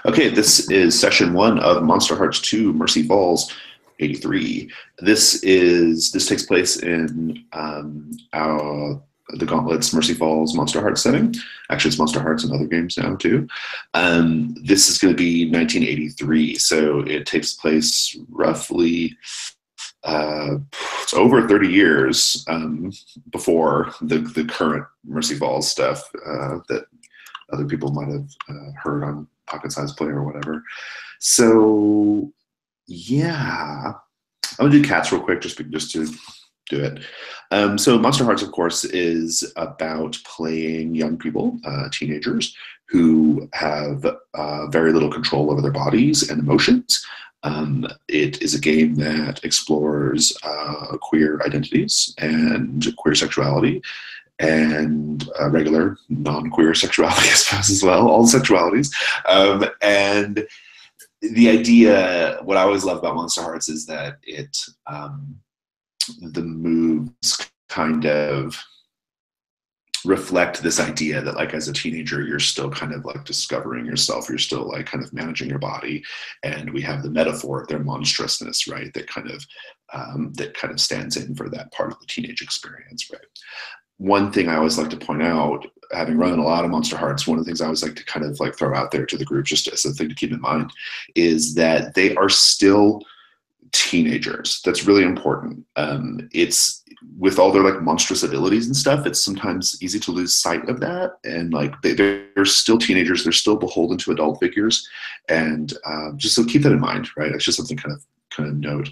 Okay, this is session one of Monsterhearts 2 Mercy Falls 83. This takes place in the Gauntlet's Mercy Falls Monster Hearts setting. Actually, it's Monster Hearts and other games now too. This is going to be 1983, so it takes place roughly it's over 30 years before the current Mercy Falls stuff that other people might have heard on Pocket Size Play or whatever. So yeah, I'm gonna do cats real quick just to do it. So Monsterhearts, of course, is about playing young people, teenagers, who have very little control over their bodies and emotions. It is a game that explores queer identities and queer sexuality and regular non-queer sexuality, I suppose, as well, all sexualities. And the idea, what I always love about Monsterhearts is that the moves kind of reflect this idea that, like, as a teenager, you're still kind of like discovering yourself, you're still like kind of managing your body, and we have the metaphor of their monstrousness, right, that kind of stands in for that part of the teenage experience, right. One thing I always like to point out, having run a lot of Monsterhearts, one of the things I always like to kind of like throw out there to the group, just as a thing to keep in mind, is that they are still teenagers. That's really important. It's, with all their like monstrous abilities and stuff, it's sometimes easy to lose sight of that. And like they're still teenagers. They're still beholden to adult figures, and just so keep that in mind, right? It's just something kind of note.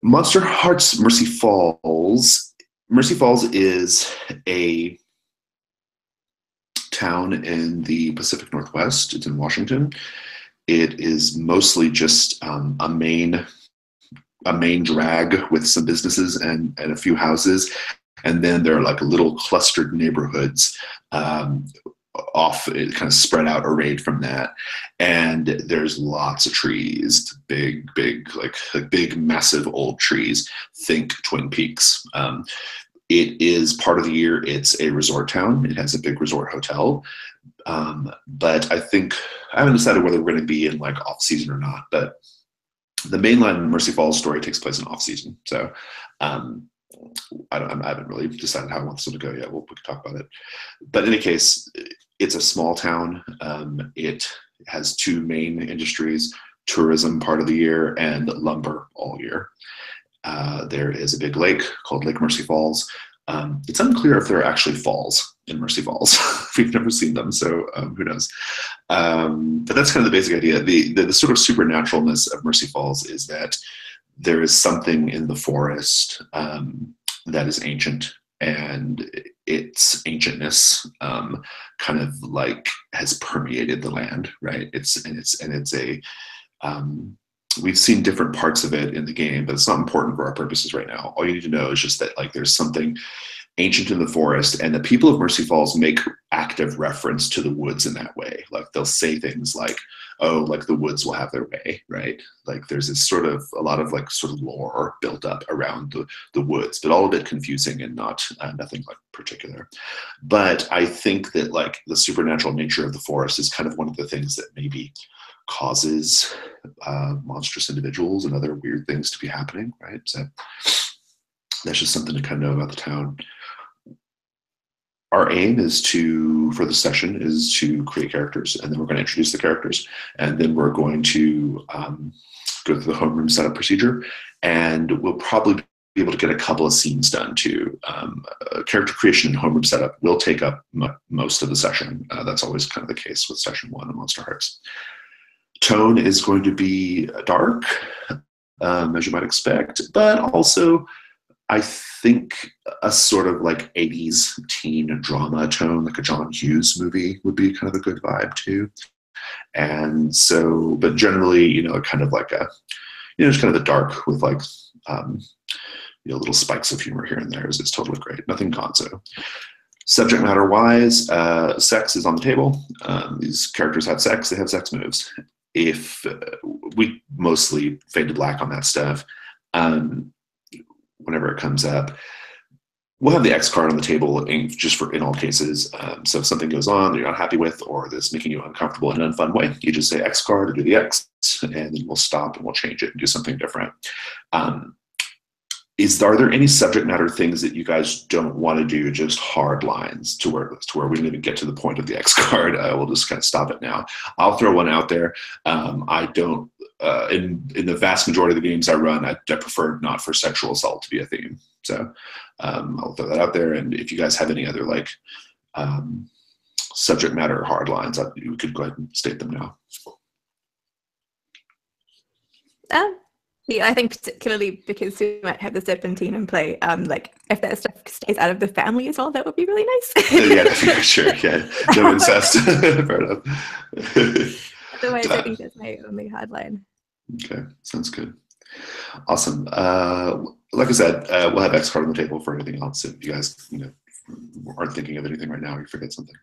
Monsterhearts Mercy Falls. Mercy Falls is a town in the Pacific Northwest. It's in Washington. It is mostly just a main drag with some businesses and a few houses, and then there are like little clustered neighborhoods off, kind of spread out, arrayed from that, and there's lots of trees, big like big massive old trees. Think Twin Peaks. It is part of the year, it's a resort town. It has a big resort hotel. But I haven't decided whether we're going to be in like off season or not, but the mainline Mercy Falls story takes place in off season. So I haven't really decided how I want this one to go yet. We can talk about it. But in any case, it's a small town. It has two main industries: tourism part of the year and lumber all year. There is a big lake called Lake Mercy Falls. It's unclear if there are actually falls in Mercy Falls. We've never seen them, so who knows? But that's kind of the basic idea. The sort of supernaturalness of Mercy Falls is that there is something in the forest that is ancient, and its ancientness kind of like has permeated the land, right? We've seen different parts of it in the game, but it's not important for our purposes right now. All you need to know is just that like there's something ancient in the forest, and the people of Mercy Falls make active reference to the woods in that way. Like they'll say things like, oh, like the woods will have their way, right? Like there's this sort of a lot of like sort of lore built up around the woods, but all of it confusing and nothing like particular. But I think that like the supernatural nature of the forest is kind of one of the things that maybe causes monstrous individuals and other weird things to be happening, right? So that's just something to kind of know about the town. Our aim for the session is to create characters, and then we're going to introduce the characters, and then we're going to go through the homeroom setup procedure, and we'll probably be able to get a couple of scenes done too. Character creation and homeroom setup will take up most of the session. That's always kind of the case with session one of Monsterhearts. Tone is going to be dark, as you might expect, but also I think a sort of like 80s teen drama tone, like a John Hughes movie, would be kind of a good vibe too. And so, but generally, kind of like just kind of the dark with like, little spikes of humor here and there is totally great. Nothing gonzo. Subject matter wise, sex is on the table. These characters have sex, they have sex moves. If we mostly fade to black on that stuff, whenever it comes up. we'll have the X card on the table just for in all cases. So if something goes on that you're not happy with or that's making you uncomfortable in an unfun way, you just say X card or do the X, and then we'll stop and we'll change it and do something different. Um, are there any subject matter things that you guys don't want to do, just hard lines to where we don't even get to the point of the X card? We'll just kind of stop it now. I'll throw one out there. I don't in the vast majority of the games I run, I prefer not for sexual assault to be a theme. So I'll throw that out there. And if you guys have any other like subject matter hard lines, you could go ahead and state them now. Yeah, I think particularly because we might have the serpentine in play, like if that stuff stays out of the family as well, that would be really nice. Yeah, sure. Yeah, no incest. Fair enough. Otherwise, I think that's my only hard line. Okay, sounds good. Awesome. Like I said, we'll have X card on the table for anything else if you guys, aren't thinking of anything right now or you forget something.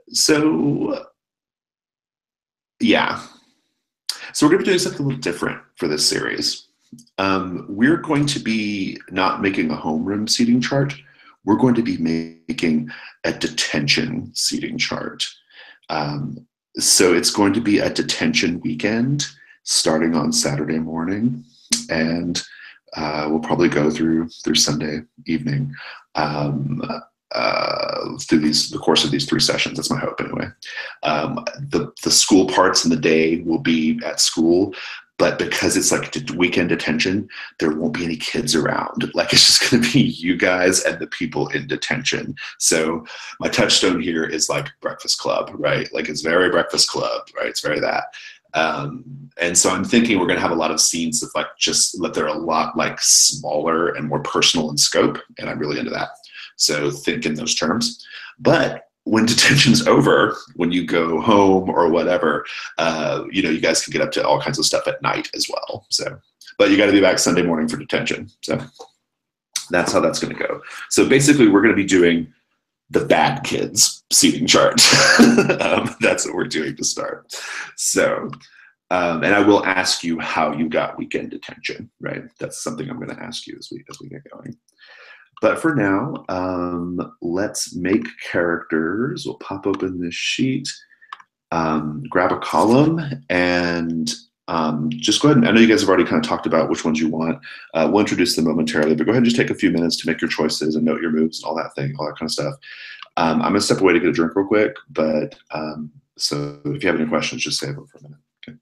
So, yeah. So we're going to be doing something a little different for this series. We're going to be not making a homeroom seating chart. We're going to be making a detention seating chart. So it's going to be a detention weekend starting on Saturday morning, and we'll probably go through Sunday evening through the course of these 3 sessions. That's my hope, anyway. The school parts in the day will be at school, but because it's like weekend detention, there won't be any kids around. Like, it's just going to be you guys and the people in detention. So my touchstone here is like Breakfast Club, right? Like, it's very Breakfast Club, right? It's very that. And so I'm thinking we're going to have a lot of scenes of like just that they're a lot like smaller and more personal in scope, and I'm really into that. So think in those terms. But when detention's over, when you go home or whatever, you guys can get up to all kinds of stuff at night as well. So, but you got to be back Sunday morning for detention. So that's how that's going to go. So basically, we're going to be doing the bad kids seating chart. That's what we're doing to start. So, and I will ask you how you got weekend detention, right? That's something I'm going to ask you as we get going. But for now, let's make characters. We'll pop open this sheet, grab a column, and just go ahead. I know you guys have already kind of talked about which ones you want. We'll introduce them momentarily, but go ahead and just take a few minutes to make your choices and note your moves and all that kind of stuff. I'm going to step away to get a drink real quick, but so if you have any questions, just save them for a minute. Okay.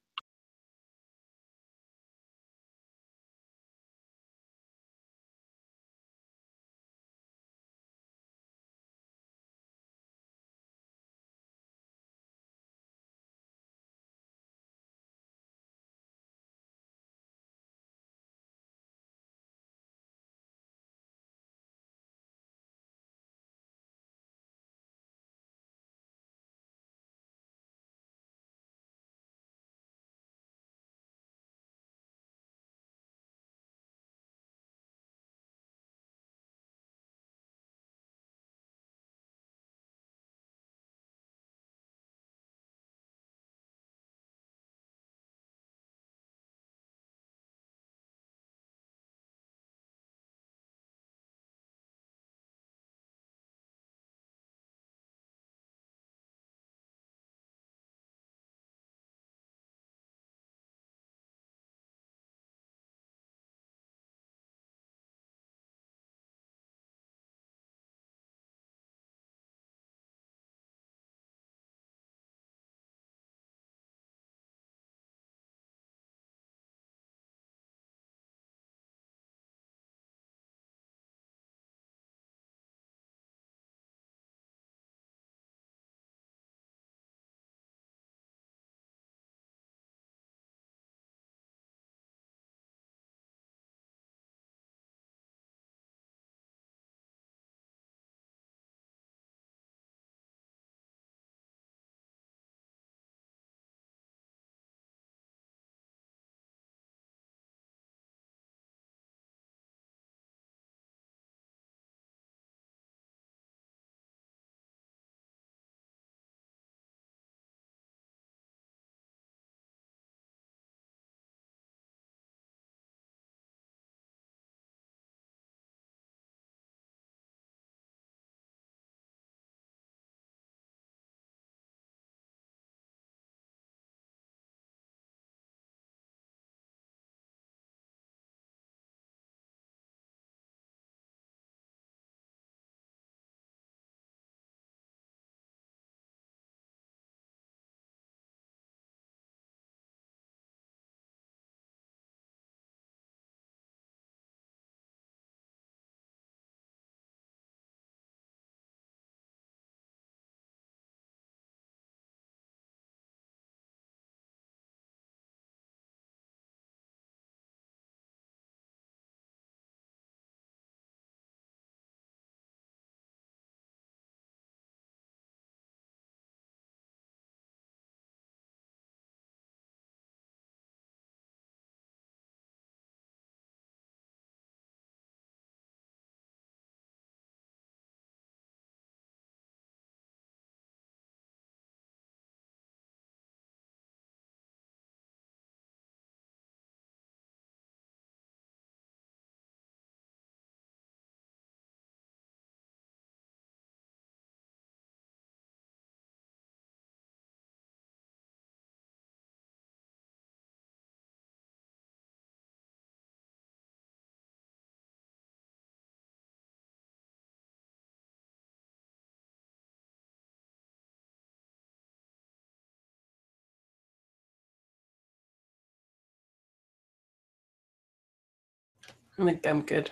I think I'm good.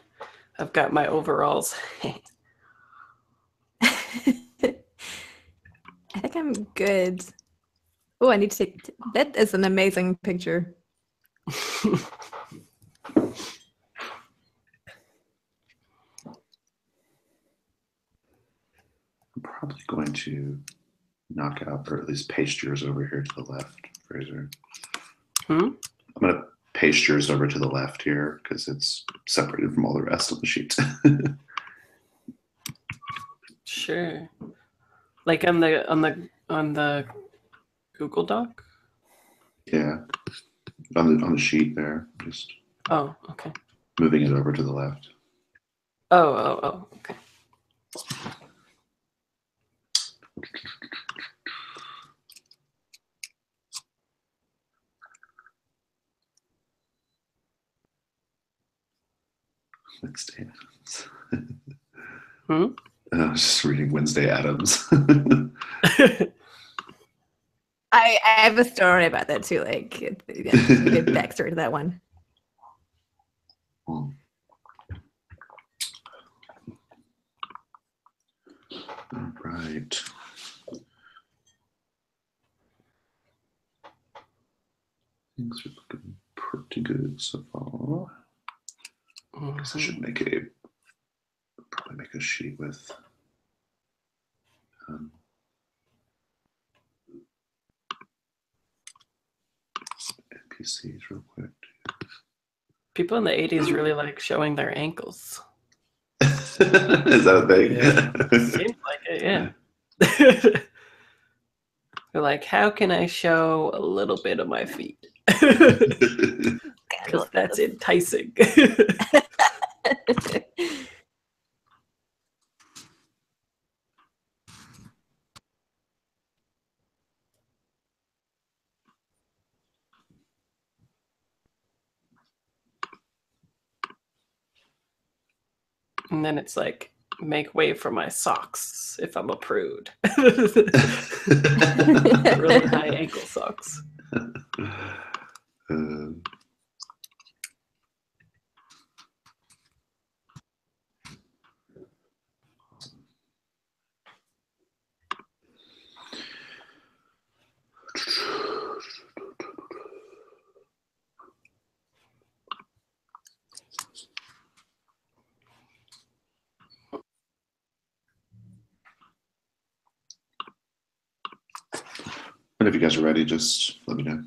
I've got my overalls. I think I'm good. Oh, I need to take. That is an amazing picture. I'm probably going to knock out, or at least paste yours over here to the left, Fraser. I'm going to paste yours over to the left here because it's separated from all the rest of the sheet. Sure. Like on the Google Doc? Yeah. On the sheet there. Just okay. moving it over to the left. Oh, okay. Wednesday Addams. I was just reading Wednesday Addams. I have a story about that too. Like, a good backstory to that one. All right. Things are looking pretty good so far. I guess I should probably make a sheet with NPCs real quick. People in the 80s really like showing their ankles. Is that a thing? Yeah. Seems like it, yeah. They're like, how can I show a little bit of my feet? Because that's enticing. And then it's like, make way for my socks if I'm a prude. Really high ankle socks. And if you guys are ready, just let me know.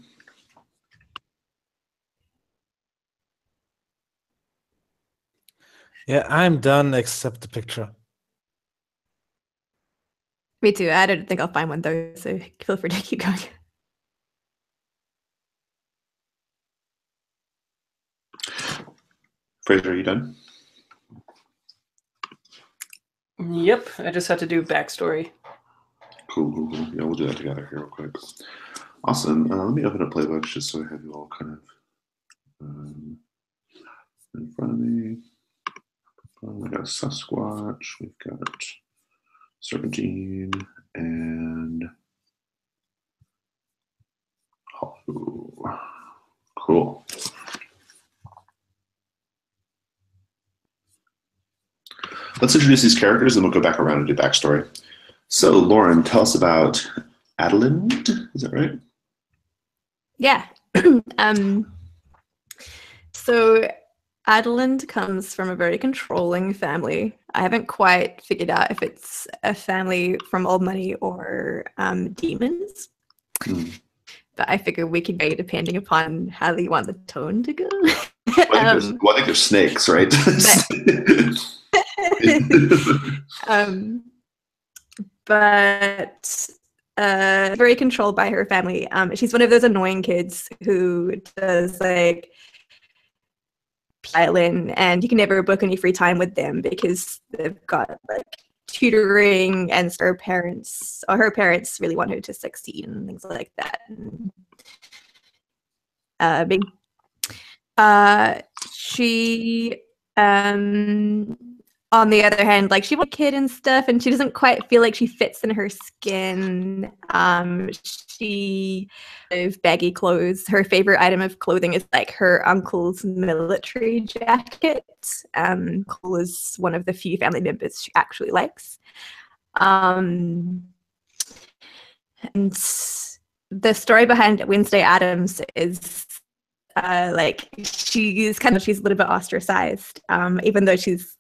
Yeah, I'm done except the picture. Me too. I don't think I'll find one though, so feel free to keep going. Fraser, are you done? Yep, I just had to do backstory. Cool. Yeah, we'll do that together here real quick. Awesome. Let me open up playbooks just so I have you all kind of in front of me. We got Sasquatch, we've got Serpentine, and Hollow. Cool. Let's introduce these characters and we'll go back around and do backstory. So, Lauren, tell us about Adelind. Is that right? Yeah. So Adelind comes from a very controlling family. I haven't quite figured out if it's a family from old money or demons. But I figure we could go depending upon how you want the tone to go. I think there's snakes, right? But very controlled by her family. She's one of those annoying kids who does like violin, and you can never book any free time with them because they've got like tutoring, and her parents really want her to succeed and things like that. She on the other hand, like she wants a kid and stuff, and she doesn't quite feel like she fits in her skin. She of baggy clothes. Her favorite item of clothing is like her uncle's military jacket. Uncle is one of the few family members she actually likes. And the story behind Wednesday Addams is like she's a little bit ostracized, even though she's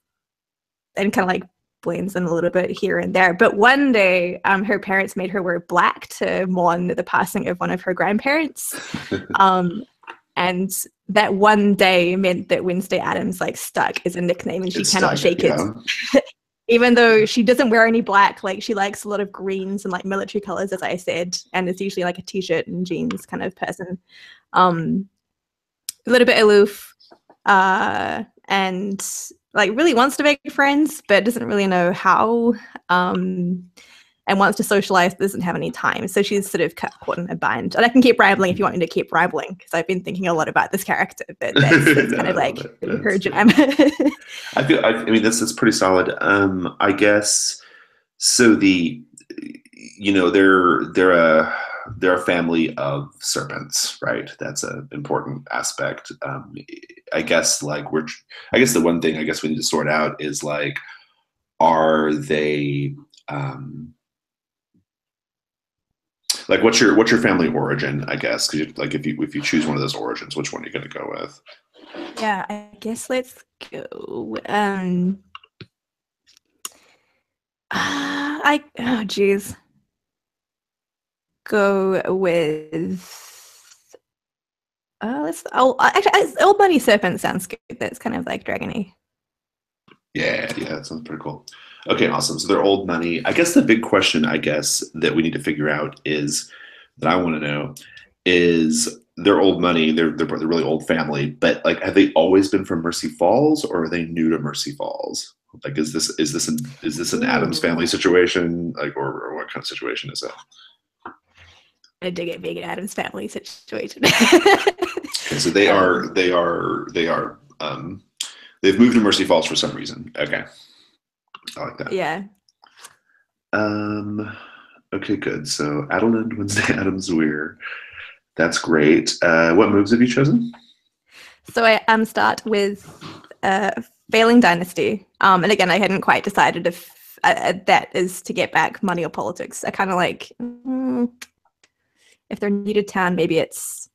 and kind of like blames them a little bit here and there. But one day, her parents made her wear black to mourn the passing of one of her grandparents. And that one day meant that Wednesday Addams like stuck as a nickname, and she cannot shake it. Even though she doesn't wear any black, like she likes a lot of greens and like military colors, as I said, and is usually like a t-shirt and jeans kind of person. A little bit aloof, and like really wants to make friends, but doesn't really know how, and wants to socialize, but doesn't have any time. So she's sort of caught in a bind. And I can keep rambling if you want me to keep rambling, because I've been thinking a lot about this character, but that's kind of like her jam. I mean, that's pretty solid. I guess, so they're a family of serpents, right? That's an important aspect. I guess the one thing I guess we need to sort out is like, are they like what's your family origin? I guess because like if you choose one of those origins, which one are you going to go with? Yeah, I guess let's go. Oh geez. Go with old money serpent sounds good. That's kind of like dragony. Yeah, that sounds pretty cool. Okay, awesome. So they're old money. I guess the big question, I guess, that we need to figure out is that I want to know is they're old money. They're a really old family, but like, have they always been from Mercy Falls, or are they new to Mercy Falls? Like, is this an Addams Family situation, like, or what kind of situation is it? I dig it, being an Addams Family situation. Okay, so they've moved to Mercy Falls for some reason. Okay, I like that. Yeah. Okay, good. So Adeline, Wednesday Addams Weir. That's great. What moves have you chosen? So I start with Failing Dynasty. And again, I hadn't quite decided if that is to get back money or politics. I kind of like, if they're new to town, maybe it's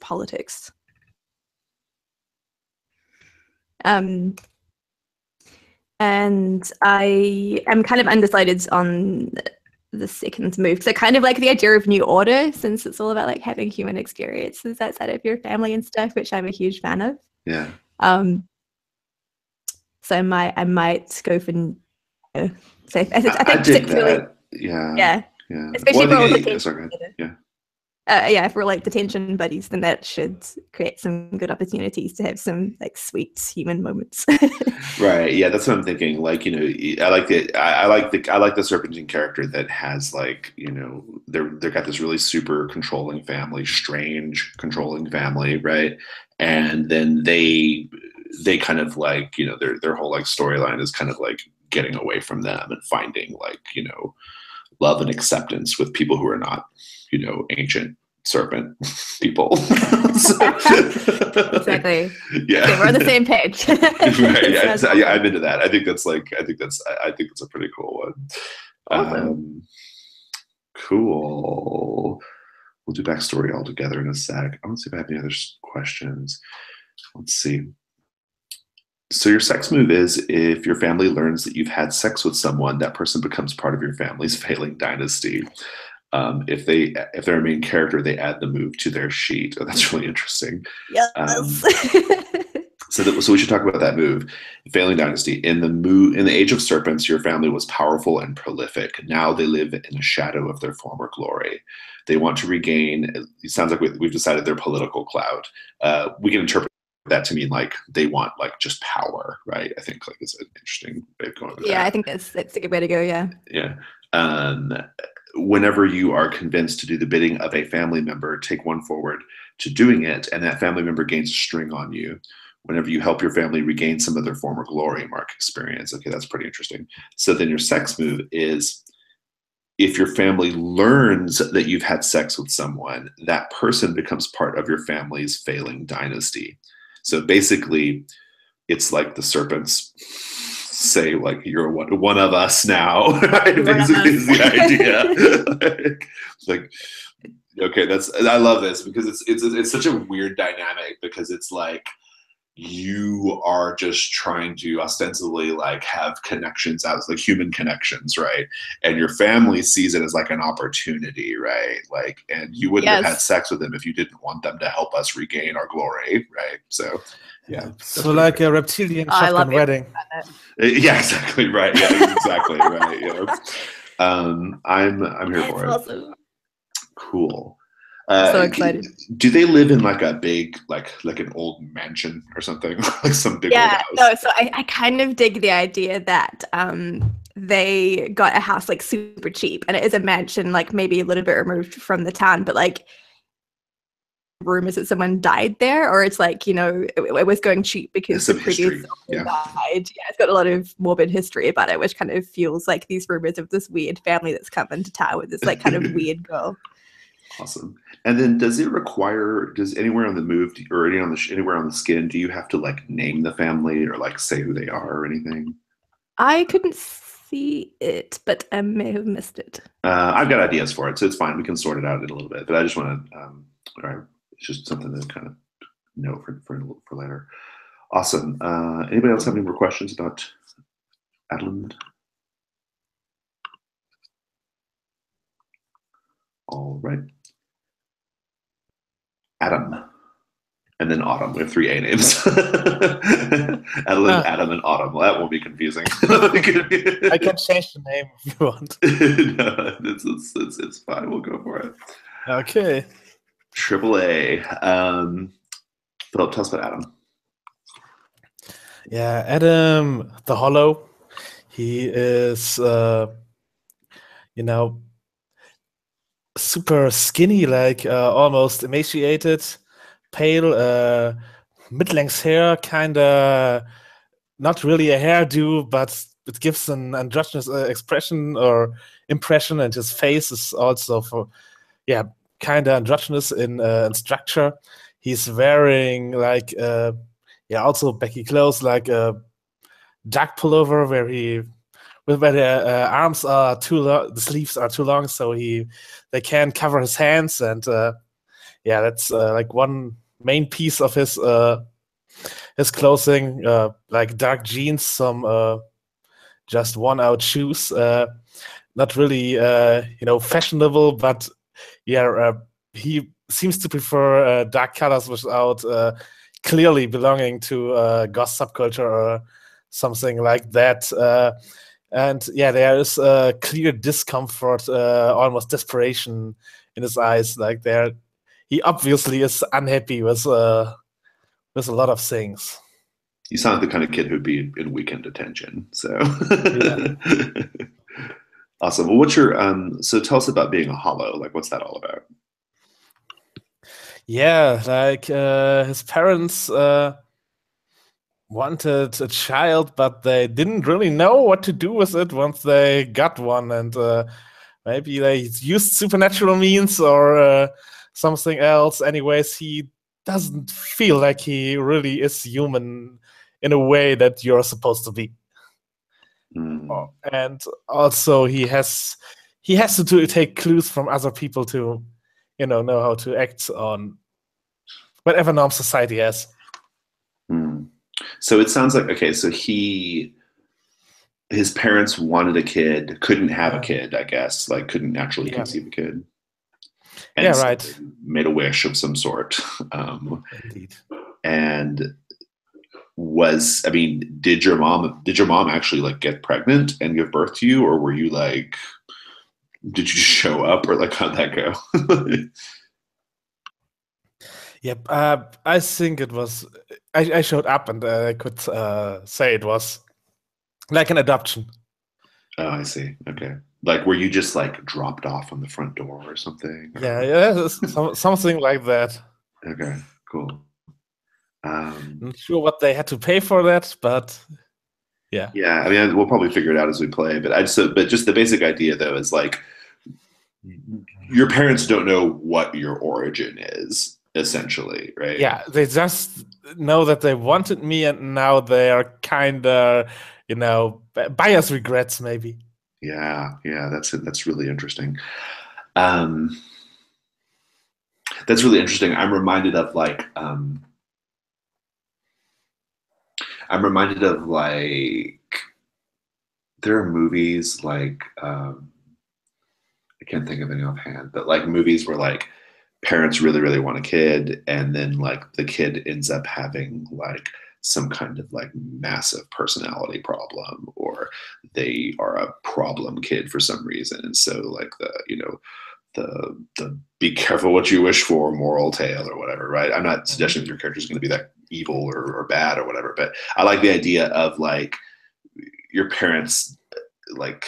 politics. And I am kind of undecided on the second move, because I kind of like the idea of New Order, since it's all about like having human experiences outside of your family and stuff, which I'm a huge fan of. Yeah. So I might go for. So I think I dig that. Yeah. Especially for all the yeah. if we're like detention buddies, then that should create some good opportunities to have some like sweet human moments. Right. Yeah, that's what I'm thinking. Like, I like the Serpentine character that has like, they've got this really super controlling family, strange controlling family, right? And then they kind of like, their whole like storyline is kind of like getting away from them and finding like, love and acceptance with people who are not, ancient serpent people. Exactly. Yeah, okay, we're on the same page. Right. Yeah, I'm into that. I think that's a pretty cool one. Awesome. Cool. We'll do backstory all together in a sec. I want to see if I have any other questions. Let's see. So your sex move is if your family learns that you've had sex with someone, that person becomes part of your family's failing dynasty. If they're a main character, they add the move to their sheet. Oh, that's really interesting. Yes. So we should talk about that move, failing dynasty. In the Age of Serpents, your family was powerful and prolific. Now they live in a shadow of their former glory. They want to regain. It sounds like we've decided their political clout. We can interpret that to mean like they want like just power, right? I think like it's an interesting way of going with that. I think that's a good way to go. Yeah. Whenever you are convinced to do the bidding of a family member, take one forward to doing it, and that family member gains a string on you. whenever you help your family regain some of their former glory, mark experience. Okay, that's pretty interesting. So then your sex move is if your family learns that you've had sex with someone, that person becomes part of your family's failing dynasty. So basically, it's like the serpents say, like, you're one of us now. Right? Basically, is the idea. like, okay, I love this because it's such a weird dynamic because it's like you are just trying to ostensibly like have connections as like human connections, right? And your family sees it as like an opportunity, right? Like, and you wouldn't have had sex with them if you didn't want them to help us regain our glory, right? So yeah, so like a reptilian shotgun wedding. Yeah, exactly right. Yeah, exactly right. Yeah. I'm here for it. Awesome. Cool. So excited. Do they live in like a big, like an old mansion or something? Like some big old house? No, so I kind of dig the idea that they got a house like super cheap, and it is a mansion, like maybe a little bit removed from the town, but like rumors that someone died there, or it's like, you know, it was going cheap because the previous owner died. Yeah, it's got a lot of morbid history about it, which kind of feels like these rumors of this weird family that's come into town with this like kind of weird girl. Awesome. And then does anywhere on the move or anywhere on the skin, do you have to like name the family or like say who they are or anything? I couldn't see it, but I may have missed it. I've got ideas for it, so it's fine. We can sort it out in a little bit. But I just want to, all right, it's just something to kind of know for later. Awesome. Anybody else have any more questions about Adeline? All right. Adam. And then Autumn. We have 3 A names. Adeline, Adam, and Autumn. Well, that won't be confusing. I can change the name if you want. No, it's fine. We'll go for it. Okay. Triple A. Philip, tell us about Adam. Yeah, Adam the Hollow. He is, you know, super skinny, like almost emaciated, pale, mid-length hair, kind of not really a hairdo, but it gives an androgynous expression or impression, and his face is also kind of androgynous in structure. He's wearing like also baggy clothes, like a dark pullover where the arms are too long, the sleeves are too long, so they can cover his hands, and that's like one main piece of his clothing, like dark jeans, some just worn out shoes, not really fashionable, but he seems to prefer dark colors without clearly belonging to goth subculture or something like that. And there is a clear discomfort, almost desperation in his eyes. Like he obviously is unhappy with a lot of things. You sound like the kind of kid who'd be in weekend detention. So awesome. Well, what's your so tell us about being a hollow. Like, what's that all about? Yeah, like his parents wanted a child, but they didn't really know what to do with it once they got one, and maybe they used supernatural means or something else. Anyways, he doesn't feel like he really is human in a way that you're supposed to be. And also he has to take clues from other people to know how to act on whatever norm society has. So it sounds like, okay, so his parents wanted a kid, couldn't have a kid, I guess, like couldn't naturally conceive a kid. And so right. Made a wish of some sort. Indeed. And did your mom actually like get pregnant and give birth to you, or were you like, did you show up, or like how'd that go? Yep, I think it was. I showed up, and I could say it was like an adoption. Oh, I see. Okay, like were you just like dropped off on the front door or something? Yeah, something like that. Okay, cool. Not sure what they had to pay for that, but yeah. Yeah, I mean, we'll probably figure it out as we play. But just the basic idea though is like your parents don't know what your origin is, essentially, right? Yeah, they just know that they wanted me, and now they are kind of, bias regrets maybe. Yeah, that's really interesting. That's really interesting. I'm reminded of like there are movies like I can't think of any offhand, but like movies where like parents really really want a kid, and then like the kid ends up having like some kind of like massive personality problem, or they are a problem kid for some reason, and so like the be careful what you wish for moral tale or whatever, right? I'm not suggesting that your character is going to be that evil or bad or whatever, but I like the idea of like your parents like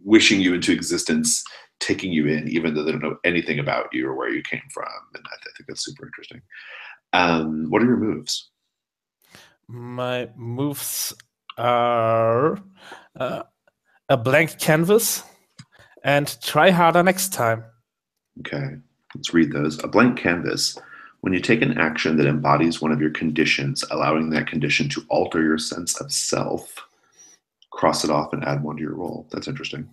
wishing you into existence, taking you in, even though they don't know anything about you or where you came from. And I think that's super interesting. What are your moves? My moves are a blank canvas and try harder next time. Okay, let's read those. A blank canvas. When you take an action that embodies one of your conditions, allowing that condition to alter your sense of self, cross it off and add one to your roll. That's interesting.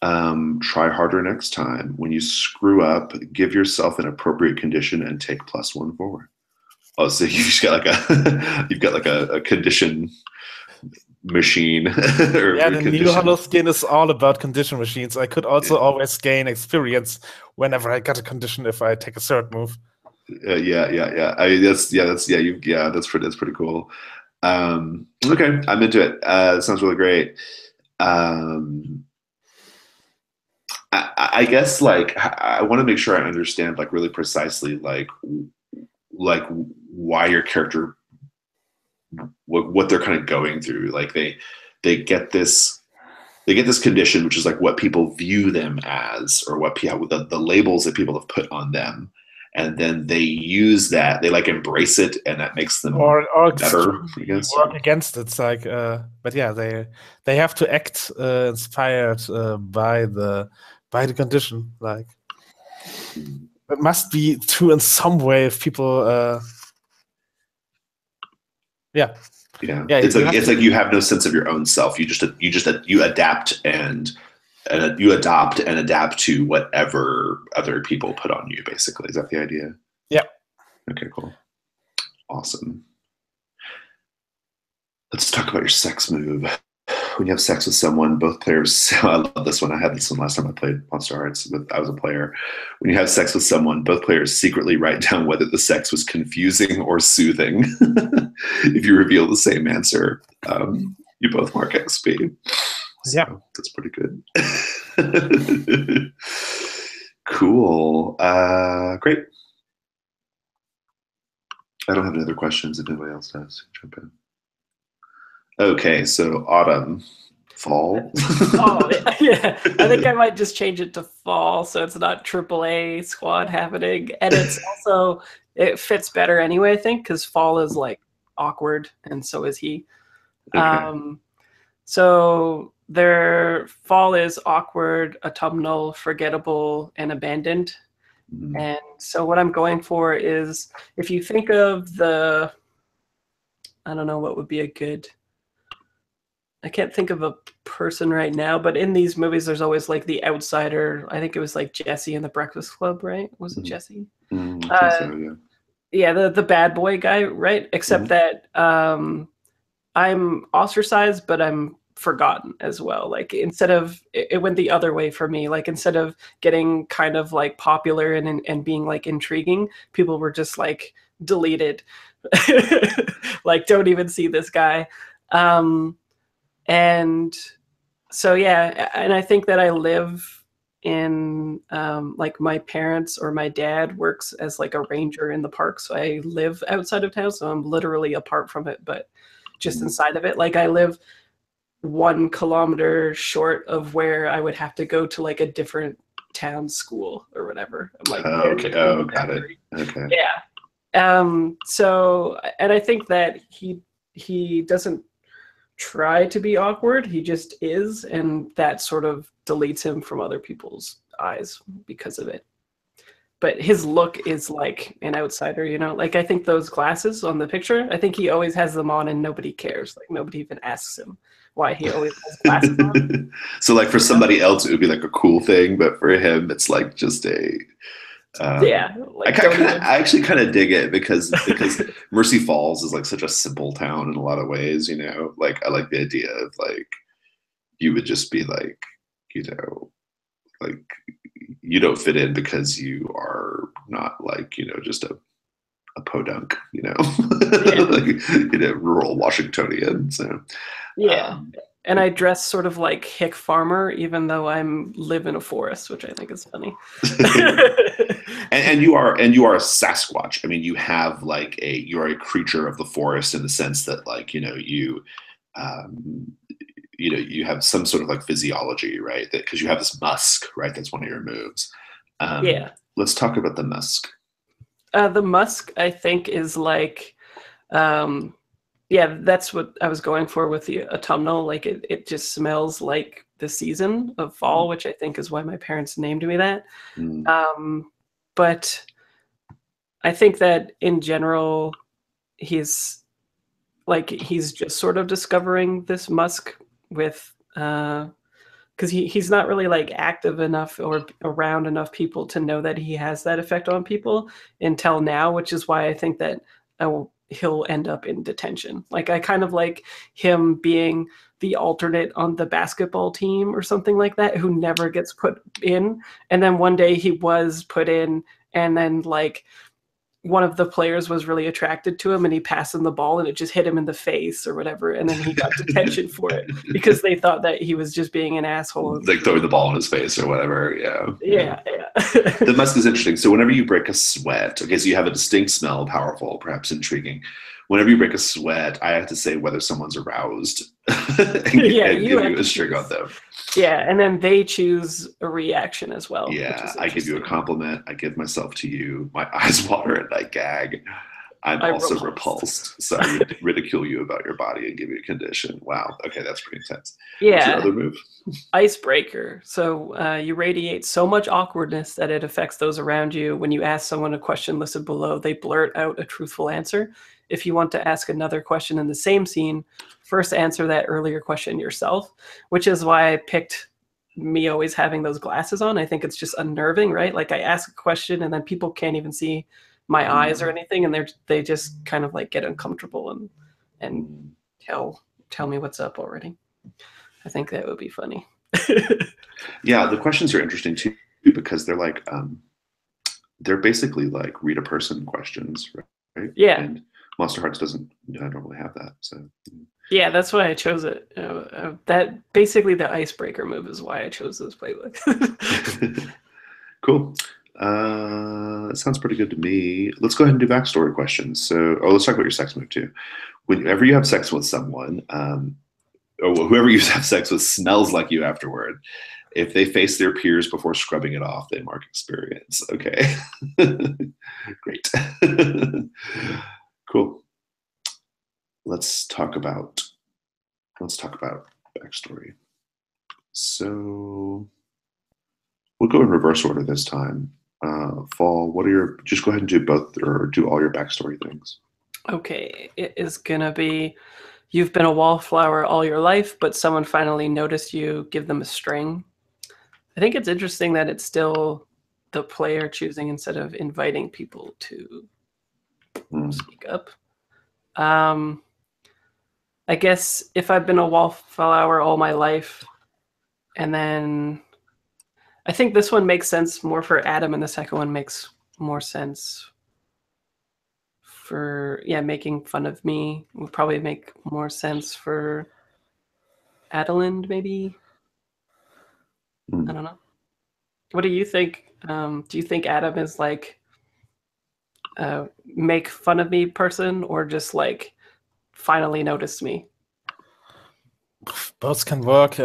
Try harder next time. When you screw up, give yourself an appropriate condition and take +1 forward. Oh, so you've got like a condition machine. Yeah, the new Hollow Skin is all about condition machines. I could also always gain experience whenever I got a condition if I take a third move. Yeah. I mean, that's pretty cool. Okay, I'm into it. It sounds really great. I guess like I want to make sure I understand like really precisely like why your character, what they're kind of going through. Like they get this condition, which is like what people view them as, or what the labels that people have put on them, and then they use that, they like embrace it, and that makes them or better, I guess. Work against it. It's like, but yeah, they have to act inspired by the condition. Like it must be true in some way if people. Yeah. It's like you have no sense of your own self. You adapt and adapt to whatever other people put on you. Basically, is that the idea? Yeah. Okay. Cool. Awesome. Let's talk about your sex move. When you have sex with someone, both players. I love this one. I had this one last time I played Monsterhearts. I was a player. When you have sex with someone, both players secretly write down whether the sex was confusing or soothing. If you reveal the same answer, you both mark XP. So yeah, that's pretty good. Cool. Great. I don't have any other questions. If anybody else does, jump in. Okay, so autumn, fall. Oh yeah, I think I might just change it to fall, so it's not AAA squad happening, and it's also it fits better anyway. I think because fall is like awkward, and so is he. Okay. So their fall is awkward, autumnal, forgettable, and abandoned. And so what I'm going for is, if you think of the, I don't know what would be a good. I can't think of a person right now, but in these movies, there's always like the outsider. I think it was like Jesse in The Breakfast Club, right? Was it Jesse? I think so, yeah. Yeah, the bad boy guy, right? Except that I'm ostracized, but I'm forgotten as well. Like instead of, it went the other way for me. Like instead of getting kind of like popular and being like intriguing, people were just like deleted. Like don't even see this guy. And so, yeah, and I think that I live in, like my parents or my dad works as like a ranger in the park. So I live outside of town. So I'm literally apart from it, but just inside of it. Like I live 1 kilometer short of where I would have to go to like a different town school or whatever. I'm like, okay. Oh, got it. Okay. Yeah. So, and I think that he doesn't try to be awkward. He just is, and that sort of deletes him from other people's eyes because of it. But his look is like an outsider, you know? Like, I think those glasses on the picture, I think he always has them on and nobody cares. Like, nobody even asks him why he always has glasses on. So like for somebody else, it would be like a cool thing, but for him, it's like just a. Yeah, like I actually kind of dig it because Mercy Falls is like such a simple town in a lot of ways, you know. Like I like the idea of like you would just be like, you know, like you don't fit in because you are not like, you know, just a podunk, you know, like, you know, rural Washingtonian. So yeah. And I dress sort of like hick farmer, even though live in a forest, which I think is funny. and you are a Sasquatch. I mean, you have like you are a creature of the forest in the sense that like, you know, you you have some sort of like physiology, right? That because you have this musk, right? That's one of your moves. Yeah. Let's talk about the musk. The musk, I think, is like, yeah, that's what I was going for with the autumnal. Like it just smells like the season of fall, which I think is why my parents named me that. But I think that in general, he's just sort of discovering this musk with because he's not really like active enough or around enough people to know that he has that effect on people until now, which is why I think that he'll end up in detention. Like I kind of like him being the alternate on the basketball team or something like that who never gets put in, and then one day he was put in, and then like one of the players was really attracted to him and he passed him the ball and it just hit him in the face or whatever, and then he got detention for it because they thought that he was just being an asshole, like throwing the ball in his face or whatever. Yeah. The musk is interesting. So whenever you break a sweat, okay, so you have a distinct smell, powerful, perhaps intriguing. Whenever you break a sweat, I have to say whether someone's aroused and give you a string on them. Yeah, and then they choose a reaction as well. Yeah, I give you a compliment. I give myself to you. My eyes water and I gag. I'm also repulsed. So I ridicule you about your body and give you a condition. Wow. Okay, that's pretty intense. Yeah. What's your other move? Icebreaker. So you radiate so much awkwardness that it affects those around you. When you ask someone a question listed below, they blurt out a truthful answer. If you want to ask another question in the same scene, first answer that earlier question yourself, which is why I picked me always having those glasses on. I think it's just unnerving, right? Like I ask a question and then people can't even see my eyes or anything, and they just kind of like get uncomfortable and tell me what's up already. I think that would be funny. Yeah, the questions are interesting too because they're like they're basically like read a person questions, right? Yeah. And Monsterhearts doesn't normally have that, so. Yeah, that's why I chose it. That basically the icebreaker move is why I chose this playbook. Cool. That sounds pretty good to me. Let's go ahead and do backstory questions. So, let's talk about your sex move too. Whenever you have sex with someone, or whoever you have sex with smells like you afterward. If they face their peers before scrubbing it off, they mark experience. Okay. Great. Cool. Let's talk about backstory. So we'll go in reverse order this time. Fall, just go ahead and do both or do all your backstory things. Okay, it is gonna be, you've been a wallflower all your life, but someone finally noticed you, give them a string. I think it's interesting that it's still the player choosing instead of inviting people to speak up. I guess if I've been a wallflower all my life, and then I think this one makes sense more for Adam, and the second one makes more sense for, making fun of me would probably make more sense for Adelind, maybe. I don't know. What do you think? Do you think Adam is like make fun of me person, or just like finally noticed me? Both can work.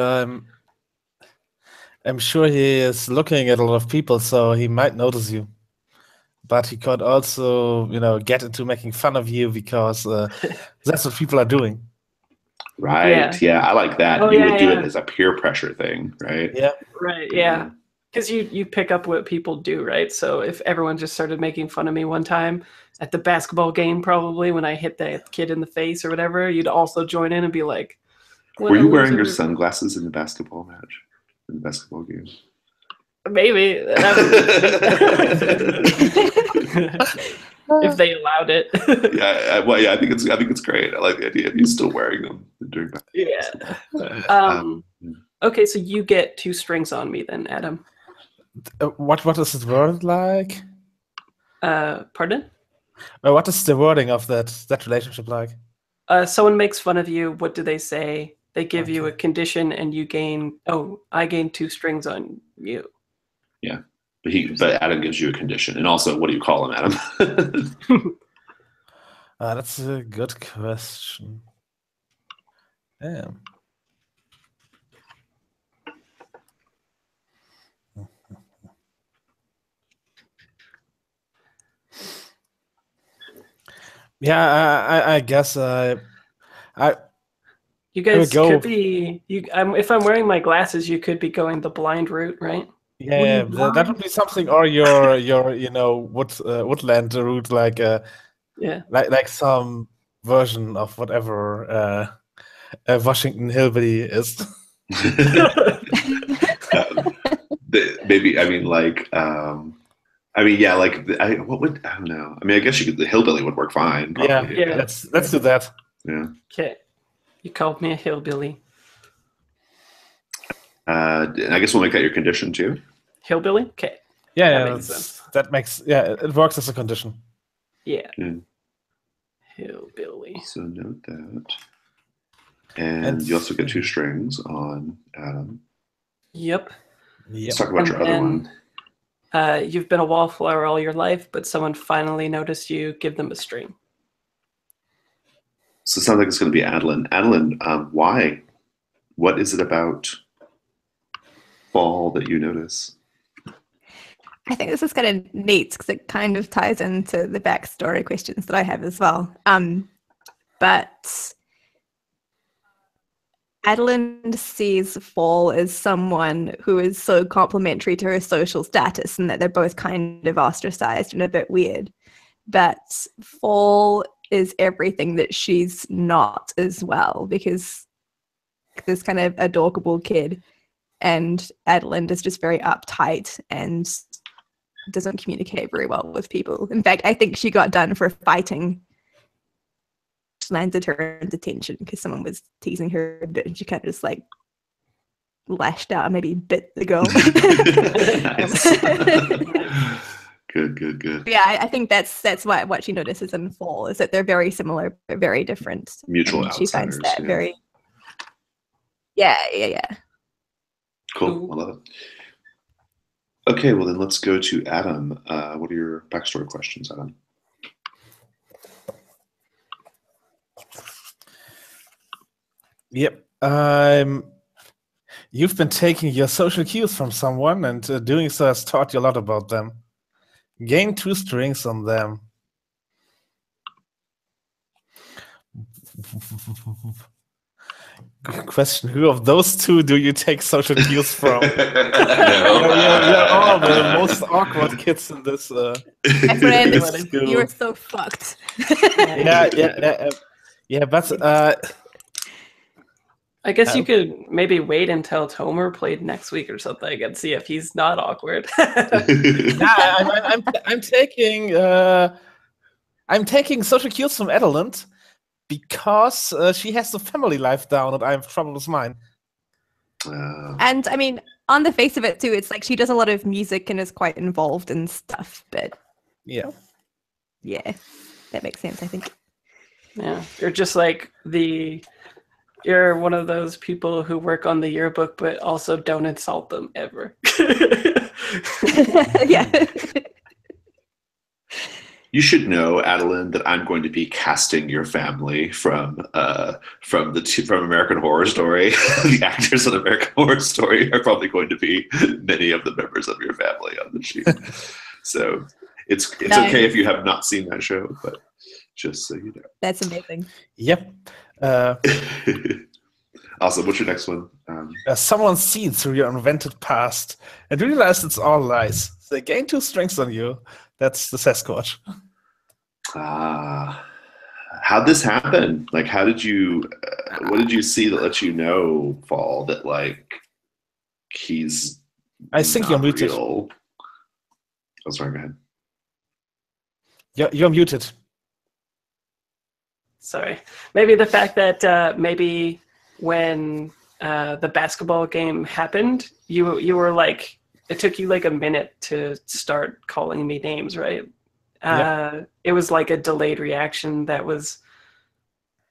I'm sure he is looking at a lot of people, so he might notice you. but he could also, get into making fun of you because that's what people are doing. Right. Yeah, I like that. Oh, You yeah, would do yeah. it as a peer pressure thing, right? Yeah. Right, yeah. Because you pick up what people do, right? So if everyone just started making fun of me one time at the basketball game, probably when I hit that kid in the face or whatever, you'd also join in and be like, "What Were a you wearing your loser." sunglasses in the basketball match? In the basketball game? Maybe. If they allowed it. Yeah, I think it's great. I like the idea of you still wearing them during basketball. Yeah. Okay, so you get 2 strings on me then, Adam. What is the word like? Pardon? What is the wording of that relationship like? Someone makes fun of you. What do they say? They give you a Okay. condition, and you gain. Oh, I gain 2 strings on you. Yeah, but Adam gives you a condition, and also, what do you call him, Adam? That's a good question. Damn. Yeah, I guess You guys go. could be. If I'm wearing my glasses, you could be going the blind route, right? Yeah, that would be something, or your woodland route, like Yeah. like some version of whatever Washington Hillbilly is. Maybe yeah, what would I don't know. I mean, I guess the hillbilly would work fine. Probably. Yeah. Let's do that. Yeah. Okay. You called me a hillbilly. I guess we'll make that your condition too. Hillbilly? Okay. Yeah, That makes sense. that makes it works as a condition. Yeah. Yeah. Hillbilly. So note that. And you also get 2 strings on Adam. Yep. Let's talk about your other one. You've been a wallflower all your life, but someone finally noticed you. Give them a string. So it sounds like it's going to be Adeline. Adeline, why? What is it about fall that you notice? I think this is kind of neat because it kind of ties into the backstory questions that I have as well. But Adeline sees Fall as someone who is so complementary to her social status and that they're both kind of ostracized and a bit weird. But Fall is everything that she's not as well, because this kind of adorable kid, and Adeline is just very uptight and doesn't communicate very well with people. In fact, I think she got done for fighting. Landed her into tension because someone was teasing her a bit, and she kind of just like lashed out and maybe bit the girl. Good. Yeah, I think that's what she notices in Fall, is that they're very similar but very different. Mutual and she finds outsiders, that very. Yeah. Cool. I love it. Okay, well then let's go to Adam. What are your backstory questions, Adam? Yep. You've been taking your social cues from someone, and doing so has taught you a lot about them. Gain 2 strings on them. Good question. Who of those 2 do you take social cues from? You're all the most awkward kids in this. My friend, school. you are so fucked. Yeah, but I guess you could maybe wait until Tomer played next week or something and see if he's not awkward. I'm taking social cues from Adeline because she has the family life down, and I have trouble with mine. And I mean, on the face of it too, it's like she does a lot of music and is quite involved in stuff. But yeah, that makes sense, I think. Yeah, you're just like you're one of those people who work on the yearbook but also don't insult them ever. Yeah. You should know, Adeline, that I'm going to be casting your family from American Horror Story. The actors on American Horror Story are probably going to be many of the members of your family on the sheet. So It's Nice. okay if you have not seen that show, but just so you That's amazing. Yep. know. Awesome. What's your next one? Someone seen through your invented past and realized it's all lies. They gain 2 strengths on you. That's the Sasquatch. How'd this happen? Like, how did you? What did you see that lets you know, Fall, that like he's? I think you're not muted. real? Oh, sorry. Go ahead. You're muted. Sorry. Maybe the fact that maybe when the basketball game happened, you were like, it took you like a minute to start calling me names, right? It was like a delayed reaction that was,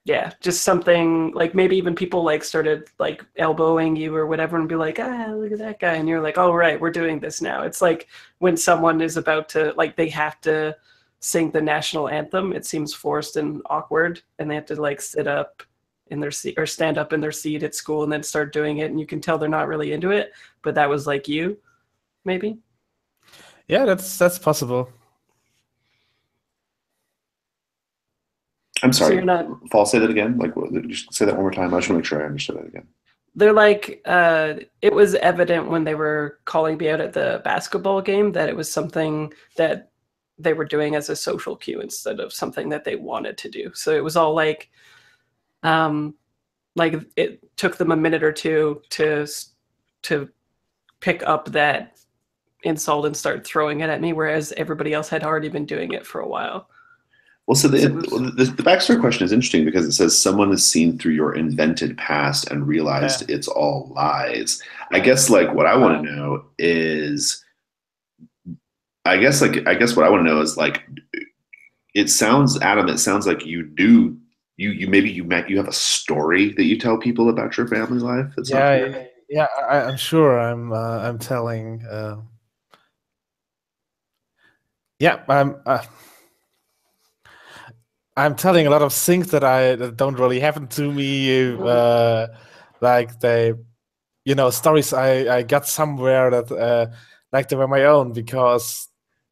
yeah, just something like maybe even people like started like elbowing you or whatever and be like, look at that guy. And you're like, oh, right, we're doing this now. It's like when someone is about to, like, they have to sing the national anthem, it seems forced and awkward, and they have to like sit up in their seat or stand up in their seat at school and then start doing it, and you can tell they're not really into it, but that was like you, maybe. Yeah, that's possible. I'm So sorry. you're not, Fall, say that again. Like, you should say that one more time. I just want to make sure I understood that again. they're like, it was evident when they were calling me out at the basketball game that it was something that they were doing as a social cue instead of something that they wanted to do. So it was all like it took them a minute or two to pick up that insult and start throwing it at me, whereas everybody else had already been doing it for a while. Well, so the backstory question is interesting because it says someone has seen through your invented past and realized it's all lies. I guess like what I want to know is, I guess what I want to know is like, it sounds, Adam, it sounds like you have a story that you tell people about your family life. That's not clear. Yeah, I'm sure I'm telling. I'm telling a lot of things that don't really happen to me. Like stories I got somewhere that like they were my own because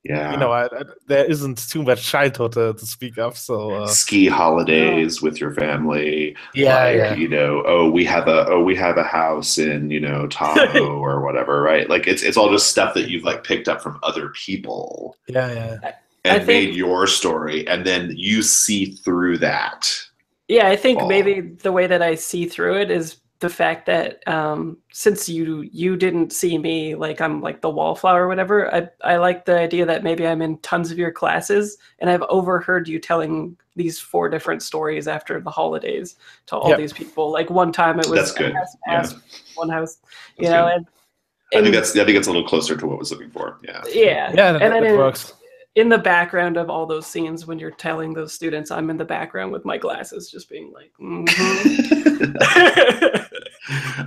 there isn't too much childhood to speak of. So ski holidays with your family. We have a house in Tahoe or whatever, right? Like it's all just stuff that you've like picked up from other people. And made your story, and then you see through that. Yeah, I think maybe the way that I see through it is the fact that since you didn't see me like I'm like the wallflower or whatever, I like the idea that maybe I'm in tons of your classes and I've overheard you telling these 4 different stories after the holidays to all these people. Like one time it was that's good. One house, that's you know. And I think that's a little closer to what I was looking for. Yeah, that works. In the background of all those scenes when you're telling those students, I'm in the background with my glasses just being like,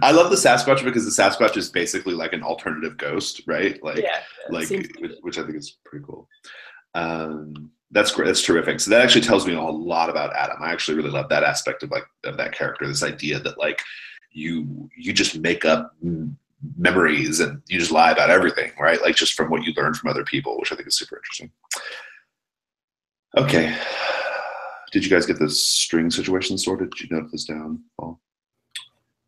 I love the Sasquatch because the Sasquatch is basically like an alternative ghost, right? Like which I think is pretty cool. That's great. That's terrific. So that actually tells me a lot about Adam. I actually really love that aspect of that character, this idea that like you just make up memories and you just lie about everything, right? Like just from what you learned from other people, which I think is super interesting. Okay. Did you guys get the string situation sorted? Did you note this down, Paul?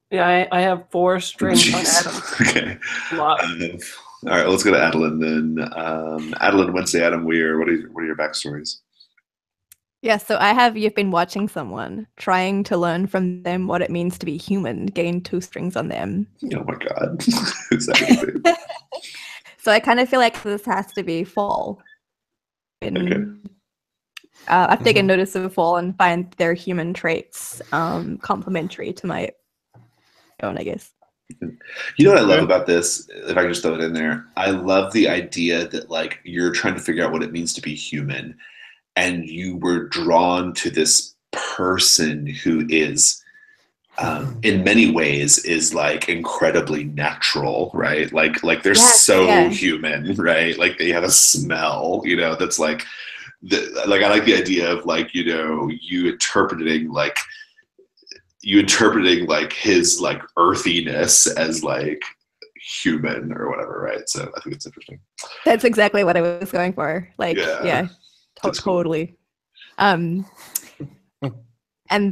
Yeah, I have 4 strings on Adam. Okay. All right, let's go to Adeline then. Adeline, Wednesday, Adam Weir. What are your backstories? Yeah, so I have you've been watching someone, trying to learn from them what it means to be human, gain 2 strings on them. Oh my god. Is that what it is? So I kind of feel like this has to be Fall. Okay. I've taken notice of Fall and find their human traits complementary to my own, I guess. You know what I love about this? If I can just throw it in there, I love the idea that like you're trying to figure out what it means to be human. And you were drawn to this person who is, in many ways, is like incredibly natural, right? Like they're human, right? Like they have a smell, that's like, I like the idea of like, you interpreting his like earthiness as like human or whatever, right? So I think it's interesting. That's exactly what I was going for. Like, Yeah, that's cool. totally. And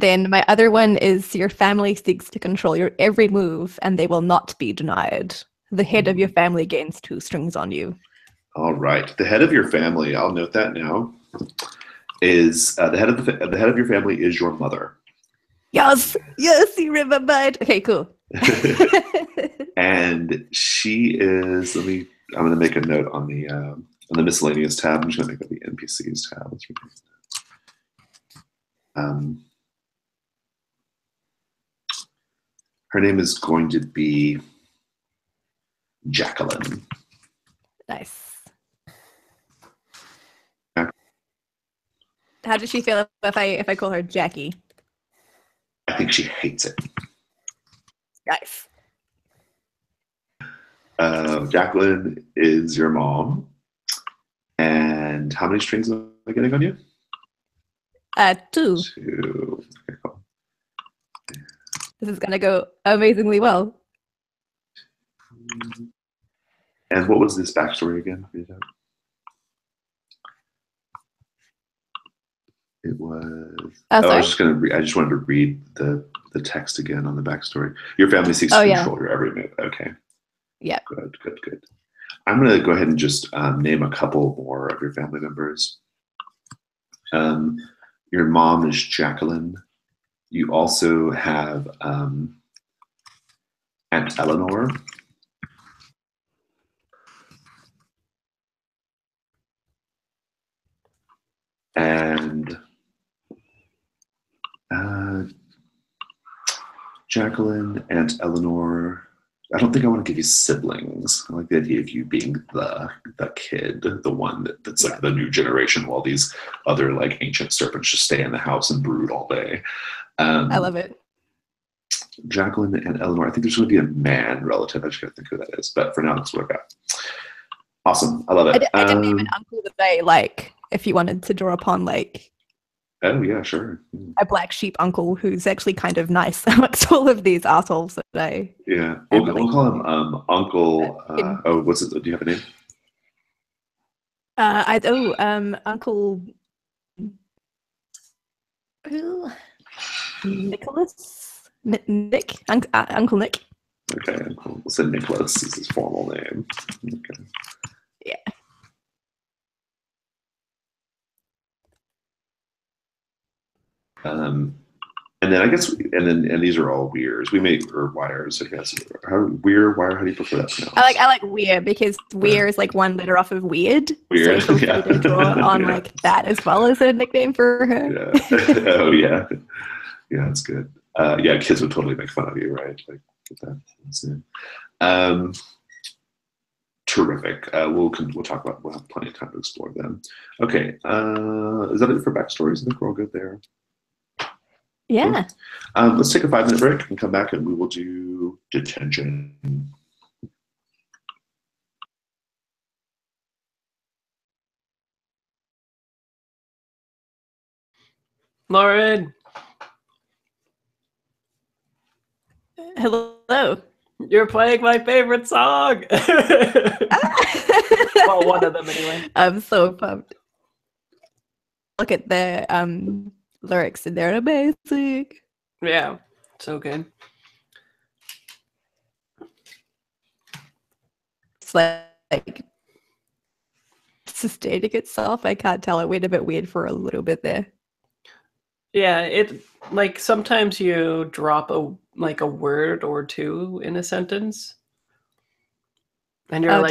then my other one is your family seeks to control your every move and they will not be denied. The head of your family gains 2 strings on you. All right. The head of your family, I'll note that now, is the head of your family is your mother. Yes, you remembered. Okay, cool. And she is, I'm going to make a note on the miscellaneous tab. I'm just going to make it the NPCs tab. Let's read it. Her name is going to be Jacqueline. Nice. How does she feel if I call her Jackie? I think she hates it. Nice. Jacqueline is your mom. And how many strings am I getting on you? 2. 2. Okay, cool. This is gonna go amazingly well. And what was this backstory again? It was. I was just gonna. I just wanted to read the text again on the backstory. Your family seeks to control your every move. Okay. Yeah. Good. I'm gonna go ahead and just name a couple more of your family members. Your mom is Jacqueline. You also have Aunt Eleanor. And Jacqueline, Aunt Eleanor. I don't think I want to give you siblings. I like the idea of you being the kid, the one that's like the new generation, while these other like ancient serpents just stay in the house and brood all day. I love it. Jacqueline and Eleanor. I think there's going to be a man relative. I just got to think who that is. But for now, that's what I've got. Awesome. I love it. I did name an uncle that I like, if you wanted to draw upon like. Oh yeah, sure. A black sheep uncle who's actually kind of nice amongst all of these assholes that I. Yeah, we'll call him Uncle. What's it? Do you have a name? Uncle. Who? Nicholas. Nick. Uncle Nick. Okay, Uncle. We'll say Nicholas is his formal name. Okay. Yeah. And then I guess, and these are all weirs. We make or wires. I guess. Wire. How do you prefer that pronounced? I like weir because weir is like one letter off of weird. Weird. So feel free to draw on like that as well as a nickname for her. Yeah. Oh yeah. Yeah, that's good. Yeah, kids would totally make fun of you, right? Like that. Terrific. We'll talk about. We'll have plenty of time to explore them. Okay. Is that it for backstories? I think we're all good there. Yeah. Cool. Let's take a 5-minute break and come back, and we will do detention. Lauren. Hello. You're playing my favorite song. Well, one of them anyway. I'm so pumped. Look at the lyrics and they're amazing. Yeah, so good. It's like sustaining itself. I can't tell. It went a bit weird for a little bit there. Yeah, it like sometimes you drop a word or two in a sentence. And you're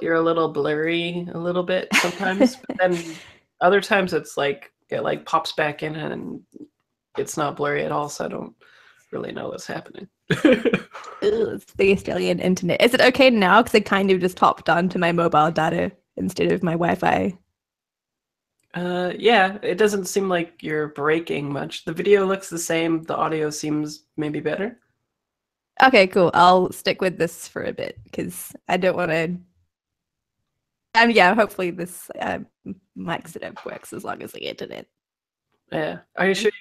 you're a little blurry a little bit sometimes, but then other times it's like it like pops back in and it's not blurry at all, so I don't really know what's happening. It's the Australian internet. Is it okay now? Because it kind of just hopped onto my mobile data instead of my Wi-Fi. Yeah, it doesn't seem like you're breaking much. The video looks the same. The audio seems maybe better. Okay, cool. I'll stick with this for a bit because I don't want to. Yeah, hopefully this mic setup works as long as the internet. Yeah. Are you sure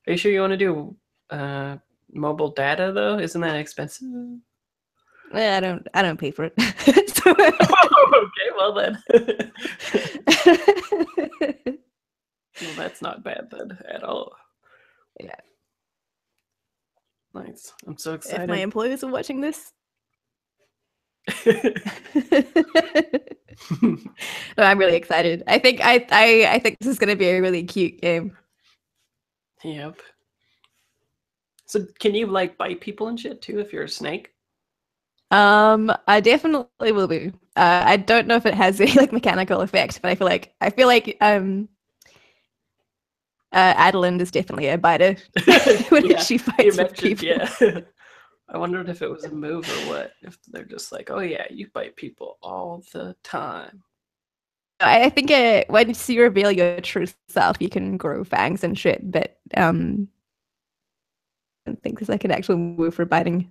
you want to do mobile data though? Isn't that expensive? I don't pay for it. Okay, well then. Well, that's not bad then at all. Yeah. Nice. I'm so If excited. my employers are watching this, no, I'm really excited. I think this is gonna be a really cute game. Yep. So can you like bite people and shit too if you're a snake? I definitely will be. I don't know if it has any like mechanical effect, but I feel like Adeline is definitely a biter when Yeah, she you fights with mentioned, people. yeah. I wondered if it was a move or what. If they're just like, oh yeah, you bite people all the time. I think once you reveal your true self, you can grow fangs and shit. But I don't think there's like an actual move for biting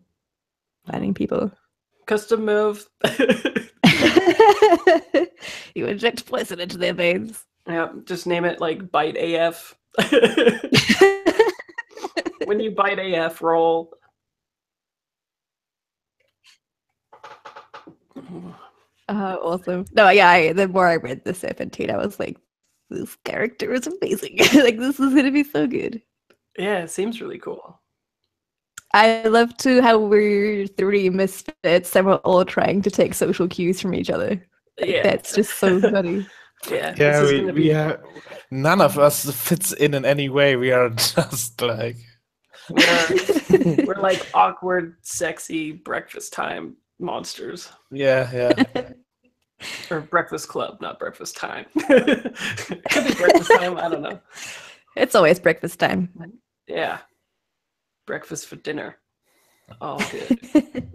people. Custom move. You inject poison into their veins. Yeah, just name it like Bite AF. When you bite AF, roll. Awesome. No, yeah, the more I read the Serpentine, I was like, this character is amazing. Like, this is going to be so good. Yeah, it seems really cool. I love too how we're three misfits and we're all trying to take social cues from each other. Like, Yeah. that's just so funny. Yeah, Yeah, this is gonna be. we are. None of us fits in any way. We are just like. We're like awkward, sexy breakfast time monsters. Yeah. Or breakfast club, not breakfast time. Could be breakfast time, I don't know. It's always breakfast time. Yeah. Breakfast for dinner. All good.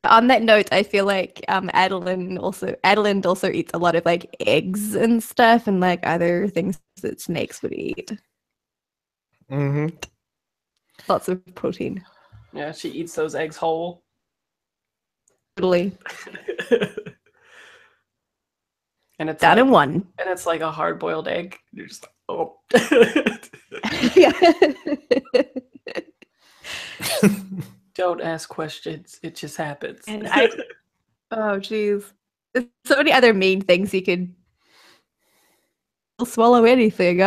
On that note, I feel like Adeline also eats a lot of like eggs and stuff and like other things that snakes would eat. Mm-hmm. Lots of protein. Yeah, she eats those eggs whole. Totally. And it's Down like, in one. and it's like a hard-boiled egg. You're just like, oh. Yeah. Don't ask questions. It just happens. And oh geez. There's so many other mean things you could swallow anything.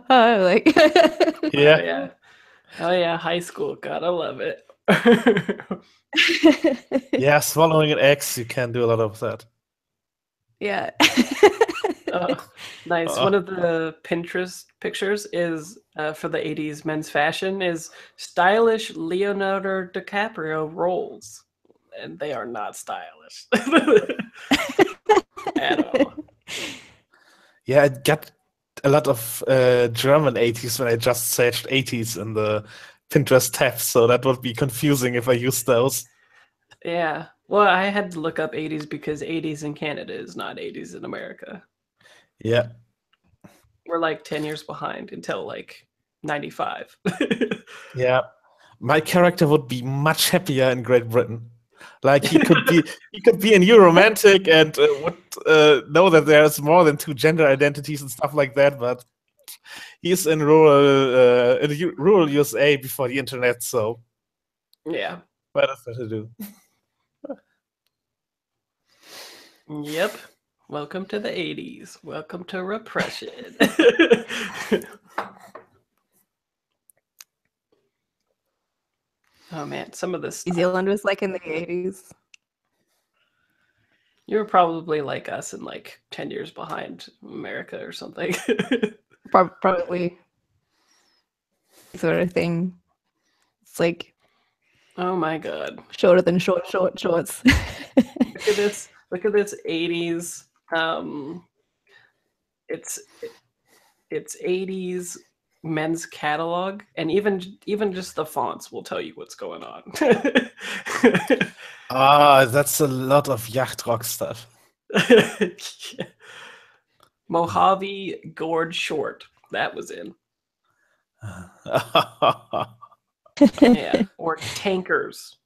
Like Yeah. Oh yeah, high school. Gotta love it. Yeah, swallowing an egg, you can do a lot of that. Yeah. Nice. One of the Pinterest pictures is for the 80s men's fashion is stylish Leonardo DiCaprio rolls. And they are not stylish at all. Yeah, I got a lot of German 80s when I just searched 80s in the Pinterest tab, so that would be confusing if I used those. Yeah. Well, I had to look up 80s because 80s in Canada is not 80s in America. Yeah. We're like 10 years behind until like 95. Yeah. My character would be much happier in Great Britain. Like he could be a new romantic and would know that there's more than two gender identities and stuff like that, but he's in rural USA before the internet, so Yeah. what is there to do? Yep. Welcome to the 80s. Welcome to repression. Oh man, some of this New Zealand was like in the 80s. You were probably like us and like 10 years behind America or something. Probably sort of thing. It's like Oh my god. shorter than shorts. Look at this. Look at this 80s. It's 80s men's catalog, and even just the fonts will tell you what's going on. That's a lot of yacht rock stuff. Yeah. Mojave Gourd Short. That was in. Yeah. Or Tankers.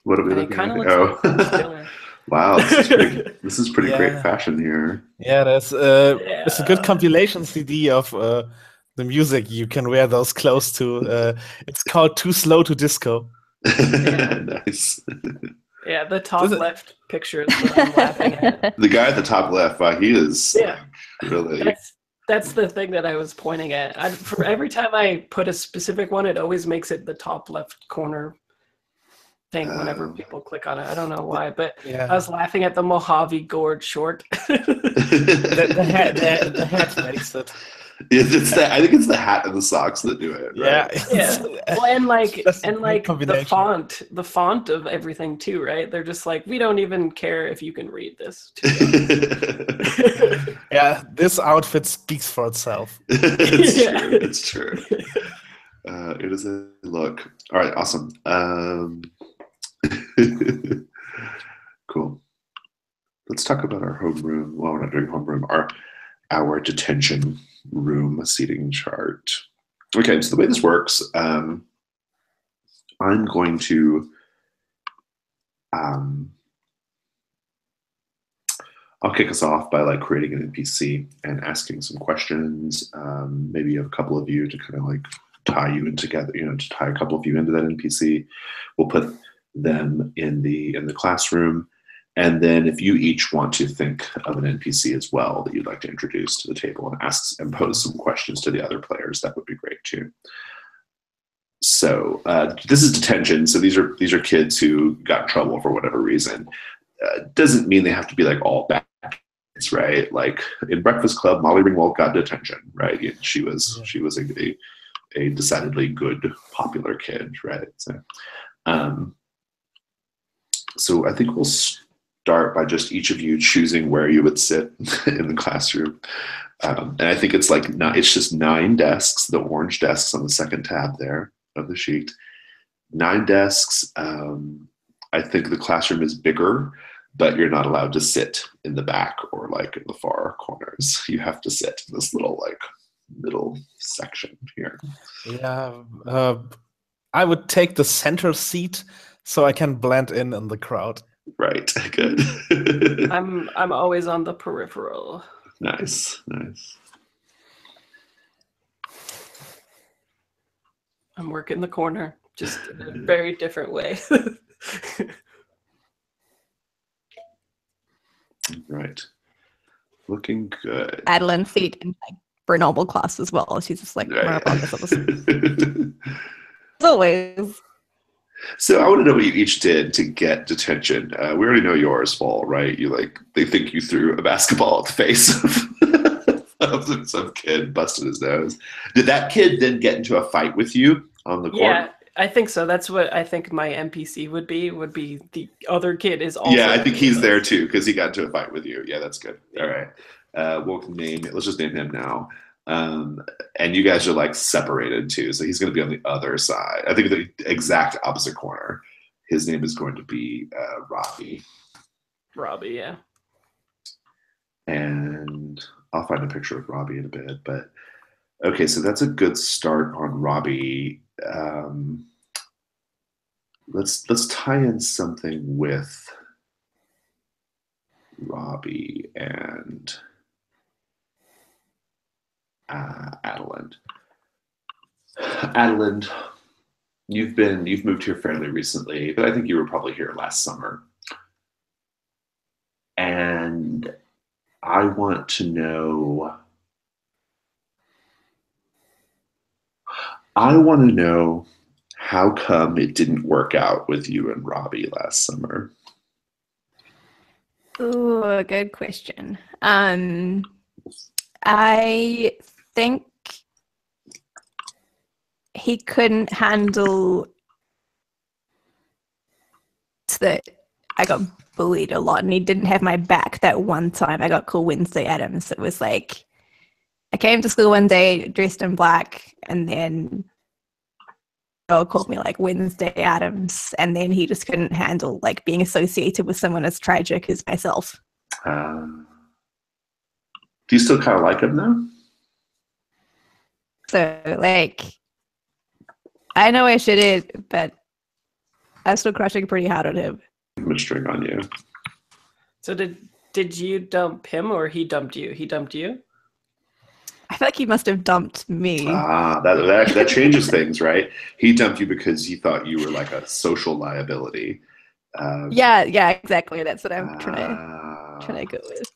What are we And it looking kind at? of looks like Stiller. Wow, this is pretty great fashion here. Yeah, there's a good compilation CD of the the music you can wear those clothes to. It's called Too Slow to Disco. Nice. Yeah, the top Does it- left picture is what I'm laughing at. The guy at the top left, he is Yeah. really. That's the thing that I was pointing at. For every time I put a specific one, it always makes it the top left corner thing whenever people click on it. I don't know why, but Yeah. I was laughing at the Mojave Gourd short. The hat makes it. It's I think it's the hat and the socks that do it. Yeah. Right? Yeah. Well, and That's a and great like combination. the font of everything too, right? They're just like, we don't even care if you can read this. Yeah, this outfit speaks for itself. It's Yeah. true. It's true. It is a look. All right, awesome. Cool. Let's talk about our homeroom. Well, we're not doing homeroom. Our detention room seating chart. Okay, so the way this works, I'm going to I'll kick us off by creating an NPC and asking some questions. Maybe a couple of you to kind of tie you in together, to tie a couple of you into that NPC. We'll put them in the classroom. And then if you each want to think of an NPC as well that you'd like to introduce to the table and pose some questions to the other players, that would be great too. So this is detention. So these are kids who got in trouble for whatever reason. Doesn't mean they have to be all bad kids, right? In Breakfast Club, Molly Ringwald got detention, right? She was a decidedly good, popular kid, right? So I think we'll start by just each of you choosing where you would sit in the classroom. And I think it's it's just 9 desks, the orange desks on the second tab there of the sheet. 9 desks. I think the classroom is bigger, but you're not allowed to sit in the back or in the far corners. You have to sit in this little middle section here. Yeah, I would take the center seat so I can blend in the crowd. Right, good. I'm always on the peripheral. Nice. I'm working the corner, just in a very different way. Right. Looking good. Adeline's seat in Grenoble class as well. She's just right up on this other side. As always. So I want to know what you each did to get detention. We already know yours, Paul, right? They think you threw a basketball at the face of some kid, busted his nose. Did that kid then get into a fight with you on the court? Yeah, I think so. That's what I think my NPC would be the other kid is also. Yeah, I think he's there too because he got into a fight with you. Yeah, that's good. All right. Let's just name him now. And you guys are separated too. So he's going to be on the other side. I think the exact opposite corner. His name is going to be Robbie. Robbie, yeah. And I'll find a picture of Robbie in a bit. But okay, so that's a good start on Robbie. Let's tie in something with Robbie and Adeline. Adeline, you've moved here fairly recently, but I think you were probably here last summer. And I want to know how come it didn't work out with you and Robbie last summer. Ooh, a good question. I think he couldn't handle that I got bullied a lot, and he didn't have my back that one time I got called Wednesday Addams. It was I came to school one day dressed in black, and then called me Wednesday Addams, and then he just couldn't handle being associated with someone as tragic as myself. Do you still kind of like him though? So I know I should it, but I'm still crushing pretty hard on him. I'm a string on you. So did you dump him or he dumped you? He dumped you? I feel like he must have dumped me. That changes things, right? He dumped you because he thought you were like a social liability. Yeah, exactly. That's what I'm trying to go with.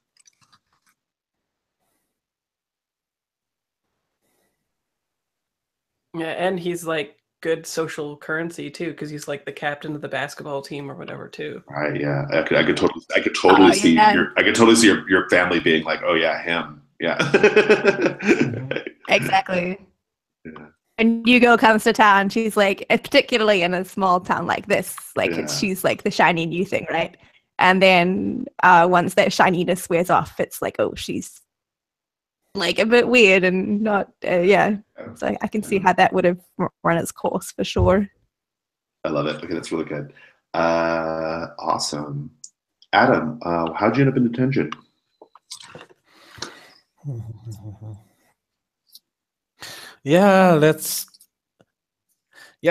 Yeah, and he's like good social currency too, because he's like the captain of the basketball team or whatever too. Right? Yeah, I could totally see your family being like, oh yeah, him. Yeah. Exactly. Yeah. And Hugo comes to town, she's like, particularly in a small town like this, like she's like the shiny new thing, right? And then once that shininess wears off, it's like, oh, she's like a bit weird and not, So I can see how that would have run its course for sure. I love it. Okay, that's really good. Awesome. Adam, how'd you end up in detention?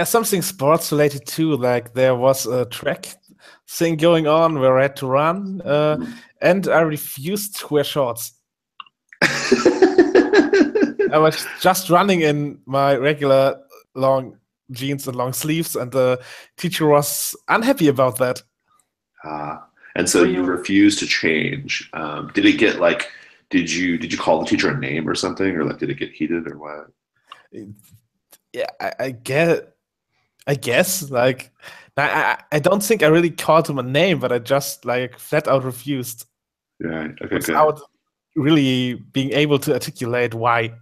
Something sports related too. Like there was a track thing going on where I had to run, and I refused to wear shorts. I was just running in my regular long jeans and long sleeves, and the teacher was unhappy about that. And so you refused to change. Did it get like? Did you call the teacher a name or something, or like did it get heated or what? Yeah, I guess like I don't think I really called him a name, but I just like flat out refused. Yeah. Okay. Without really being able to articulate why.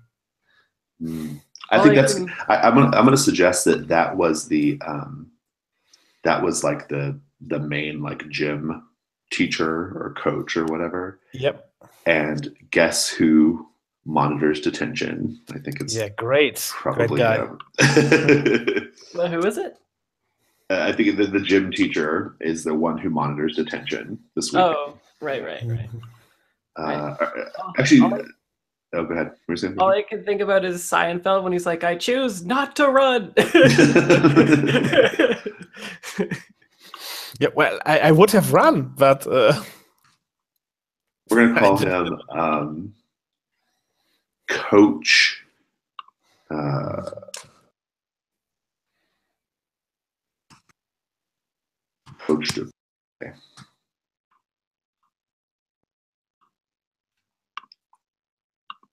I think that's. I'm gonna suggest that was the that was like the main like gym teacher or coach or whatever. Yep. And guess who monitors detention? I think it's great probably guy. him. Well, who is it? I think the gym teacher is the one who monitors detention this week. Oh, right. Actually, go ahead. All I can think about is Seinfeld when he's like, "I choose not to run." Yeah, well, I would have run, but we're gonna call him Coach. Coach.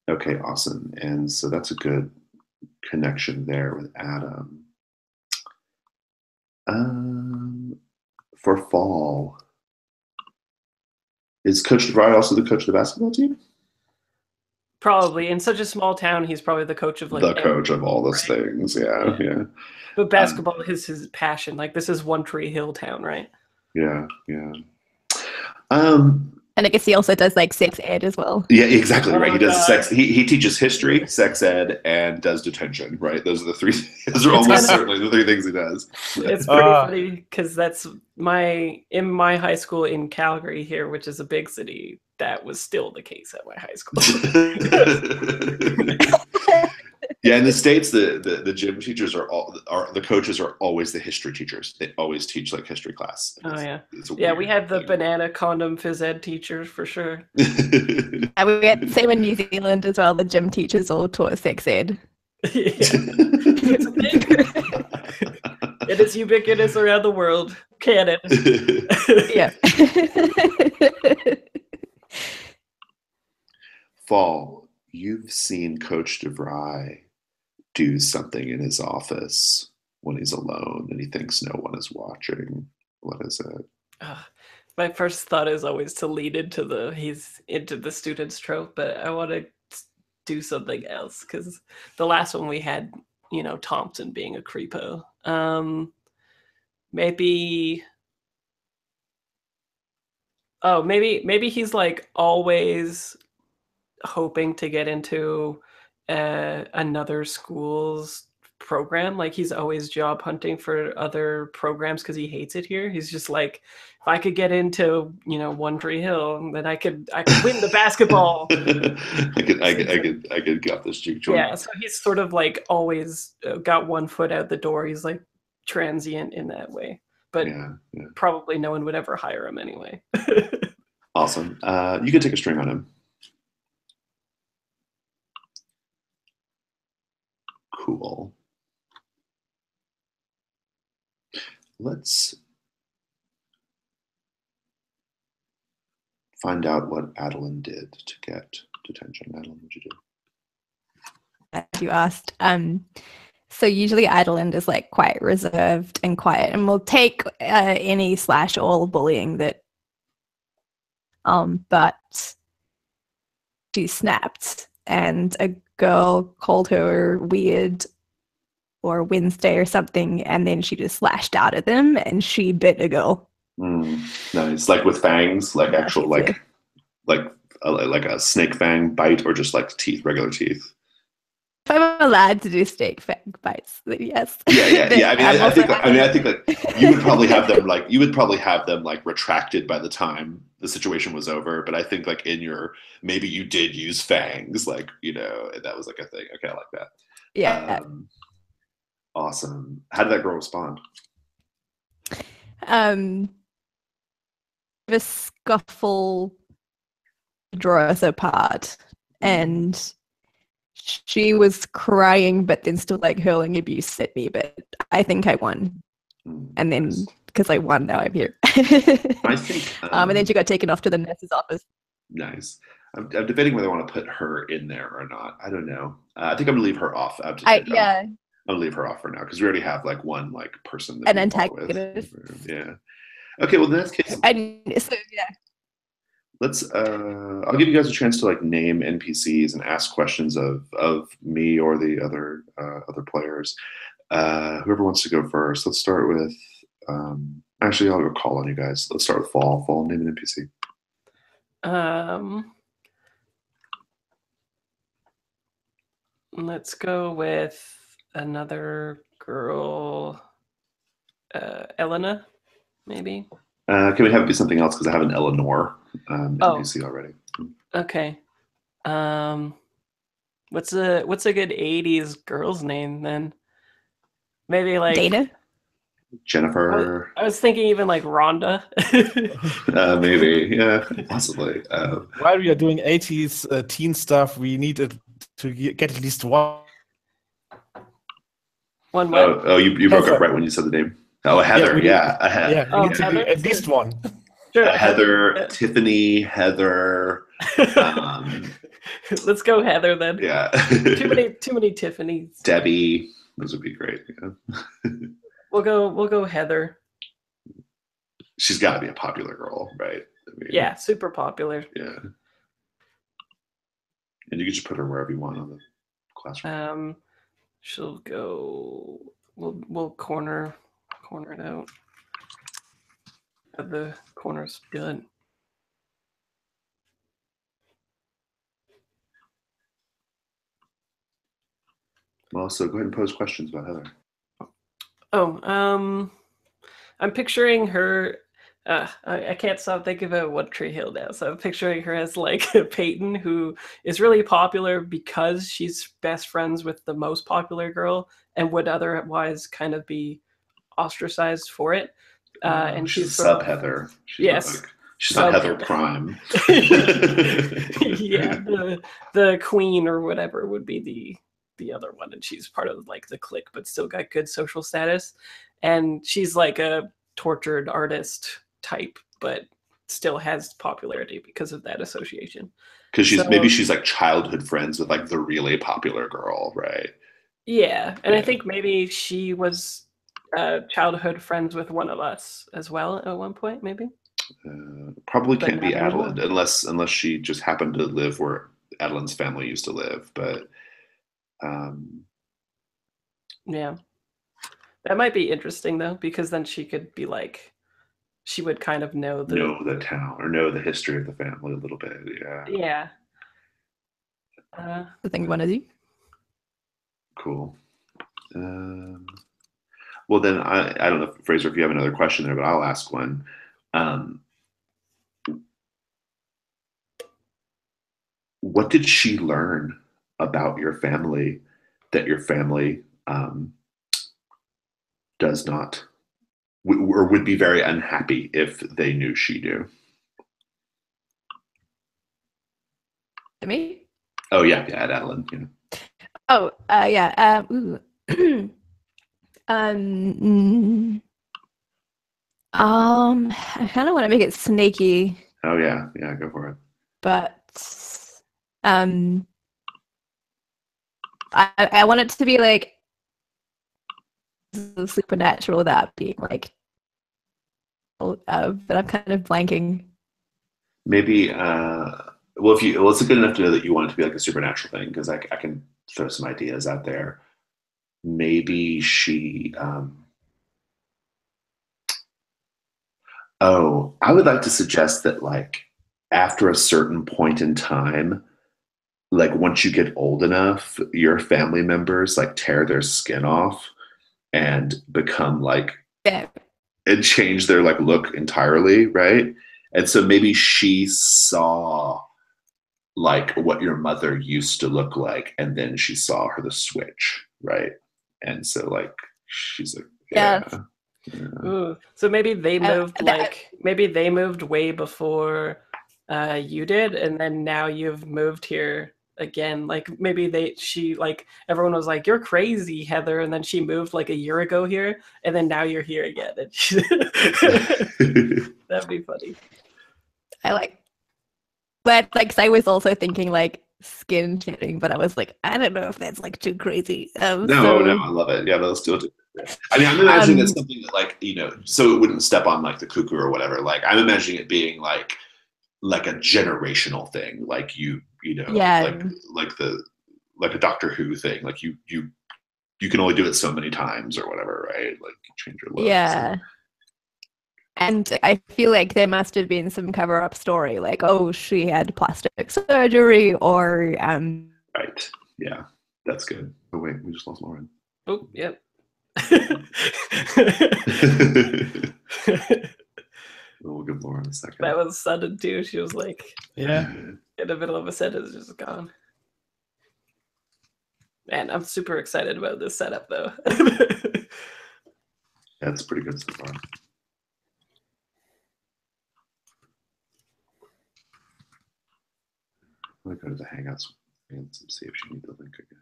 Okay, awesome. And so that's a good connection there with Adam. For fall, is Coach DeVry also the coach of the basketball team? Probably. In such a small town, he's probably the coach of like the coach of all those things. Yeah. But basketball is his passion. Like this is One Tree Hill town, right? Yeah. And I guess he also does like sex ed as well. Yeah, exactly right. He does sex. He teaches history, sex ed, and does detention. Right. Those are the three. Those are almost certainly the three things he does. It's pretty funny because that's in my high school in Calgary here, which is a big city. That was still the case at my high school. Yeah, in the States, the gym teachers are the coaches are always the history teachers. They always teach like history class. We had the banana condom phys ed teachers for sure. And we had same in New Zealand as well. The gym teachers all taught sex ed. It is ubiquitous around the world. Canon. Yeah. Fall, you've seen Coach DeVry do something in his office when he's alone and he thinks no one is watching. What is it? My first thought is always to lead into he's into the students trope, but I want to do something else because the last one we had, Thompson being a creepo. Maybe he's like always hoping to get into another school's program. Like he's always job hunting for other programs because he hates it here. He's just like, if I could get into One Tree Hill, then I could win the basketball. I could get this juke joint. Yeah, so he's sort of like always got one foot out the door. He's like transient in that way, but probably no one would ever hire him anyway. Awesome. You can take a string on him. Cool. Let's find out what Adeline did to get detention. Adeline, what'd you do? You asked. So usually Ireland is like quite reserved and quiet, and will take any / all bullying that. But she snapped, and a girl called her weird or Wednesday or something, and then she just lashed out at them, and she bit a girl. Nice, like with fangs, like actual like a snake fang bite, or just like teeth, regular teeth. If I'm allowed to do snake fang bites, then yes. Yeah. I think like you would probably have them like retracted by the time the situation was over. But I think like maybe you did use fangs, like, you know, and that was like a thing. Okay, I like that. Yeah. Awesome. How did that girl respond? The scuffle draw us apart, and she was crying, but then still like hurling abuse at me. But I think I won, and then because I won, now I'm here. I think. And then she got taken off to the nurse's office. Nice. I'm debating whether I want to put her in there or not. I don't know. I think I'm gonna leave her off. I'm gonna leave her off for now because we already have like one like person an antagonist. Yeah. Okay. Well, in that case, let's. I'll give you guys a chance to like name NPCs and ask questions of me or the other players. Whoever wants to go first. Let's start with. Actually, I'll go call on you guys. Let's start with Fall. Fall, name an NPC. Let's go with another girl, Elena, maybe. Can we have it be something else? Because I have an Eleanor NPC already. Okay. What's a good '80s girl's name then? Maybe like Dana. Jennifer. I was thinking even like Rhonda. Maybe, yeah, possibly. While we are doing 80s teen stuff, we need it to get at least one. Oh, you broke up right when you said the name. Oh, Heather. Yeah, Heather. At least one. Sure. Heather, Tiffany, Heather. Let's go Heather then. Yeah. Too many Tiffany's. Debbie. Those would be great. Yeah. We'll go Heather. She's got to be a popular girl, right? I mean, yeah, super popular. Yeah. And you can just put her wherever you want on the classroom. She'll go. We'll corner it out. The corner's good. Well, so go ahead and pose questions about Heather. Oh, I'm picturing her. I can't stop thinking about One Tree Hill now. So I'm picturing her as like Peyton, who is really popular because she's best friends with the most popular girl and would otherwise kind of be ostracized for it. And she's sub Heather. Yes. She's not Heather Prime. Yeah, the queen or whatever would be the other one, and she's part of like the clique, but still got good social status. And she's like a tortured artist type, but still has popularity because of that association. Because she's like childhood friends with like the really popular girl, right? Yeah, and I think maybe she was childhood friends with one of us as well at one point, maybe. Probably can't be Adeline unless she just happened to live where Adeline's family used to live, but yeah, that might be interesting though, because then she could be like, she would kind of know the town or know the history of the family a little bit. Yeah. The thing you want to do. Cool. Well, then I don't know, Fraser, if you have another question there, but I'll ask one. What did she learn about your family that your family does not, or would be very unhappy if they knew she knew? Me? Oh yeah, Adeline. Yeah. Oh, yeah. Ooh. Mm, I kind of want to make it snaky, Oh yeah, yeah, go for it. but um, I want it to be like supernatural without being like, but I'm kind of blanking. Maybe well, it's good enough to know that you want it to be like a supernatural thing, because I can throw some ideas out there. Maybe she oh, I would like to suggest that, like, after a certain point in time, like once you get old enough, your family members like tear their skin off and become like, Yeah, and change their like look entirely, right? And so maybe she saw like what your mother used to look like, and then she saw her the switch, right? And so like she's like, yeah. yeah. Ooh. So maybe they moved maybe they moved way before you did, and then now you've moved here again. Like maybe she like everyone was like, "You're crazy, Heather," and then she moved like a year ago here, and then now you're here again. And that'd be funny. I like, but like, 'cause I was also thinking like skin shedding, but I was like, I don't know if that's like too crazy. No, I love it. Yeah, let's do it. I mean, I'm imagining it's something that, like, so it wouldn't step on like the cuckoo or whatever. Like, I'm imagining it being like a generational thing, like yeah, like a Doctor Who thing. Like you can only do it so many times or whatever, right? Like you change your look. yeah. So. And I feel like there must have been some cover-up story, like, oh, she had plastic surgery, or Right. Yeah, that's good. Oh wait, we just lost Lauren. Oh, yep. We'll give Lauren a second. That was sudden too. She was like, Yeah. in the middle of a sentence, just gone. Man, I'm super excited about this setup, though. That's pretty good so far. I'm gonna go to the Hangouts and see if she needs the link again.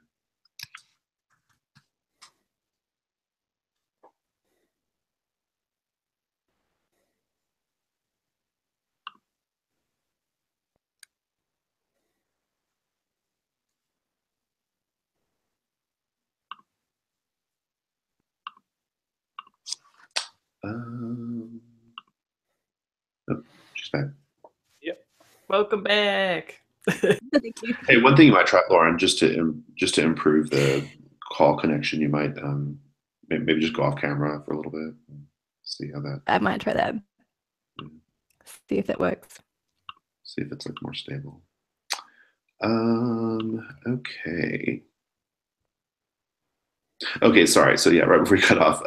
Oh, she's back. Yep. Welcome back. thank you. Hey, one thing you might try, Lauren, just to improve the call connection, you might maybe just go off camera for a little bit and see how that. I might try that. Yeah. See if it works. See if it's like more stable. Okay. Okay, sorry. So yeah, right before we cut off,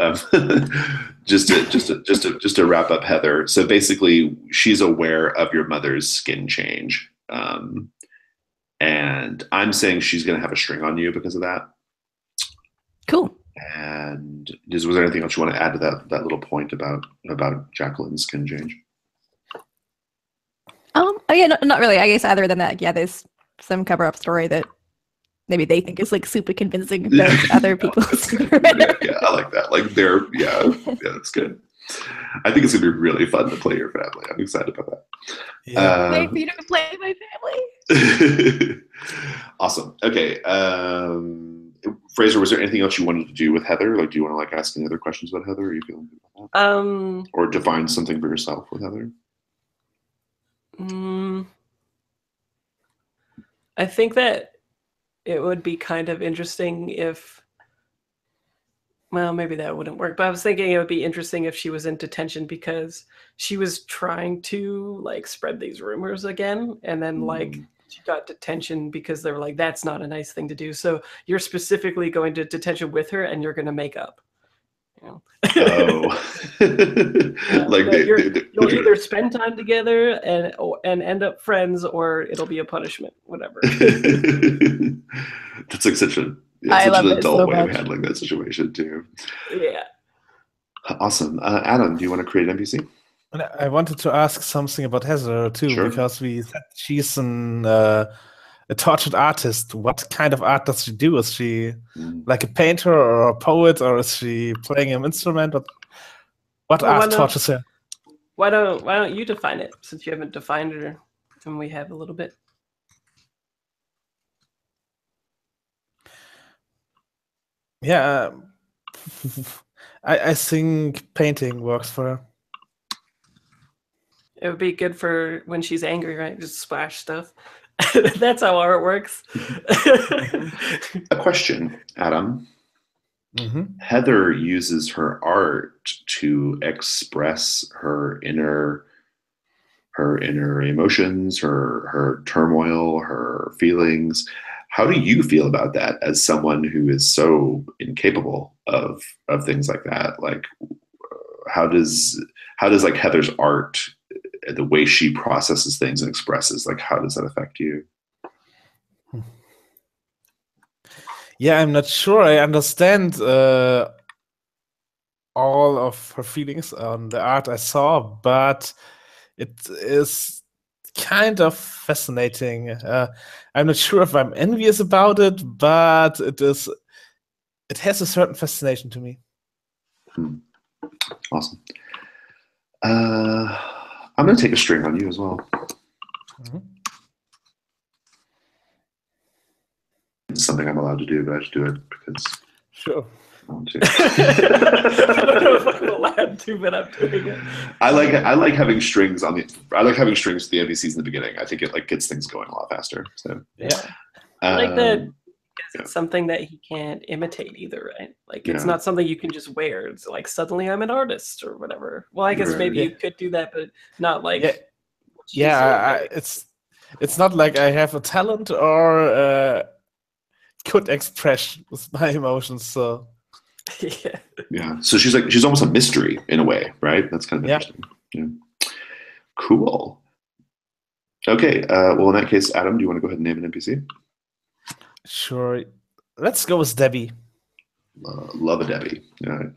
just to wrap up, Heather. So basically, she's aware of your mother's skin change, and I'm saying she's going to have a string on you because of that. Cool. And was there anything else you want to add to that little point about Jacqueline's skin change? Oh yeah, not really. I guess other than that, yeah, there's some cover-up story that maybe they think is like super convincing that other people. Yeah, I like that. Like yeah, that's good. I think it's gonna be really fun to play your family. I'm excited about that. Yeah. Wait for you to play my family. Awesome. Okay. Fraser, was there anything else you wanted to do with Heather? Like, do you want to like ask any other questions about Heather? Are you feeling good about that? Or define something for yourself with Heather? I think that it would be kind of interesting if, well, maybe that wouldn't work, but I was thinking it would be interesting if she was in detention because she was trying to like spread these rumors again, and then like she got detention because they were like, that's not a nice thing to do. So you're specifically going to detention with her and you're going to make up. You know? Oh. Yeah, like you'll either spend time together and end up friends, or it'll be a punishment, whatever. That's like such an adult so way of much. handling that situation too. Yeah. Awesome. Adam, do you want to create an NPC? I wanted to ask something about Heather too, Sure. because we said she's an a tortured artist. What kind of art does she do? Is she like a painter or a poet, or is she playing an instrument? What Well, art tortures her? Why don't you define it, since you haven't defined it, and we have a little bit? Yeah, I think painting works for her. It would be good for when she's angry, right? Just splash stuff. That's how art works. A question, Adam. Mm-hmm. Heather uses her art to express her inner emotions, her turmoil, her feelings. How do you feel about that as someone who is so incapable of things like that? Like, how does like Heather's art, the way she processes things and expresses, like, how does that affect you? Yeah, I'm not sure I understand all of her feelings on the art I saw, but it is kind of fascinating. I'm not sure if I'm envious about it, but it has a certain fascination to me. Awesome. I'm going to take a string on you as well. Mm-hmm. It's something I'm allowed to do, but I just do it because Sure. I want to. I don't know if I'm allowed to, but I'm doing it. I like having strings at the NPCs in the beginning. I think it like gets things going a lot faster. So Yeah. I like that it's something that he can't imitate either, right? Like it's not something you can just wear. It's like suddenly I'm an artist or whatever. Well, I guess maybe you could do that, but not like it's not like I have a talent or could express my emotions. So yeah. So she's almost a mystery in a way, right? That's kind of interesting. Yeah. Cool. Okay. Well, in that case, Adam, do you want to go ahead and name an NPC? Sure. Let's go with Debbie. Love a Debbie. All right.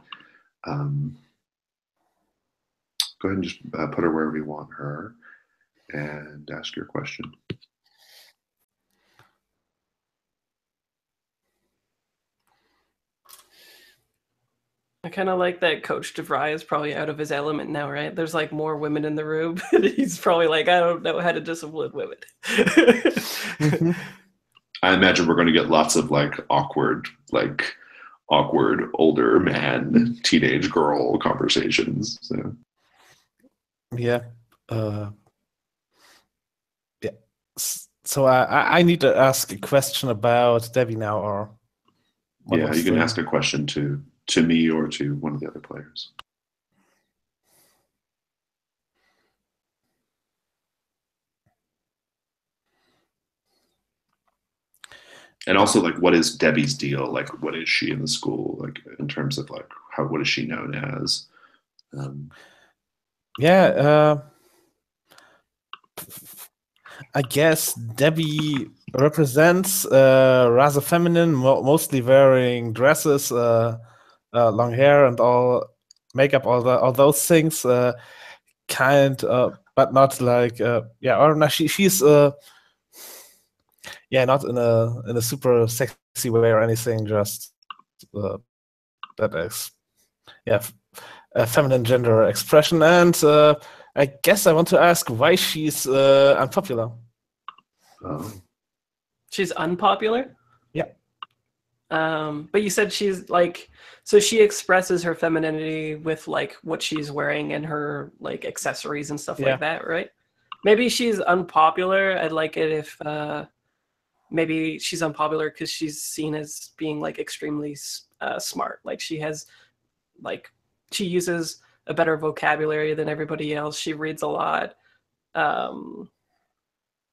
Go ahead and just put her wherever you want her and ask your question. I kind of like that Coach DeVry is probably out of his element now, right? There's like more women in the room. He's probably like, I don't know how to discipline women. I imagine we're going to get lots of like awkward older man, teenage girl conversations. So. Yeah. So I need to ask a question about Debbie now, or you can ask a question to me or to one of the other players. And also, like, what is Debbie's deal? Like, what is she in the school? Like, in terms of like, what is she known as? I guess Debbie represents rather feminine, mostly wearing dresses, long hair, and all makeup, all those things. But not like or no, she's not in a super sexy way or anything. Just that is a feminine gender expression, and I guess I want to ask why she's unpopular. She's unpopular? Yeah. But you said she's like, so she expresses her femininity with like what she's wearing and her like accessories and stuff like that, right? Maybe she's unpopular. I'd like it if maybe she's unpopular because she's seen as being like extremely smart. Like she uses a better vocabulary than everybody else. She reads a lot.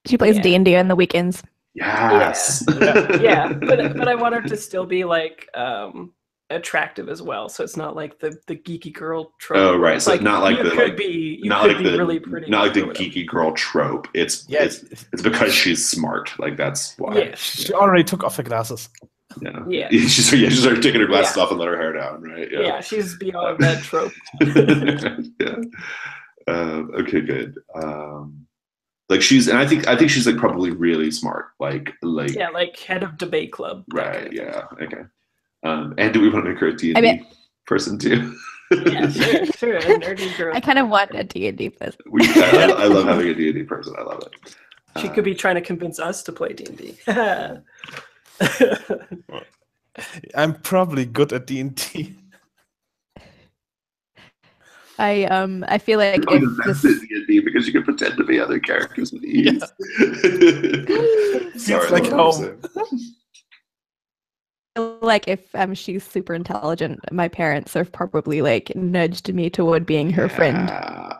She plays D&D on the weekends. Yes. But I want her to still be like attractive as well. So it's not like the geeky girl trope. Oh, right. So like, not like you could be really pretty. Not like the geeky girl trope. It's because she's smart. Like that's why. Yeah. She already took off her glasses. Yeah. She started taking her glasses off and let her hair down, right? Yeah, she's beyond that trope. Okay, good. Like and I think she's like probably really smart. Like Yeah, like head of debate club. Right. Kind of Yeah. Okay. And do we want to make her a D&D person too? Yeah, sure. A nerdy girl. I kind of want a D&D person. I love having a D&D person. I love it. She could be trying to convince us to play D&D. I'm probably good at D&D. I feel like You're if the best at D&D because you can pretend to be other characters with ease. Sorry, It's like home. Like if she's super intelligent, my parents have probably like nudged me toward being her friend.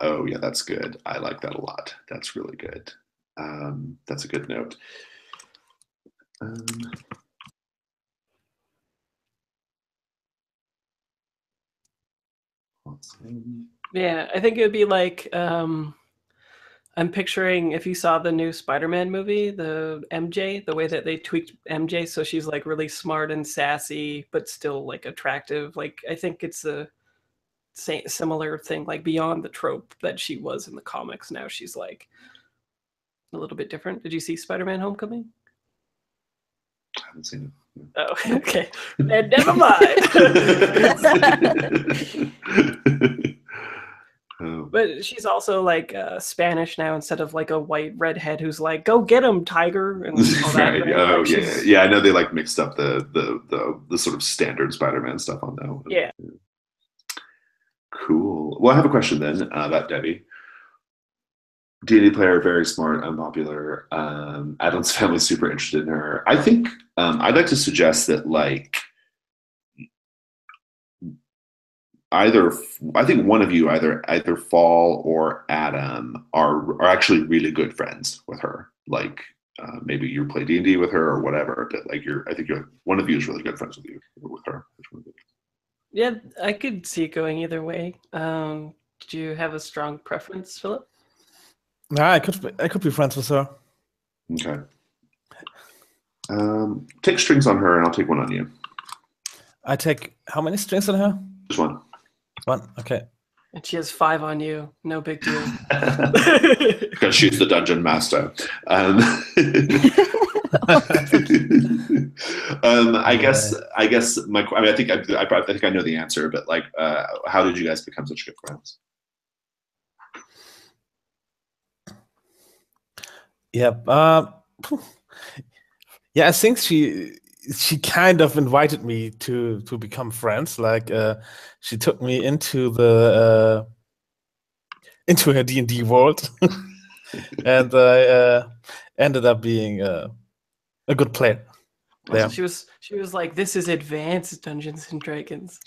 Oh yeah, that's good. I like that a lot. That's really good. That's a good note. Yeah, I think it would be like I'm picturing if you saw the new Spider-Man movie, the MJ, the way that they tweaked MJ so she's like really smart and sassy but still like attractive. Like I think it's a similar thing, like beyond the trope that she was in the comics. Now she's like a little bit different. Did you see Spider-Man Homecoming? I haven't seen it. Oh, okay. Then never mind. But she's also like Spanish now instead of like a white redhead who's like, "Go get him, tiger!" and all that. Right. Right? Oh Like, yeah. I know they like mixed up the sort of standard Spider-Man stuff on that one. Yeah. Cool. Well, I have a question then about Debbie. D&D player, very smart, unpopular. Adam's family's super interested in her. I think I'd like to suggest that like I think one of you, either Fall or Adam, are actually really good friends with her. Like maybe you play D&D with her or whatever, but like I think one of you is really good friends with you or with her. Yeah, I could see it going either way. Do you have a strong preference, Philip? No, I could be friends with her. Okay. Take strings on her, and I'll take one on you. I take how many strings on her? Just one. One. Okay. And she has 5 on you. No big deal. Because she's the dungeon master. I guess I think I know the answer, but like, how did you guys become such good friends? Yeah. Yeah, I think she kind of invited me to become friends. Like she took me into her D&D world, and I ended up being a good player. Yeah. She was like, "This is advanced Dungeons and Dragons."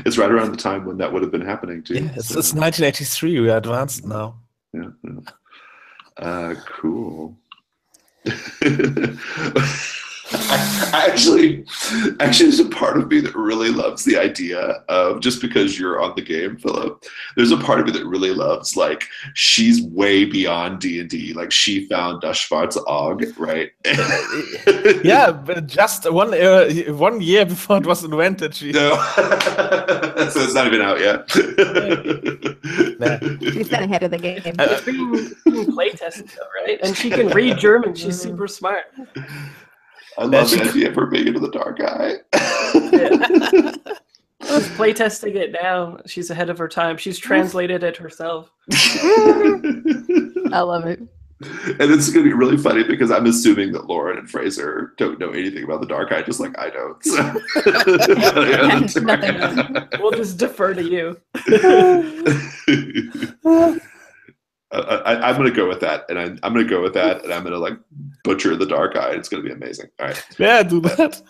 It's right around the time when that would have been happening too. Yeah, it's 1983. We're advanced now. Yeah. Cool. Actually, there's a part of me that really loves the idea of, just because you're on the game, Philip, there's a part of me that really loves, like, she's way beyond D&D. Like, she found Dushvart's Og, right? Yeah, but just one year before it was invented. No. So it's not even out yet. She's been ahead of the game. It's being playtested, though, right? And she can read German. She's super smart. I love the idea of her being into the dark eye. She's playtesting it now. She's ahead of her time. She's translated it herself. I love it. And it's going to be really funny because I'm assuming that Lauren and Fraser don't know anything about the dark eye, just like I don't. So. We'll just defer to you. I'm going to go with that, and I'm going to go with that, and I'm going to like butcher the dark eye. It's going to be amazing. All right. Yeah, do that.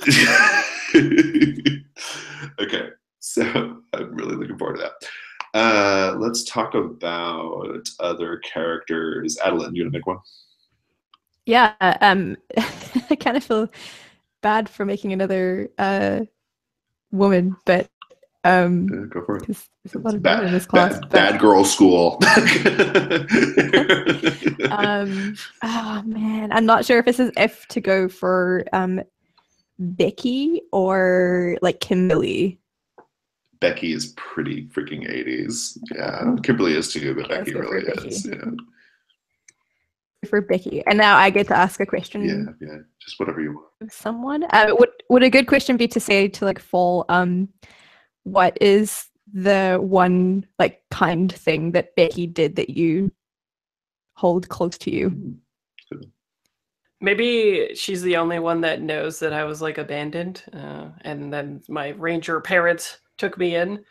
Okay, so I'm really looking forward to that. Let's talk about other characters. Adeline, you want to make one? Yeah. I kind of feel bad for making another woman, but go for it. There's a lot of women in this class. Bad girl school. Oh man, I'm not sure if this is if to go for Becky or like Kimberly. Becky is pretty freaking 80s. Yeah, Kimberly is too, but Becky really is. Yeah. for Becky. And now I get to ask a question. Yeah, just whatever you want. Of someone. Would a good question be to say to like Fall, what is the one like kind thing that Becky did that you hold close to you? Maybe she's the only one that knows that I was like abandoned, and then my ranger parents took me in.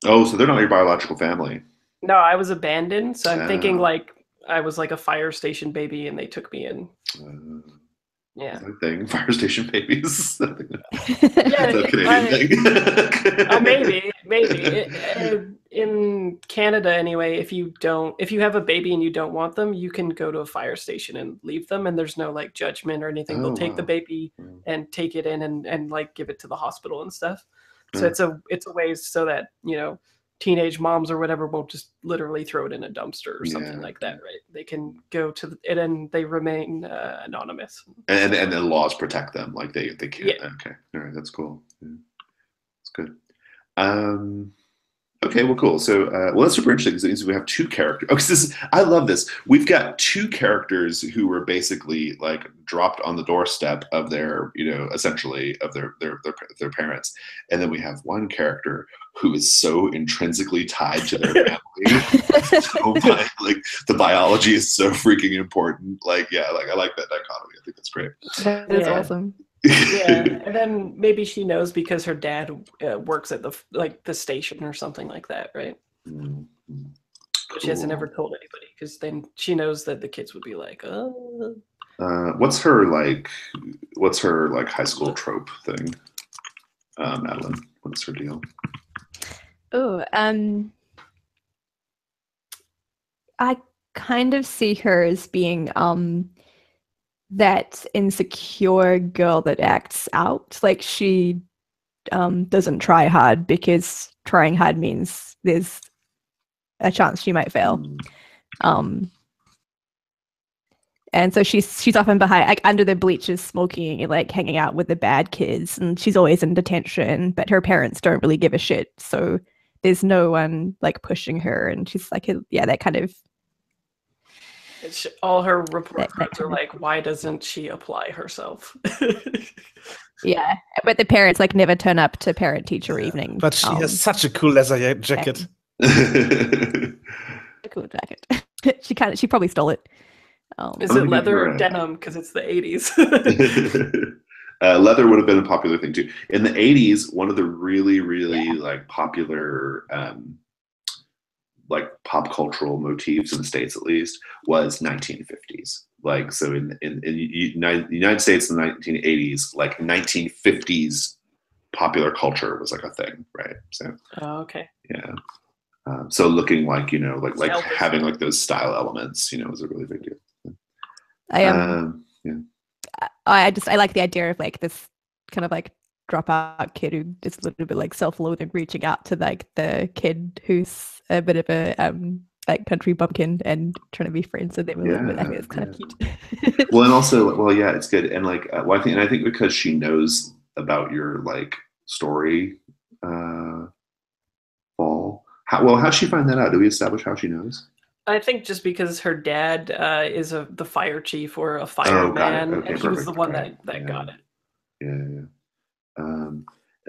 Oh, so they're not your biological family. No, I was abandoned, so I'm thinking like I was like a fire station baby, and they took me in. Yeah, is that a thing? Fire station babies. yeah, That's a Canadian thing. maybe. In Canada, anyway, if you have a baby and you don't want them, you can go to a fire station and leave them, and there's no like judgment or anything. They'll take the baby and take it in and like give it to the hospital and stuff. So it's a way so that teenage moms or whatever won't just literally throw it in a dumpster or something like that, right? They can go to it and they remain anonymous. And the laws protect them, like they can't. Yeah. Okay, all right, that's cool. Yeah. That's good. Okay, well, cool. So, that's super interesting because we have two characters. Oh, I love this. We've got two characters who were basically like dropped on the doorstep of their, essentially of their parents, and then we have one character who is so intrinsically tied to their family. So like the biology is so freaking important. Like, yeah, like I like that dichotomy. I think that's great. That is awesome. Yeah, and then maybe she knows because her dad works at the station or something like that, right? Mm-hmm. But she hasn't ever told anybody because then she knows that the kids would be like, "Oh." What's her high school trope thing? Madeline, what's her deal? Oh, I kind of see her as being that insecure girl that acts out. Like she doesn't try hard because trying hard means there's a chance she might fail. And so she's often behind, like under the bleachers, smoking and like hanging out with the bad kids, and she's always in detention. But her parents don't really give a shit, so there's no one like pushing her, and she's like, that kind of. All her report cards are like, why doesn't she apply herself? Yeah, but the parents like never turn up to parent-teacher evening. But she has such a cool leather jacket. A cool jacket. She probably stole it. Is it leather or denim? Because it's the 80s. Leather would have been a popular thing too. In the 80s, one of the really, really like popular like pop cultural motifs in the States, at least, was 1950s. Like, so in the United States in the 1980s, like 1950s popular culture was like a thing, right? So okay. Yeah. So looking like, like having like those style elements, was a really big deal. I like the idea of like this kind of like dropout kid who is a little bit like self-loathing, reaching out to like the kid who's a bit of a like country bumpkin and trying to be friends with them a little bit. I think it's kind of cute. Well, and also, it's good. And like, I think because she knows about your like story, Fall. How'd she find that out? Do we establish how she knows? I think just because her dad is the fire chief or a fireman, and he was the one that got it. Yeah. And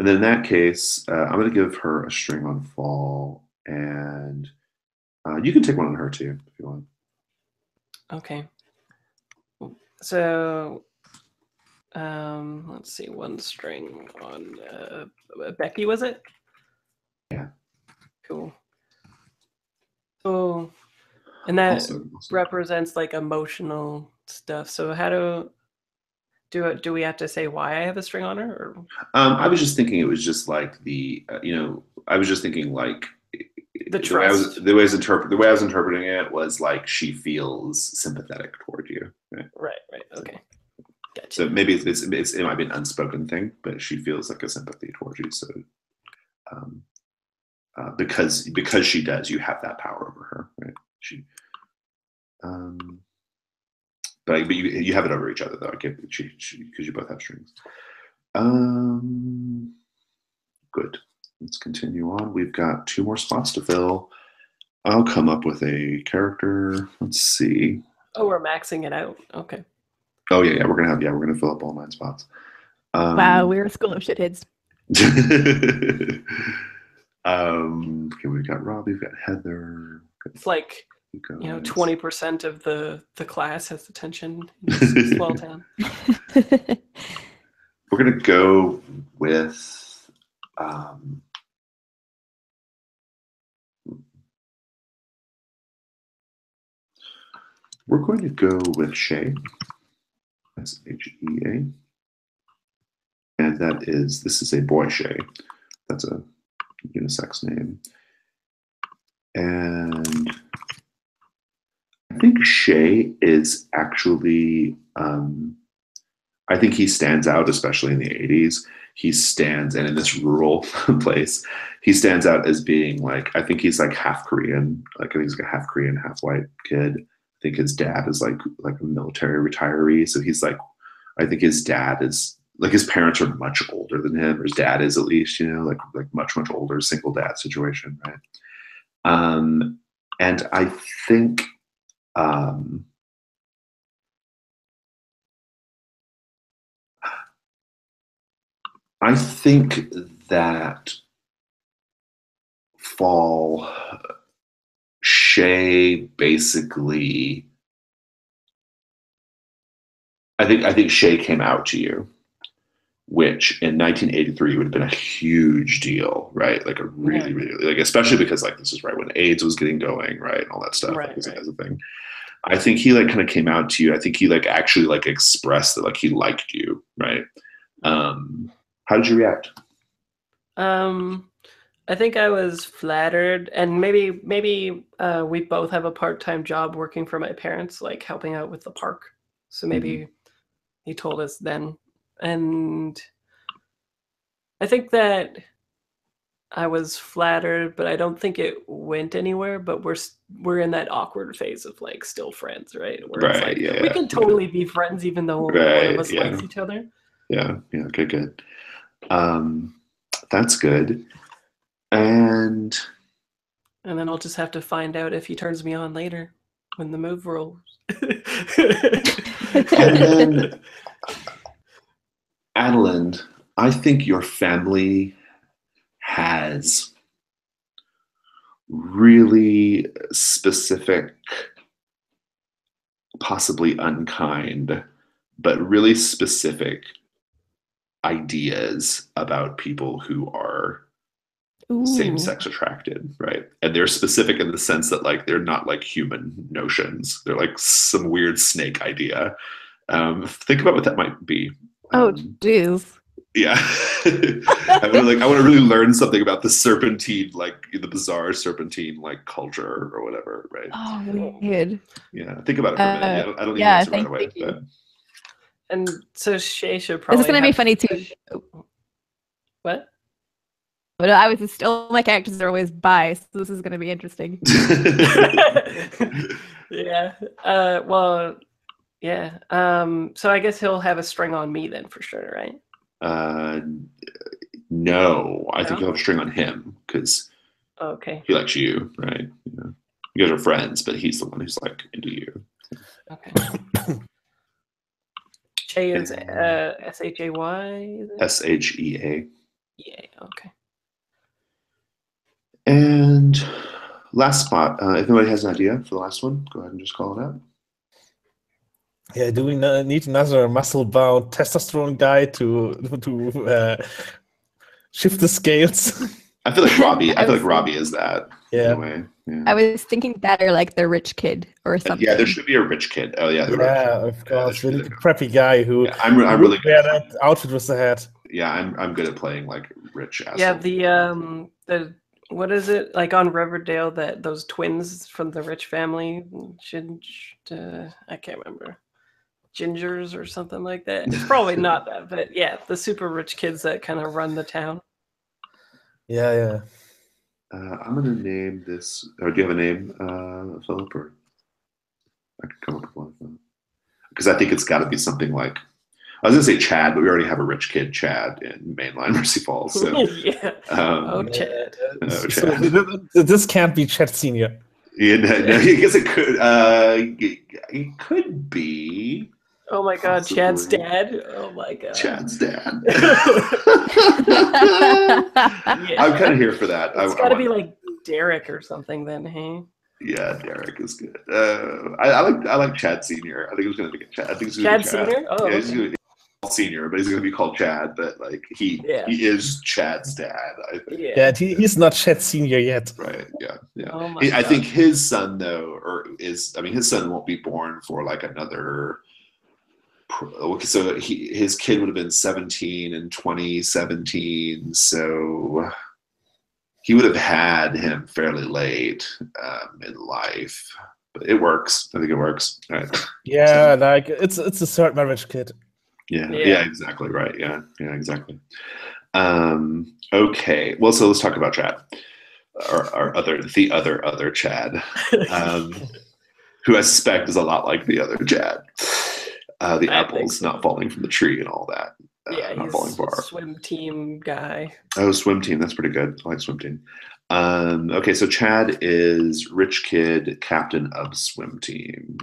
then in that case, I'm going to give her a string on Fall, and you can take one on her too if you want. Okay. So, let's see, one string on Becky, was it? Yeah. Cool. So, and that Also. represents like emotional stuff. So how do we have to say why I have a string on her? Or? I was just thinking it was just like the I was just thinking like the trust. The way I was interpreting it was like she feels sympathetic toward you. Right. Okay. Gotcha. So maybe it might be an unspoken thing, but she feels like a sympathy toward you. So because she does, you have that power over her, right? But you have it over each other though. I get because you both have strings. Good. Let's continue on. We've got 2 more spots to fill. I'll come up with a character. Let's see. Oh, we're maxing it out. Okay. Oh yeah, we're gonna fill up all 9 spots. Wow, we're a school of shitheads. Okay, we've got Robbie, we've got Heather. It's like, you guys. 20% of the class has attention in this small town. We're gonna go with we're going to go with Shay. S-H-E-A. And this is a boy Shay. That's a unisex name. And I think Shay is actually, I think he stands out, especially in the 80s. He stands, and in this rural place, he stands out as being like, I think he's like half Korean. Like I think he's like a half Korean, half white kid. I think his dad is like a military retiree. So he's like, I think his dad is like, his parents are much older than him, or his dad is at least, like much older, single dad situation, right? And I think that fall, Shay basically, I think Shay came out to you, which in 1983 would have been a huge deal, right? Like a really, like, especially because like this is right when AIDS was getting going, right? And all that stuff, Right, like, as a thing. I think he like kind of came out to you. I think he like actually like expressed that like he liked you, right? How did you react? I think I was flattered, and maybe we both have a part-time job working for my parents, like helping out with the park. So maybe he told us then, and I think that I was flattered, but I don't think it went anywhere. But we're in that awkward phase of like still friends, right? Where it's like we can totally be friends even though one of us likes each other. Yeah. Okay. Good. That's good. And then I'll just have to find out if he turns me on later when the move rolls. And then, Adeline, I think your family has really specific, possibly unkind, but really specific ideas about people who are same-sex attracted, right? And they're specific in the sense that like they're not like human notions. They're like some weird snake idea. Think about what that might be. Oh, geez. Yeah. I want to really learn something about the serpentine, like the bizarre serpentine like culture or whatever, right? Oh, weird. Yeah, think about it for a minute. I don't need to answer right away. But... And so Shay should probably. This is going to be funny too. What? But I was just, all my characters are always bi, so this is going to be interesting. Yeah. Well, yeah. So I guess he'll have a string on me then for sure, right? No, I think you'll have a string on him because he likes you, right? You guys are friends, but he's the one who's like into you. Okay. Shay is S-H-A-Y? S-H-E-A. Yeah, okay. And last spot, if anybody has an idea for the last one, go ahead and just call it out. Yeah, do we need another muscle-bound testosterone guy to shift the scales? I feel like Robbie is that. Yeah. Anyway. Yeah. I was thinking that, or like the rich kid or something. Yeah, there should be a rich kid. Oh yeah. Of course. Really preppy guy who. Yeah, I'm really wear that outfit with the hat. Yeah, I'm good at playing like rich asshole. Yeah, the what is it like on Riverdale that those twins from the rich family, I can't remember, Gingers or something like that. It's probably not that, but yeah, the super rich kids that kind of run the town. Yeah. I'm gonna name this. Or do you have a name, Philip? Or I could come up with one. Because I think it's got to be something like. I was gonna say Chad, but we already have a rich kid, Chad, in Mainline Mercy Falls. So, yeah. Chad. Chad. So this can't be Chad Senior. Yeah, no, I guess it could. It could be Oh my god, Chad's possibly dad. Oh my god. Chad's dad. Yeah. I'm kind of here for that. It's got to be like Derek or something then, hey? Yeah, Derek is good. I like Chad Senior. I think he's going to be Chad. I think he's going to Chad be Chad. Senior? Oh, Yeah, he's okay. going to be Senior, but he's going to be called Chad. But like he is Chad's dad. I think. Yeah, he's not Chad Senior yet. Right. Yeah. Yeah. Oh my I God. think his son though, his son won't be born for like another. So his kid would have been 17 in 2017. So he would have had him fairly late in life, but it works. I think it works. All right. Yeah, like it's a third marriage kid. Yeah, exactly right. Yeah, exactly. Okay, well, so let's talk about Chad, the other Chad, who I suspect is a lot like the other Chad. The apples not falling from the tree and all that. He's a swim team guy. Oh, swim team. That's pretty good. I like swim team. Okay, so Chad is rich kid, captain of swim team.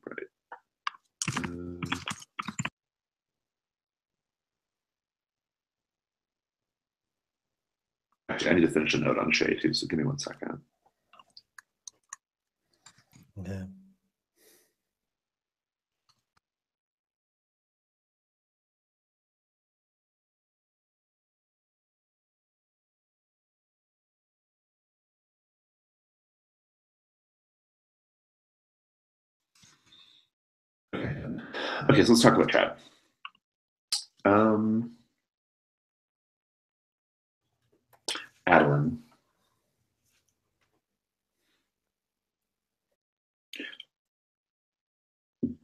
Right. Actually, I need to finish a note on Shay too, so give me 1 second. Yeah. Okay, so let's talk about Chad. Adeline.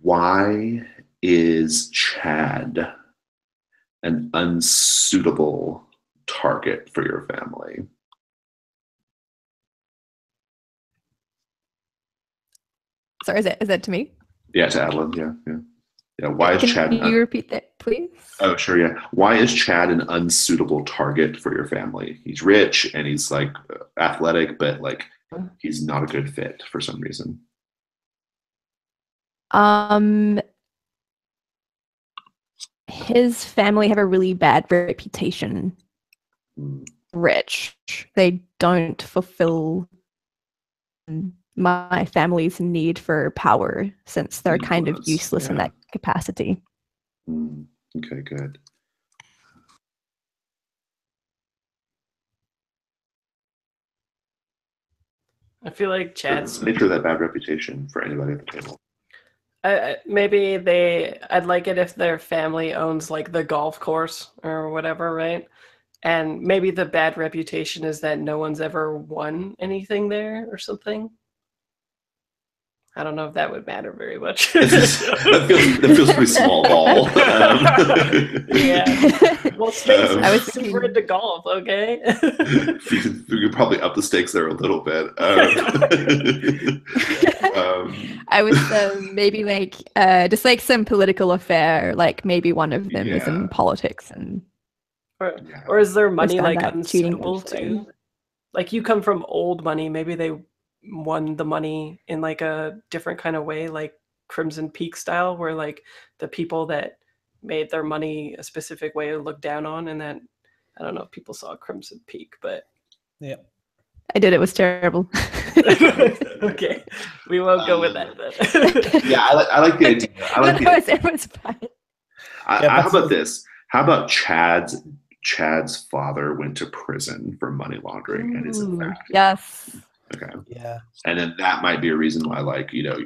Why is Chad an unsuitable target for your family? Sorry, is that to me? Yeah, to Adeline. Yeah. Why is Chad? Can you repeat that, please? Oh, sure. Yeah. Why is Chad an unsuitable target for your family? He's rich and he's like athletic, but like he's not a good fit for some reason. His family have a really bad reputation. Rich. They don't fulfill my family's need for power since they're kind of useless in that capacity. Okay, good. I feel like Chad's nature of that bad reputation for anybody at the table. Maybe I'd like it if their family owns like the golf course or whatever, right? And maybe the bad reputation is that no one's ever won anything there or something. I don't know if that would matter very much. that feels pretty small ball. Yeah. Well, I was super into golf, okay? you could probably up the stakes there a little bit. I was maybe like just like some political affair, like maybe one of them is in politics and or is there money like unsuitable too? Like you come from old money, maybe they won the money in like a different kind of way, like Crimson Peak style, where like the people that made their money a specific way are looked down on, and then I don't know if people saw Crimson Peak, but yeah, I did. It was terrible. Okay, we won't go with that then. Yeah, I like the idea. It was fine. How about this? How about Chad's father went to prison for money laundering and is in fact yes. Okay. Yeah. And then that might be a reason why, like, no,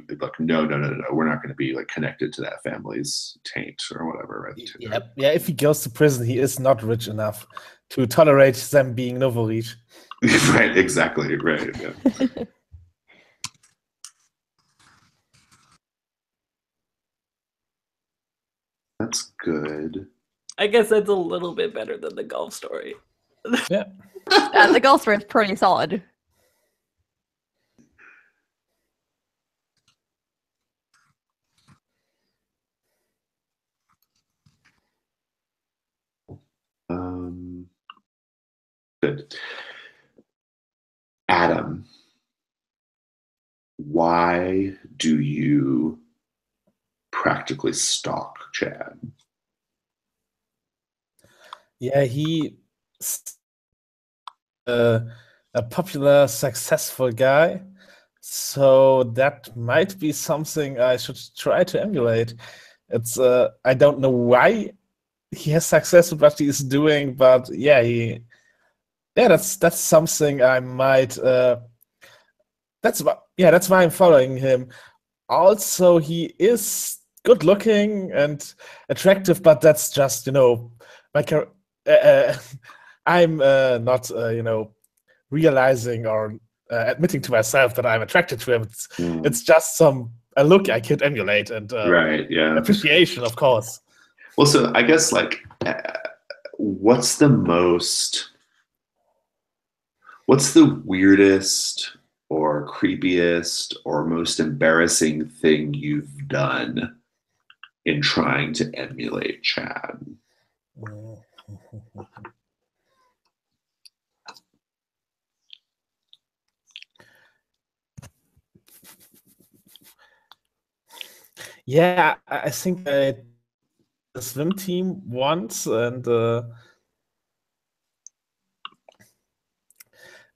we're not going to be like connected to that family's taint or whatever, right? Yep. Yeah. If he goes to prison, he is not rich enough to tolerate them being Novorich. Right. Exactly. Right. Yeah. That's good. I guess that's a little bit better than the golf story. Yeah. The golf story is pretty solid. Good. Adam. why do you practically stalk Chad? Yeah, a popular, successful guy. So that might be something I should try to emulate. It's I don't know why he has success with what he is doing, but yeah, that's something I might. That's why I'm following him. Also, he is good looking and attractive, but that's just like I'm not realizing or admitting to myself that I'm attracted to him. It's just a look I could emulate and Right, yeah. appreciation, of course. Well, so I guess like, what's the weirdest or creepiest or most embarrassing thing you've done in trying to emulate Chad? Yeah, I think I the swim team once, and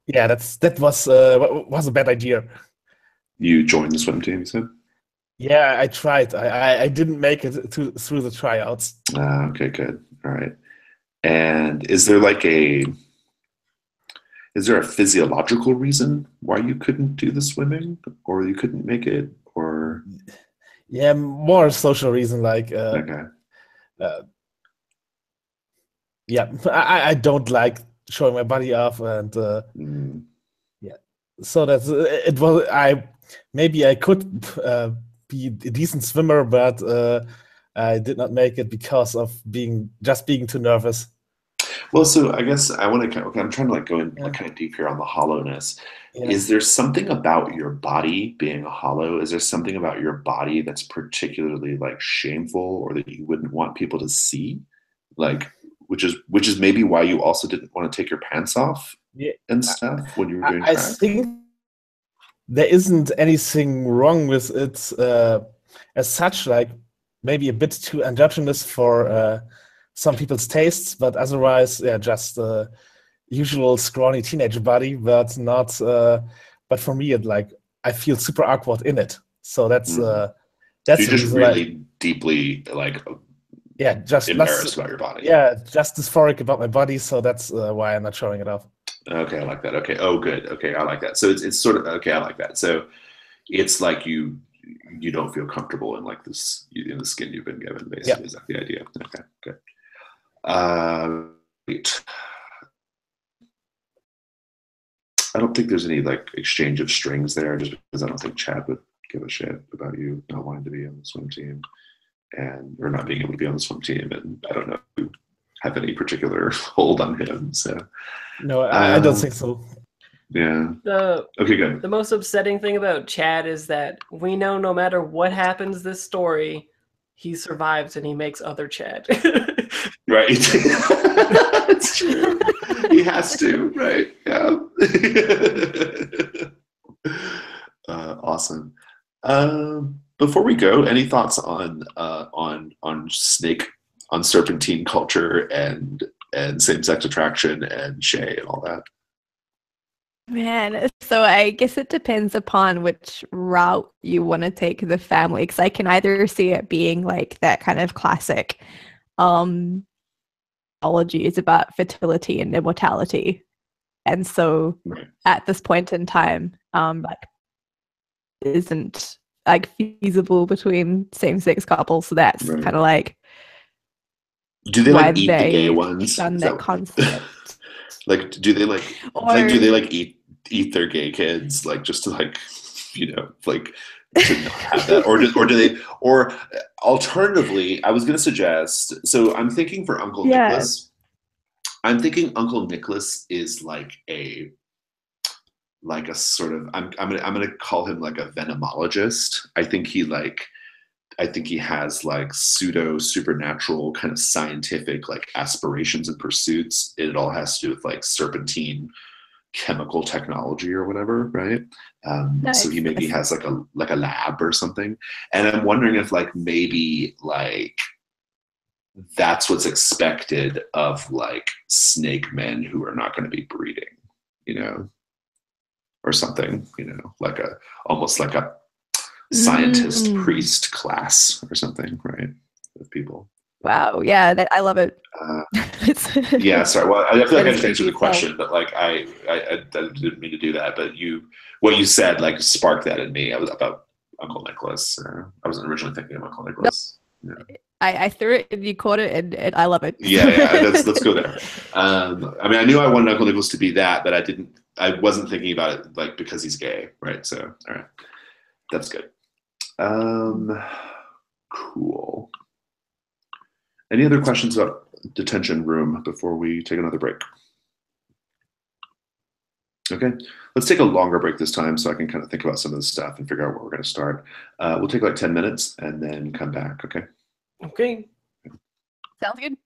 yeah, that was a bad idea. You joined the swim team, you said? Yeah, I tried. I didn't make it through the tryouts. Okay, good. All right. And is there a physiological reason why you couldn't do the swimming, or you couldn't make it, or? Yeah, more a social reason, like Okay. yeah, I don't like showing my body off, and yeah, so that's it. Was maybe I could be a decent swimmer, but I did not make it because of being too nervous. Well, so I guess I want to. Okay, I'm trying to go in Yeah. kind of deep here on the hollowness. Yeah. Is there something about your body being a hollow? Is there something about your body that's particularly shameful, or that you wouldn't want people to see? Which is maybe why you also didn't want to take your pants off and stuff when you were doing track? I think there isn't anything wrong with it as such. Like maybe a bit too androgynous for some people's tastes, but otherwise, yeah, just usual scrawny teenage body, but not. But for me, I feel super awkward in it. So that's So the you're just reason really deeply just embarrassed about your body. Yeah, just dysphoric about my body. So that's why I'm not showing it off. Okay, I like that. Okay, oh, good. Okay, I like that. So it's sort of okay. I like that. So it's like you don't feel comfortable in in the skin you've been given. Basically, Is that the idea? Okay, good. Great. I don't think there's any exchange of strings there, just because I don't think Chad would give a shit about you not wanting to be on the swim team or not being able to be on the swim team, and I don't know if you have any particular hold on him. So no, I don't think so. Yeah. Okay, good. The most upsetting thing about Chad is that we know no matter what happens this story, he survives and he makes other Chad. Right. It's true. He has to, right? Yeah. Awesome. Before we go, any thoughts on serpentine culture and same-sex attraction and Shay and all that? Man, so I guess it depends upon which route you want to take the family, because I can either see it being that kind of classic mythology is about fertility and immortality, and so at this point in time isn't feasible between same-sex couples, so that's kind of do they why eat the gay ones? done that concept. Do they do they eat their gay kids just to to not have that, or do they, or alternatively, I was going to suggest, so I'm thinking for Uncle Nicholas, I'm thinking Uncle Nicholas is a sort of, I'm gonna call him a venomologist. I think he has pseudo supernatural kind of scientific aspirations and pursuits. It all has to do with serpentine chemical technology or whatever, right? So he Nice. maybe has like a lab or something. And I'm wondering if like maybe like that's what's expected of like snake men who are not going to be breeding, you know, or something, you know, like a almost like a scientist priest class or something, right? Of people. Wow. Yeah, I love it. Yeah, sorry. Well, I feel like I That is just answered the creepy as hell. question, but like I didn't mean to do that. But what you said like sparked that in me. I was about Uncle Nicholas. I wasn't originally thinking of Uncle Nicholas. Yeah. I threw it and you caught it, and I love it. Yeah. Let's go there. I mean, I knew I wanted Uncle Nicholas to be that, but I wasn't thinking about it like because he's gay, right? So, all right, that's good. Cool. Any other questions about detention room before we take another break? Okay, let's take a longer break this time so I can kind of think about some of this stuff and figure out where we're going to start. We'll take like 10 minutes and then come back, okay? Okay. Sounds good.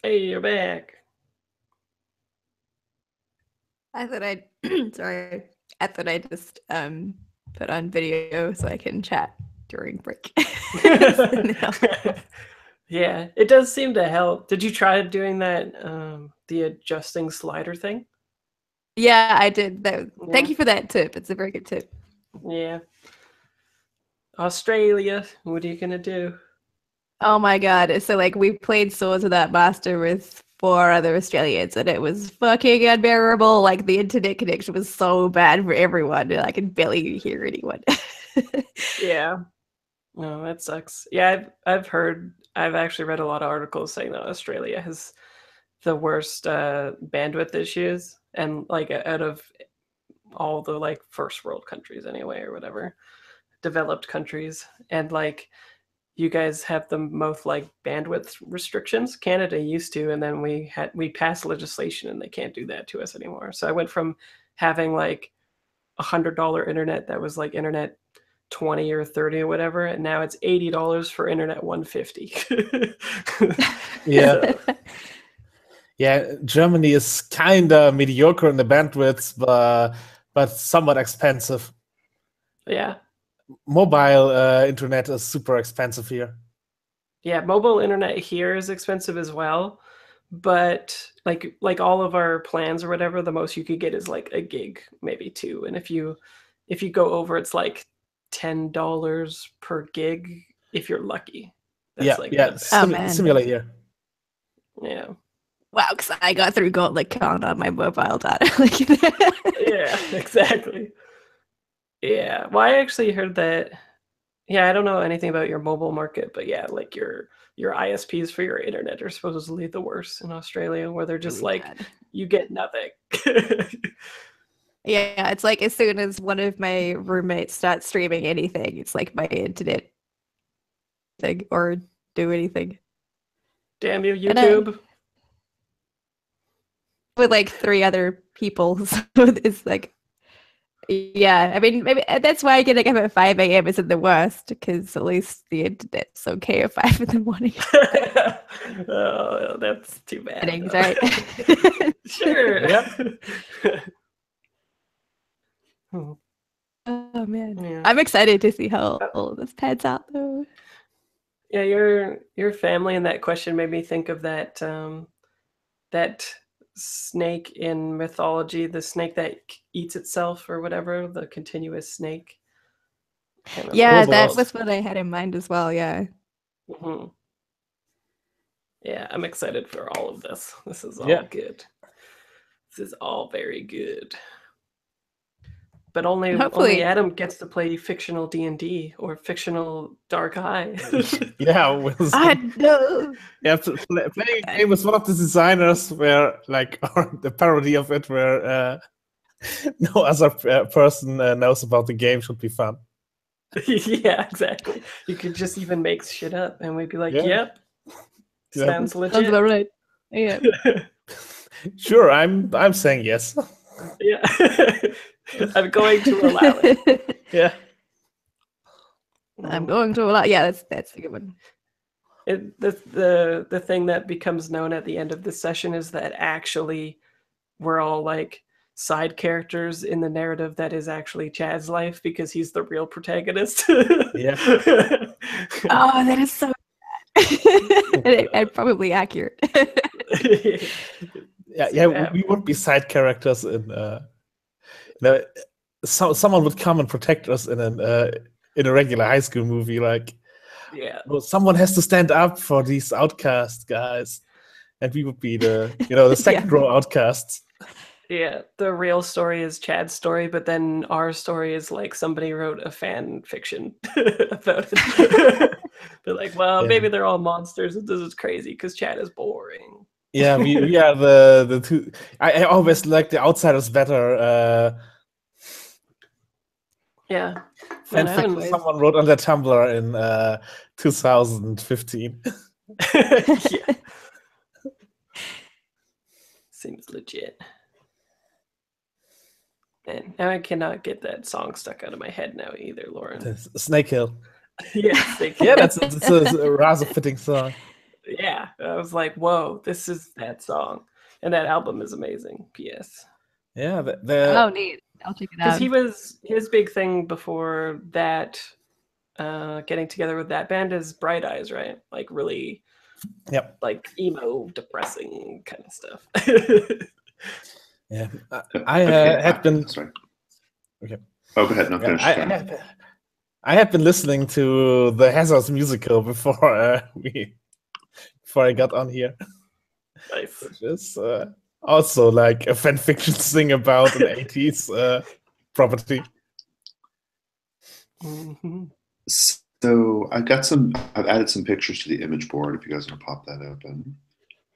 Hey, you're back. I thought I'd sorry. I thought I'd just put on video so I can chat during break. Yeah, it does seem to help. Did you try doing that the adjusting slider thing? Yeah, I did. Yeah. Thank you for that tip. It's a very good tip. Yeah. Australia, what are you gonna do? Oh my god. So like we played Swords Without Master with 4 other Australians and it was fucking unbearable. Like the internet connection was so bad for everyone and I could barely hear anyone. Yeah. No, that sucks. Yeah, I've actually read a lot of articles saying that Australia has the worst bandwidth issues, and like out of all the like first world countries anyway, or whatever, developed countries, and like you guys have the most like bandwidth restrictions. Canada used to, and then we passed legislation, and they can't do that to us anymore. So I went from having like $100 internet that was like internet 20 or 30 or whatever, and now it's $80 for internet 150. Yeah. So, Yeah, Germany is kind of mediocre in the bandwidth, but somewhat expensive. yeah. Mobile internet is super expensive here. Yeah, mobile internet here is expensive as well, but like all of our plans or whatever, the most you could get is like a gig, maybe two. And if you go over, it's like $10 per gig if you're lucky. Yeah, Like yeah, the best. Oh, man. similar here. Yeah. Wow, because I got through Gauntlet Count on my mobile data. Like, Yeah, exactly. Yeah. Well, I actually heard that. Yeah, I don't know anything about your mobile market, but yeah, like your ISPs for your internet are supposedly the worst in Australia, where they're just really like, bad. you get nothing. Yeah, it's like as soon as one of my roommates starts streaming anything, it's like my internet thing or do anything. Damn you, And YouTube. with like 3 other people, so it's like, yeah. I mean, maybe that's why getting up at 5 a.m. isn't the worst because at least the internet's okay at 5 in the morning. Oh, that's too bad. Settings, right? Sure. Yeah. Hmm. Oh man, Yeah. I'm excited to see how all of this pans out, though. Yeah, your family and that question made me think of that snake in mythology, the snake that eats itself or whatever, the continuous snake. Can't remember Yeah, what it's that called. was what I had in mind as well. Yeah. Mhm. Yeah, I'm excited for all of this. This is all Yeah. good. This is all very good. But only Hopefully- Adam gets to play fictional D&D or fictional Dark Eye. Yeah, with I know. yeah, playing a game with one of the designers where like or the parody of it where no other person knows about the game should be fun. Yeah, exactly. You could just even make shit up, and we'd be like, Yeah. "Yep, Yeah. sounds Sounds legit." about right. Yeah. Sure, I'm saying yes. Yeah, I'm going to allow it. Yeah. I'm going to allow. Yeah, that's a good one. The thing that becomes known at the end of the session is that actually we're all like side characters in the narrative that is actually Chad's life because he's the real protagonist. Yeah. Oh, that is so and probably accurate. Yeah, we would be side characters in someone would come and protect us in a regular high school movie, like Yeah. well, someone has to stand up for these outcast guys, and we would be the second row outcasts. Yeah, the real story is Chad's story, but then our story is like somebody wrote a fan fiction about it. They're like, well, Yeah. maybe they're all monsters, and this is crazy because Chad is boring. Yeah, we are the two. I always like the outsiders better. Yeah. Fan Man, I fiction haven't- someone wrote on their Tumblr in 2015. Yeah. Seems legit. And now I cannot get that song stuck out of my head now either, Lauren. Snake Hill. Yes, they Yeah, can. that's a rather fitting song. Yeah, I was like, whoa, this is that song. And that album is amazing, P.S. Yeah, Oh, neat. I'll check it Because out. his big thing before that, getting together with that band is Bright Eyes, right? Like really, yep. like emo, depressing kind of stuff. Yeah, Okay, I had been. sorry. Okay. Oh, go ahead. No, Yeah, finish. I had been listening to the Hazards musical before before I got on here, Nice. which is also like a fan fiction thing about an 80s property. Mhm. So I've added some pictures to the image board if you guys want to pop that open.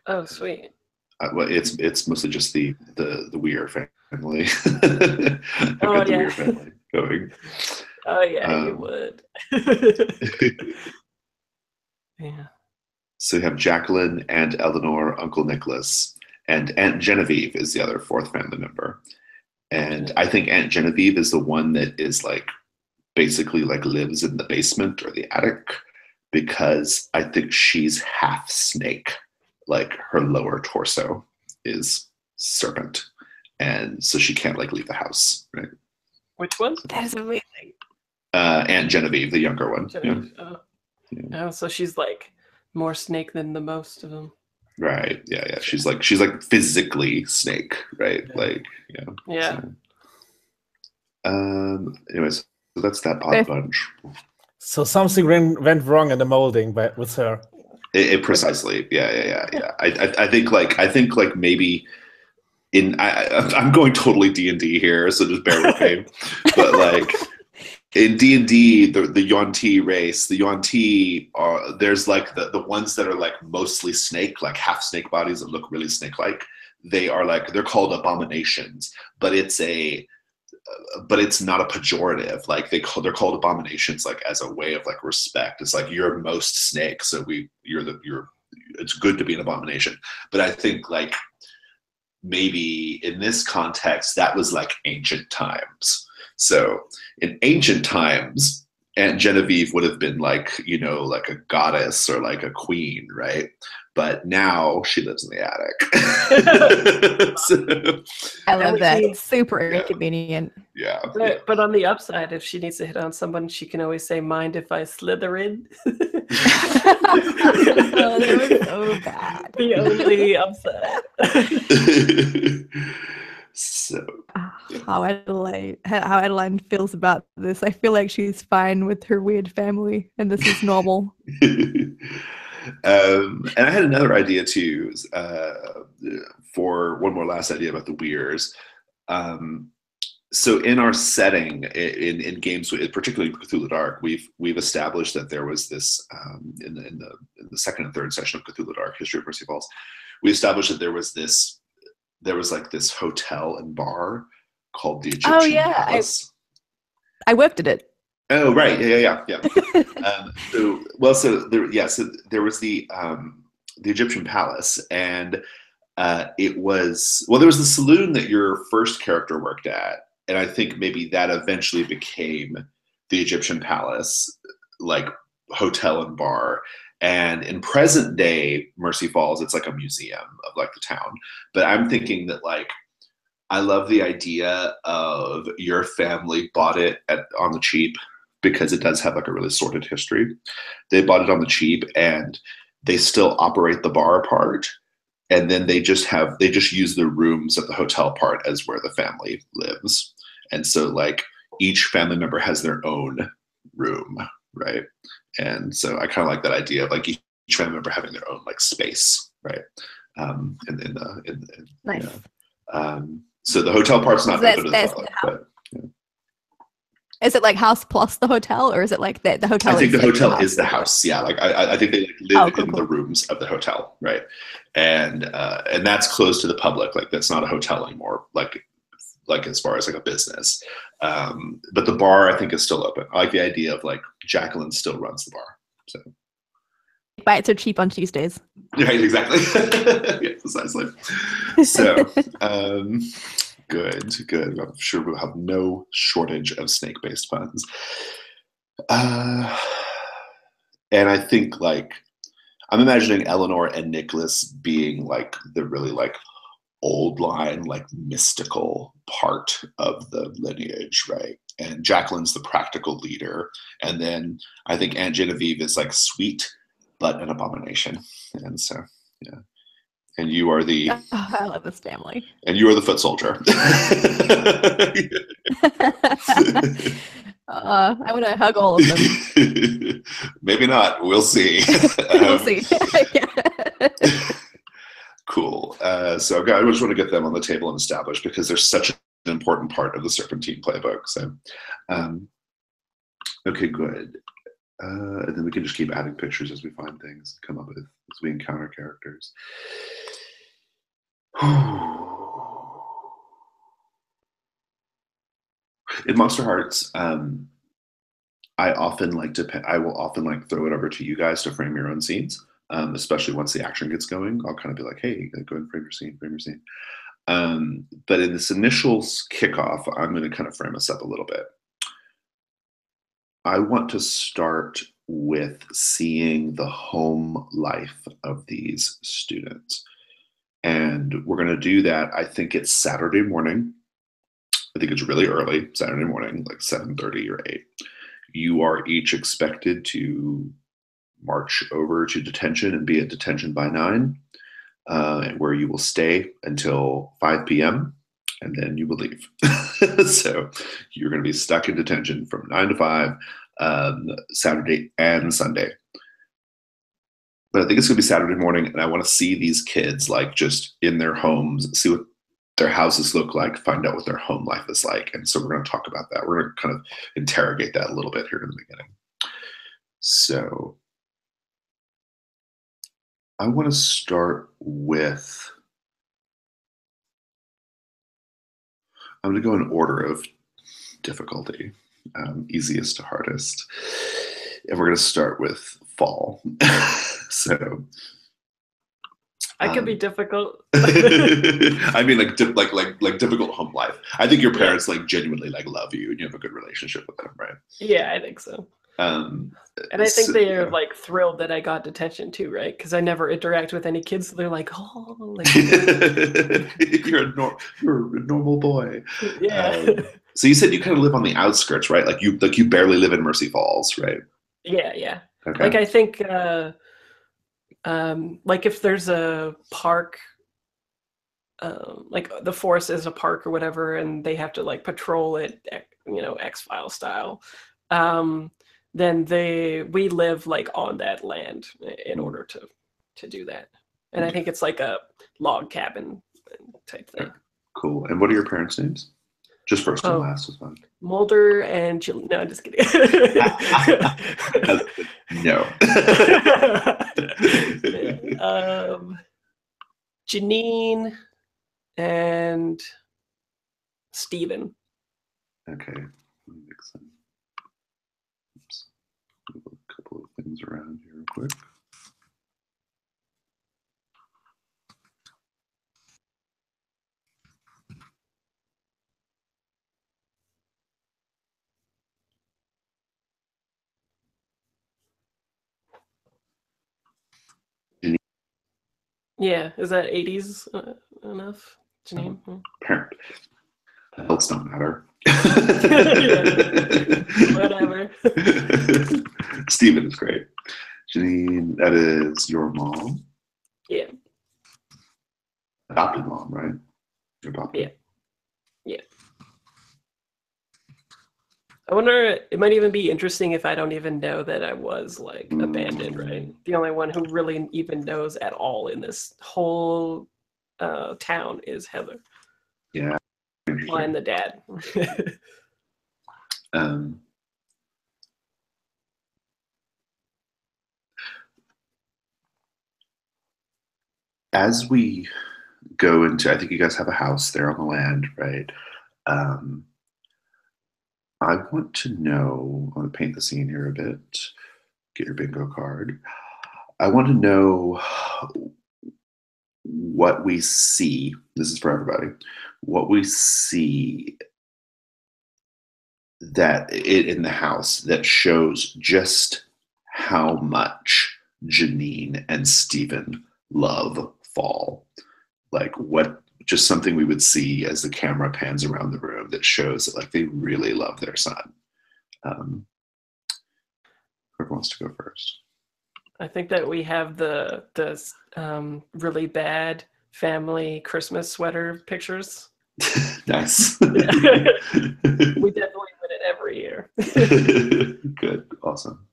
Oh, sweet. Well, it's mostly just the Weir family. I've Oh, got the yeah. Weir family going. Oh, yeah, you would. Yeah. So you have Jacqueline, Aunt Eleanor, Uncle Nicholas, and Aunt Genevieve is the other fourth family member. And I think Aunt Genevieve is the one that is like basically like lives in the basement or the attic, because I think she's half snake. Like her lower torso is serpent, and so she can't like leave the house, right? Which one? That is amazing. Aunt Genevieve, the younger one. Genevieve. Yeah. Oh, so she's like more snake than the most of them. Right. Yeah. She's like physically snake, right? Yeah. Like, Yeah. So, anyways, so that's that odd bunch. So something went wrong in the molding with her. It precisely. Yeah. I think like maybe I'm going totally D&D here, so just bear with me. But like in D&D, the Yuan-Ti race, the Yuan-Ti are, there's like the ones that are like mostly snake, like half snake bodies that look really snake-like. They're called abominations, but it's not a pejorative. Like they're called abominations, like as a way of like respect. It's like you're most snake, so it's good to be an abomination. But I think like maybe in this context that was like ancient times. So in ancient times, Aunt Genevieve would have been like, like a goddess or like a queen, right? But now she lives in the attic. So, I love that. Super inconvenient. Yeah. But on the upside, if she needs to hit on someone, she can always say, "Mind if I slither in?" Oh, that was so bad. The only upside. So how Adeline feels about this. I feel like she's fine with her weird family, and this is normal. And I had another idea too, for one more last idea about the Weirs. So in our setting, in games, particularly Cthulhu Dark, we've established that there was this in the second and third session of Cthulhu Dark, History of Mercy Falls. We established that there was like this hotel and bar called the Egyptian Palace. I worked at it. Oh right, yeah. So there was the Egyptian Palace, and there was the saloon that your first character worked at, and I think maybe that eventually became the Egyptian Palace, like hotel and bar. And in present day Mercy Falls, it's like a museum of like the town. But I'm thinking that like I love the idea of your family bought it on the cheap, because it does have like a really sordid history. They bought it on the cheap, and they still operate the bar part, and then they just use the rooms at the hotel part as where the family lives. And so like each family member has their own room, right? And so I kind of like that idea of like each family member having their own like space, right? Nice. So the hotel part's not open to the public, but is it like house plus the hotel, or is it like the hotel? I think the hotel is the house. Yeah, like I think they like live in the rooms of the hotel, right? And that's closed to the public. Like that's not a hotel anymore. Like as far as like a business, but the bar I think is still open. I like the idea of like Jacqueline still runs the bar. So bites are cheap on Tuesdays. Right, exactly. Yeah, precisely. So good. I'm sure we'll have no shortage of snake-based puns. And I think like I'm imagining Eleanor and Nicholas being like the really like old line, like mystical part of the lineage, right? And Jacqueline's the practical leader. And then I think Aunt Genevieve is like sweet, but an abomination. And so, yeah. And you are the I love this family. and you are the foot soldier. I want to hug all of them. Maybe not. We'll see. We'll see. Cool. So I just want to get them on the table and established because they're such an important part of the Serpentine playbook. So, okay, good. And then we can just keep adding pictures as we find things, come up with as we encounter characters. In Monsterhearts, I will often like throw it over to you guys to frame your own scenes, especially once the action gets going. I'll kind of be like, hey, go ahead and frame your scene. But in this initial kickoff, I'm going to kind of frame us up a little bit. I want to start with seeing the home life of these students. And we're going to do that. I think it's Saturday morning. I think it's really early, Saturday morning, like 7:30 or 8. You are each expected to march over to detention and be at detention by 9, where you will stay until 5 p.m. and then you will leave. So you're going to be stuck in detention from 9 to 5, Saturday and Sunday. But I think it's going to be Saturday morning, and I want to see these kids like just in their homes, see what their houses look like, find out what their home life is like. And so we're going to talk about that. We're going to kind of interrogate that a little bit here in the beginning. So I want to start with, I'm going to go in order of difficulty, easiest to hardest. And we're going to start with fall. So I could be difficult. I mean, like difficult home life. I think your parents like genuinely like love you, and you have a good relationship with them, right? Yeah, I think so. And I think they are like thrilled that I got detention too, right? Because I never interact with any kids, so they're like, "Oh, like you're a normal boy." Yeah. So you said you kind of live on the outskirts, right? Like you barely live in Mercy Falls, right? Yeah. Okay. Like I think, like if there's a park, like the forest is a park or whatever, and they have to like patrol it, X-File style. Then we live like on that land in order to do that. And I think it's like a log cabin type thing. Cool. And what are your parents' names? Just first and last is fine. Mulder and Jill. No, I'm just kidding. No. Janine and Steven. Okay. Mix some. Oops. Move a couple of things around here real quick. Yeah, is that 80s enough? Janine? Parent. Adults don't matter. Whatever. Steven is great. Janine, that is your mom? Yeah. Adopted mom, right? Your adopted. Yeah. I wonder, it might even be interesting if I don't even know that I was like abandoned, right? The only one who really even knows at all in this whole town is Heather. Yeah. Well, and the dad. As we go into, I think you guys have a house there on the land, right? I want to know, I want to paint the scene here a bit, get your bingo card. I want to know what we see, this is for everybody, what we see that in the house that shows just how much Janine and Stephen love fall. Like what, just something we would see as the camera pans around the room that shows that like they really love their son. Whoever wants to go first. I think that we have the really bad family Christmas sweater pictures. Nice. We definitely win it every year. Good, awesome.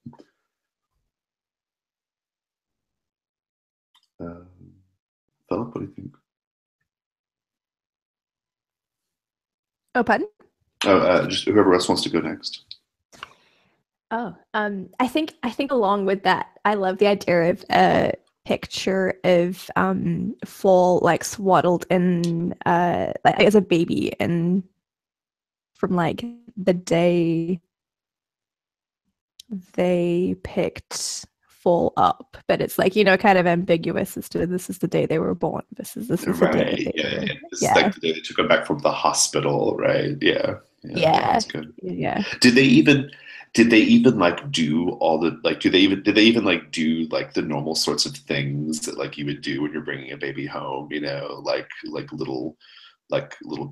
Philip, what do you think? Oh, pardon? Oh, just whoever else wants to go next. Oh, I think along with that, I love the idea of a picture of fall like swaddled in like as a baby and from like the day they picked fall up, but it's like, you know, kind of ambiguous as to this is the day they were born. This is the day Right. that they Yeah. were. This Yeah. is like the day they took him back from the hospital, right? Yeah. Yeah. That's good. Yeah. Did they even like do all the like? Did they even like do like the normal sorts of things that like you would do when you're bringing a baby home? You know, like little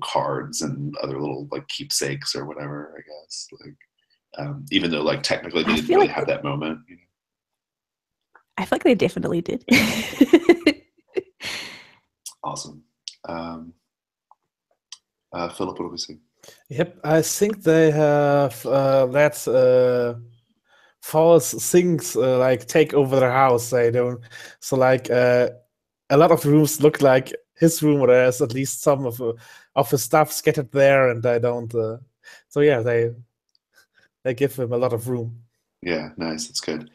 cards and other little like keepsakes or whatever. I guess like even though like technically they I didn't feel really like have that moment. You know? I feel like they definitely did. Awesome. Philip, what do we see? Yep, I think they have let false things like take over their house. They don't. So like a lot of rooms look like his room, or there's at least some of his stuff scattered there, and they don't. So yeah, they give him a lot of room. Yeah, nice. That's good.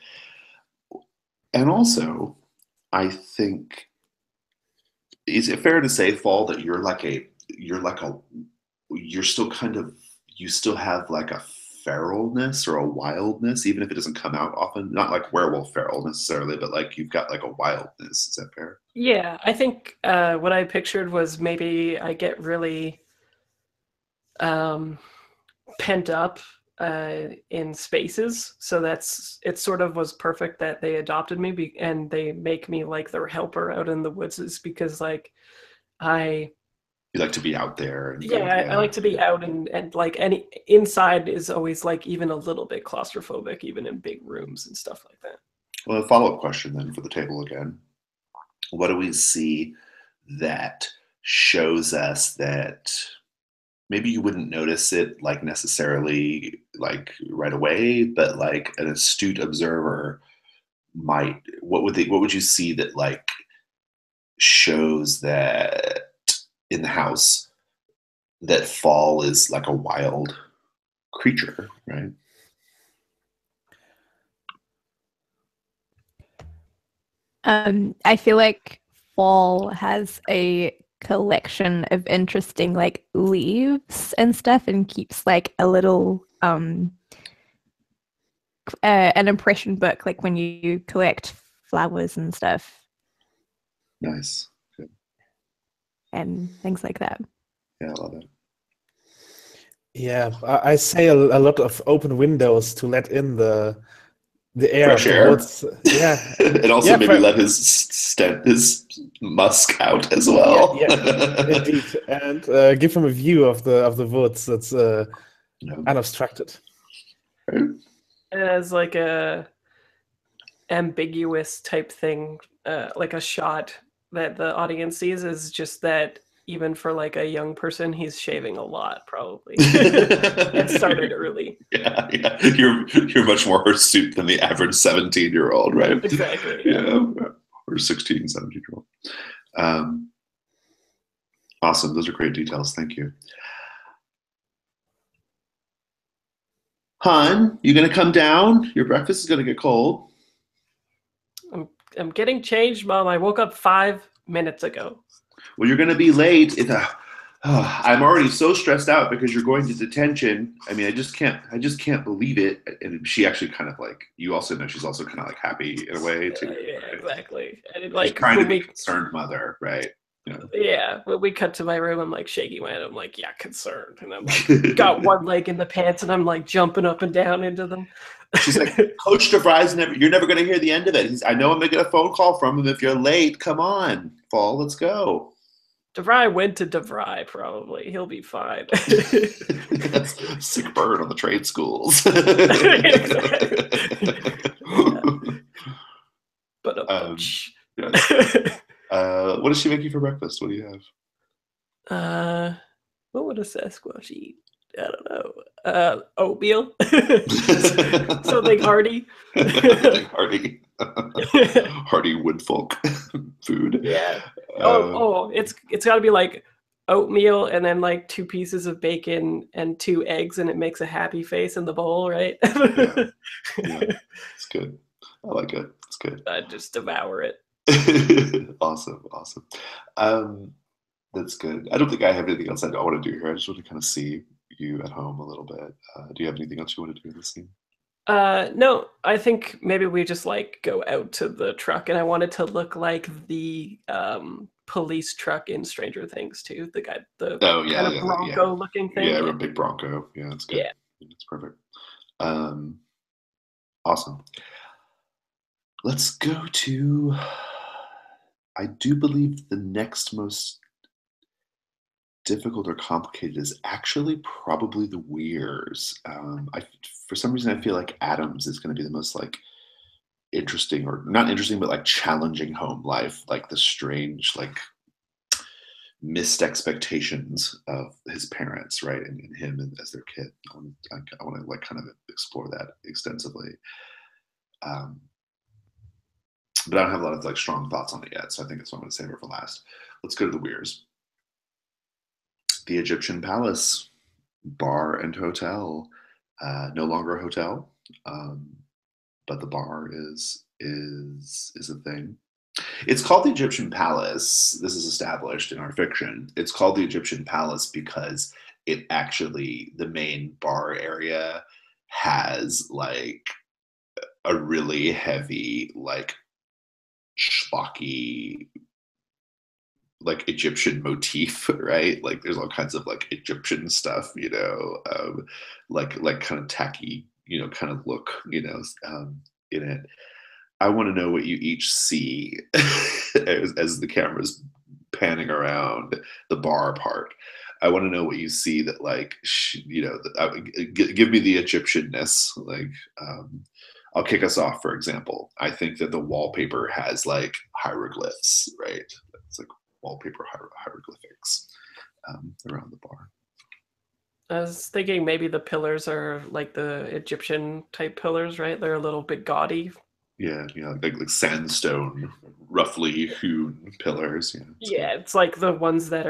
And also, I think, is it fair to say, Fall, that you're still kind of, you still have like a feralness or a wildness, even if it doesn't come out often. Not like werewolf feral necessarily, but like you've got like a wildness. Is that fair? Yeah, I think what I pictured was maybe I get really pent up in spaces, so it sort of was perfect that they adopted me and they make me like their helper out in the woods, is because like You like to be out there and I like to be out and like any inside is always like even a little bit claustrophobic, even in big rooms and stuff like that. Well, a follow-up question then for the table again. What do we see that shows us that maybe you wouldn't notice it like necessarily like right away, but like an astute observer might, what would you see that like shows that in the house that fall is like a wild creature, right? I feel like fall has a collection of interesting like leaves and stuff and keeps like a little an impression book like when you collect flowers and stuff Nice. Good. and things like that. Yeah, I love it. Yeah, I say a lot of open windows to let in the air Fresh of the air. woods. Yeah, And also yeah, maybe let his musk out as well. yeah, indeed, and give him a view of the woods that's unobstructed. Right? As like a ambiguous type thing, like a shot that the audience sees is just that even for like a young person, he's shaving a lot probably. It started early. Yeah. You're much more hirsute than the average 17-year-old, right? Exactly. Yeah. Or 16, 17-year-old. Awesome. Those are great details. Thank you. Hun, you gonna come down? Your breakfast is gonna get cold. I'm getting changed, Mom. I woke up 5 minutes ago. Well, you're gonna be late. I'm already so stressed out because you're going to detention. I mean, I just can't believe it. And she actually kind of like, you also know she's also kind of like happy in a way too. Yeah, right? exactly. And She's like trying to be a concerned mother, right? Yeah, when we cut to my room, I'm like shaking my head. I'm like, yeah, concerned, and I'm like got one leg in the pants, and I'm like jumping up and down into them. She's like, Coach DeVry's you're never going to hear the end of it. I know I'm going to get a phone call from him if you're late. Come on, Fall, let's go. DeVry went to DeVry, probably. He'll be fine. That's sick burn on the trade schools. But what does she make you for breakfast? What do you have? What would a Sasquatch eat? I don't know. Oatmeal. Something hearty. Hearty. Hearty woodfolk food. Yeah. It's got to be like oatmeal and then like 2 pieces of bacon and 2 eggs, and it makes a happy face in the bowl, right? Yeah, it's good. I like it. It's good. I just devour it. Awesome. That's good. I don't think I have anything else I want to do here. I just want to kind of see you at home a little bit. Do you have anything else you want to do in this scene? No, I think maybe we just like go out to the truck, and I want it to look like the police truck in Stranger Things too. The guy, the kind of Bronco looking thing. Yeah, a big Bronco. Yeah, that's good. Yeah, that's perfect. Awesome. Let's go to. I do believe the next most difficult or complicated is actually probably the Weirs. For some reason I feel like Adams is going to be the most like interesting, or not interesting, but like challenging home life, like the strange like missed expectations of his parents, right, and him as their kid. I want to like kind of explore that extensively, but I don't have a lot of like strong thoughts on it yet, so I think that's what I'm going to save it for last. Let's go to the Weirs. The Egyptian Palace, bar and hotel, no longer a hotel, but the bar is a thing. It's called the Egyptian Palace. This is established in our fiction. It's called the Egyptian Palace because it actually, the main bar area has like a really heavy, like schlocky, like Egyptian motif, right? Like there's all kinds of like Egyptian stuff, like kind of tacky, kind of look, in it. I want to know what you each see as the camera's panning around the bar part. I want to know what you see that like, give me the Egyptian-ness. Like, I'll kick us off, for example. I think that the wallpaper has like hieroglyphs, right? It's like wallpaper hieroglyphics around the bar. I was thinking maybe the pillars are like the Egyptian type pillars, right? They're a little bit gaudy. Yeah, like sandstone, roughly hewn pillars. Yeah, it's like the ones that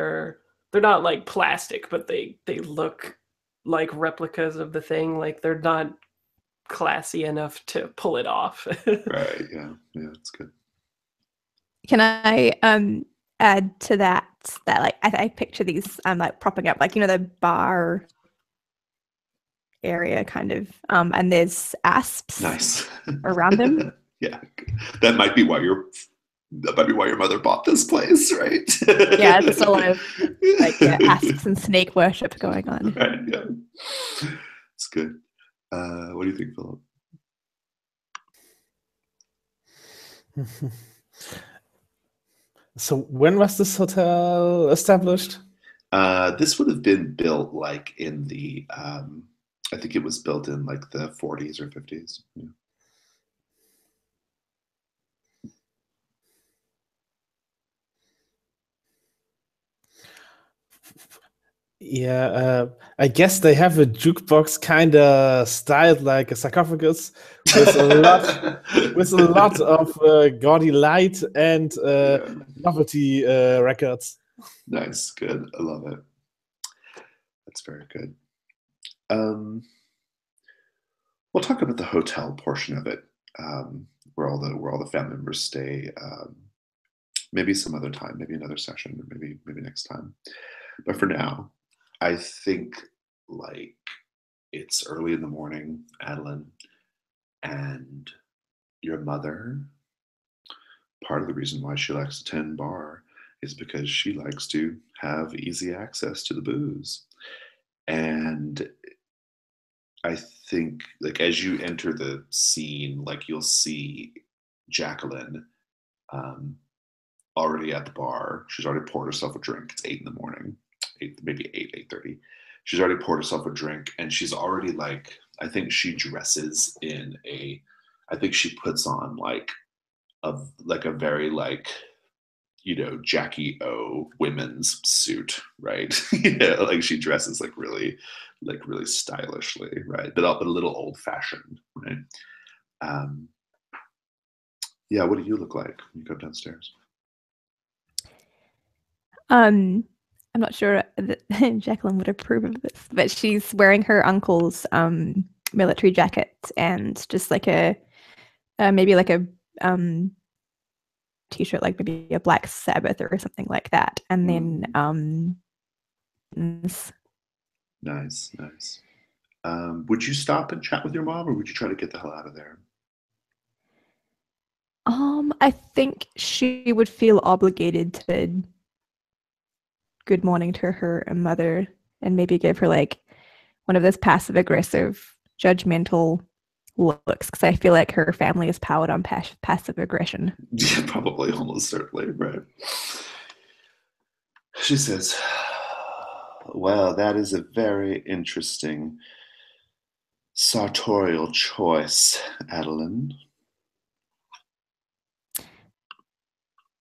they're not like plastic, but they look like replicas of the thing. Like they're not classy enough to pull it off. Right. Yeah, it's good. Can I add to that like I picture these like propping up like the bar area kind of and there's asps nice around them. Yeah, that might be why your mother bought this place, right? Yeah, there's a lot of like asps and snake worship going on. Right, yeah, it's good. What do you think, Philip? So when was this hotel established? This would have been built like in the I think it was built in like the 40s or 50s. Yeah, I guess they have a jukebox kind of styled like a sarcophagus with a lot of gaudy light and novelty records. Nice, good. I love it. That's very good. We'll talk about the hotel portion of it, where all the family members stay. Maybe some other time, maybe another session, or maybe next time. But for now, I think like it's early in the morning, Adeline, and your mother. Part of the reason why she likes to tend bar is because she likes to have easy access to the booze. And I think, like, as you enter the scene, like, you'll see Jacqueline already at the bar. She's already poured herself a drink. It's 8 in the morning, maybe 8:30. She's already poured herself a drink, and she's already, like, I think she dresses in I think she puts on like a very, like, Jackie O women's suit, right? Like, she dresses like really stylishly, right? But a little old fashioned, right? Yeah, what do you look like when you go downstairs? I'm not sure that Jacqueline would approve of this, but she's wearing her uncle's military jacket and just like maybe like a t-shirt, like maybe a Black Sabbath or something like that, and then Nice. Would you stop and chat with your mom, or would you try to get the hell out of there? I think she would feel obligated to good morning to her mother and maybe give her like one of those passive aggressive, judgmental looks, because I feel like her family is powered on passive aggression. Yeah, probably, almost certainly, right? She says, well, that is a very interesting sartorial choice, Adeline.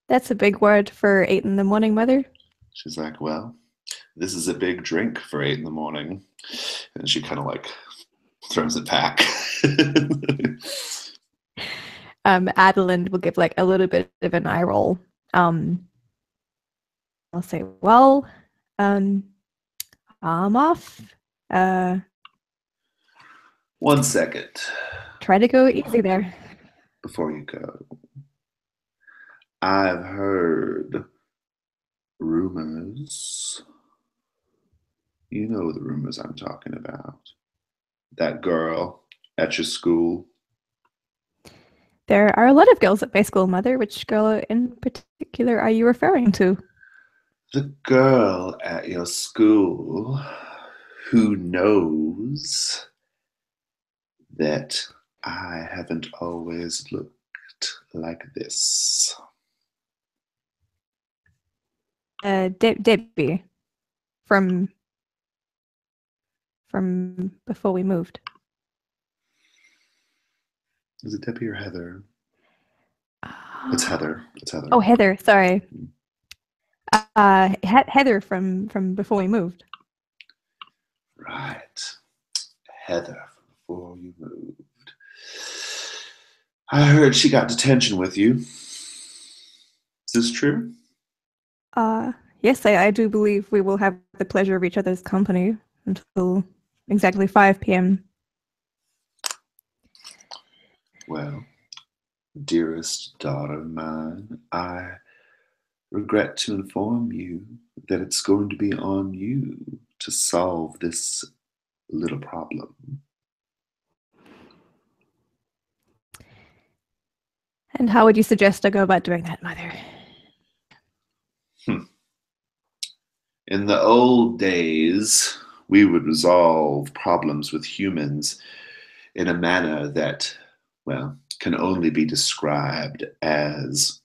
That's a big word for 8 in the morning, Mother. She's like, well, this is a big drink for 8 in the morning. And she kind of like throws it back. Adeline will give like a little bit of an eye roll. I'll say, well, I'm off. 1 second. Try to go easy there. Before you go, I've heard rumors. You know the rumors I'm talking about. That girl at your school. There are a lot of girls at my school, Mother. Which girl in particular are you referring to? The girl at your school who knows that I haven't always looked like this. Debbie from before we moved. Is it Debbie or Heather? It's Heather. It's Heather. Oh, Heather. Sorry. Heather from before we moved. Right. Heather from before you moved. I heard she got detention with you. Is this true? Yes, I do believe we will have the pleasure of each other's company until exactly 5 p.m. Well, dearest daughter of mine, I regret to inform you that it's going to be on you to solve this little problem. And how would you suggest I go about doing that, Mother? In the old days, we would resolve problems with humans in a manner that, well, can only be described as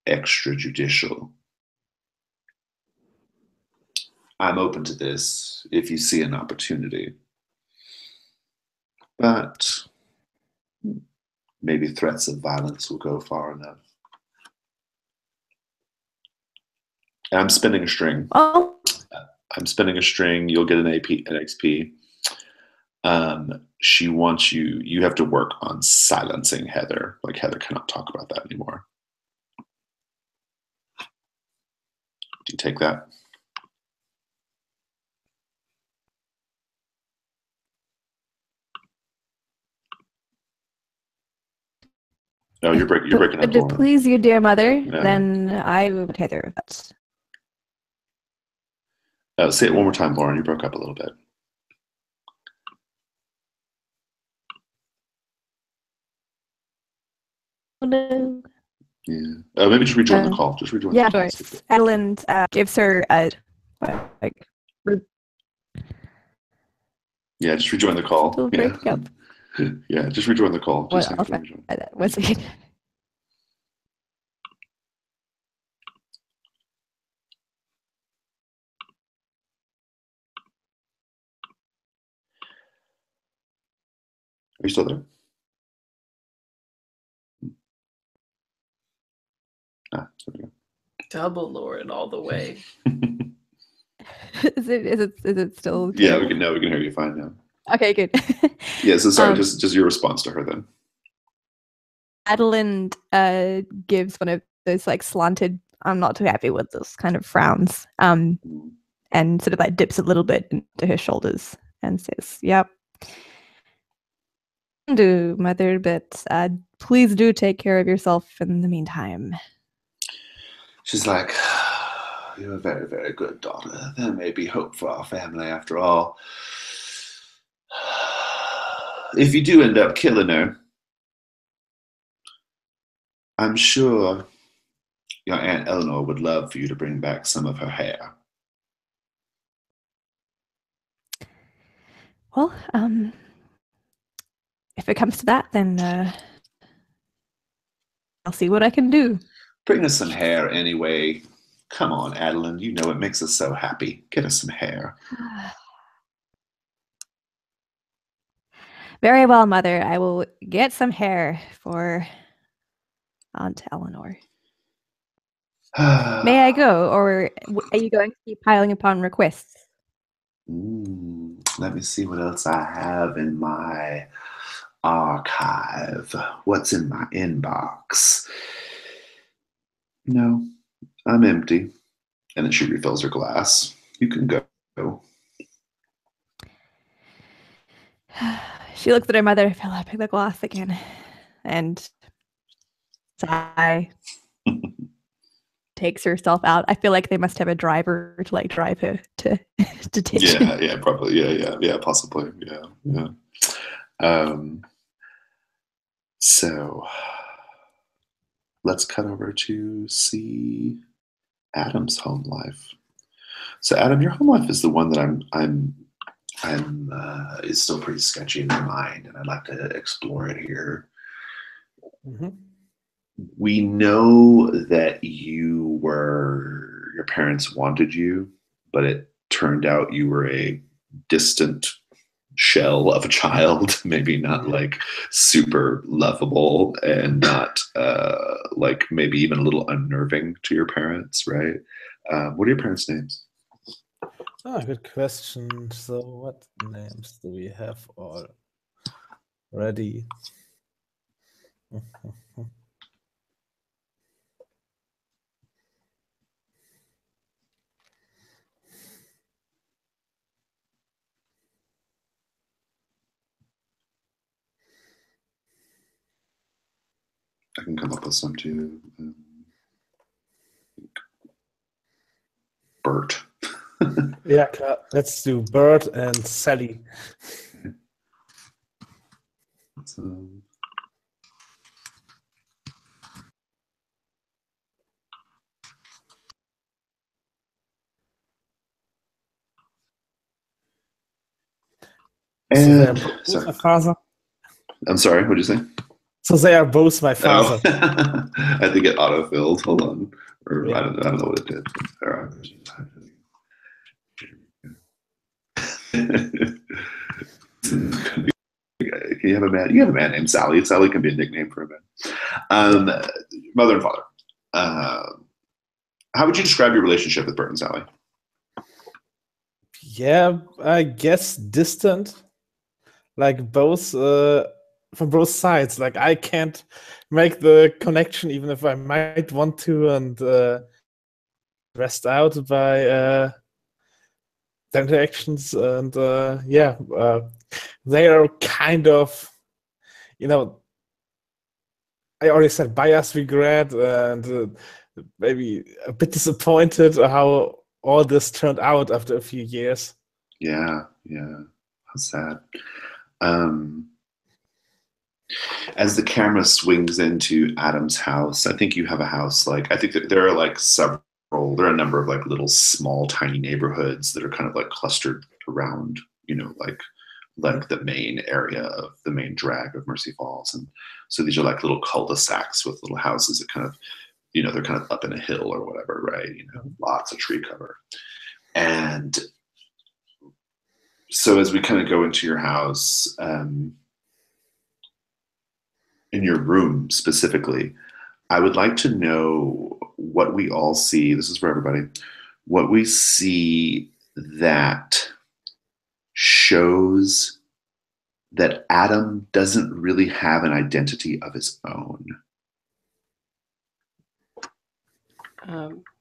extrajudicial. I'm open to this if you see an opportunity. But maybe threats of violence will go far enough. I'm spinning a string. Well, I'm spinning a string. You'll get an XP. She wants you. You have to work on silencing Heather. Like, Heather cannot talk about that anymore. Do you take that? Oh, you're breaking up. Would it please you, dear Mother? Yeah. Then I would Heather. That's... Say it one more time, Lauren. You broke up a little bit. No. Yeah. Maybe just rejoin the call. Just rejoin the call. Yeah, sure. Adeline gives her a like. Yeah, just rejoin the call. Still Yeah. breaking up. Yeah, just rejoin the call. Well, Just I'll try that. 1 second. Are you still there? Ah, there we go. Double Lord all the way. Is it still Yeah, terrible? we can hear you fine now. Okay, good. Yeah, so sorry, just your response to her then. Adeline gives one of those like slanted, I'm not too happy with this kind of frowns, and sort of like dips a little bit into her shoulders and says, "Yep, do mother, but please do take care of yourself in the meantime." She's like, you're a very, very good daughter. There may be hope for our family after all. If you do end up killing her, I'm sure your Aunt Eleanor would love for you to bring back some of her hair. Well, if it comes to that, then I'll see what I can do. Bring us some hair anyway. Come on, Adeline. You know it makes us so happy. Get us some hair. Very well, mother. I will get some hair for Aunt Eleanor. May I go, or are you going to keep piling upon requests? Let me see what else I have in my archive. What's in my inbox? No, I'm empty. And then she refills her glass. You can go. She looks at her mother, fill up the glass again, and sigh. Takes herself out. I feel like they must have a driver to like drive her to detention. Yeah, probably. Yeah, possibly. Yeah. So let's cut over to see Adam's home life. So Adam, your home life is the one that I'm is still pretty sketchy in my mind, and I'd like to explore it here. Mm-hmm. We know that your parents wanted you, but it turned out you were a distant shell of a child, maybe not like super lovable and not like maybe even a little unnerving to your parents, right? What are your parents' names? Good question. So what names do we have already? I can come up with some too. Bert. Yeah, let's do Bert and Sally. So they are both my father. I'm sorry, what did you say? So they are both my father. Oh. I think it autofilled. Hold on. Or Yeah. I don't know what it did. You have a man named Sally. Sally can be a nickname for a man. Mother and father. How would you describe your relationship with Bert and Sally? Yeah, I guess distant. Like both from both sides. Like I can't make the connection even if I might want to, and stressed out by their interactions. And they are kind of, I already said bias, regret, and maybe a bit disappointed how all this turned out after a few years. Yeah. How sad. As the camera swings into Adam's house, I think you have a house I think that there are there are a number of like little small tiny neighborhoods that are kind of like clustered around, like like the main area of the main drag of Mercy Falls. And so these are like little cul-de-sacs with little houses that kind of, they're kind of up in a hill or whatever, right? Lots of tree cover. And so as we kind of go into your house, in your room specifically, I would like to know what we all see. This is for everybody. What we see that shows that Adam doesn't really have an identity of his own.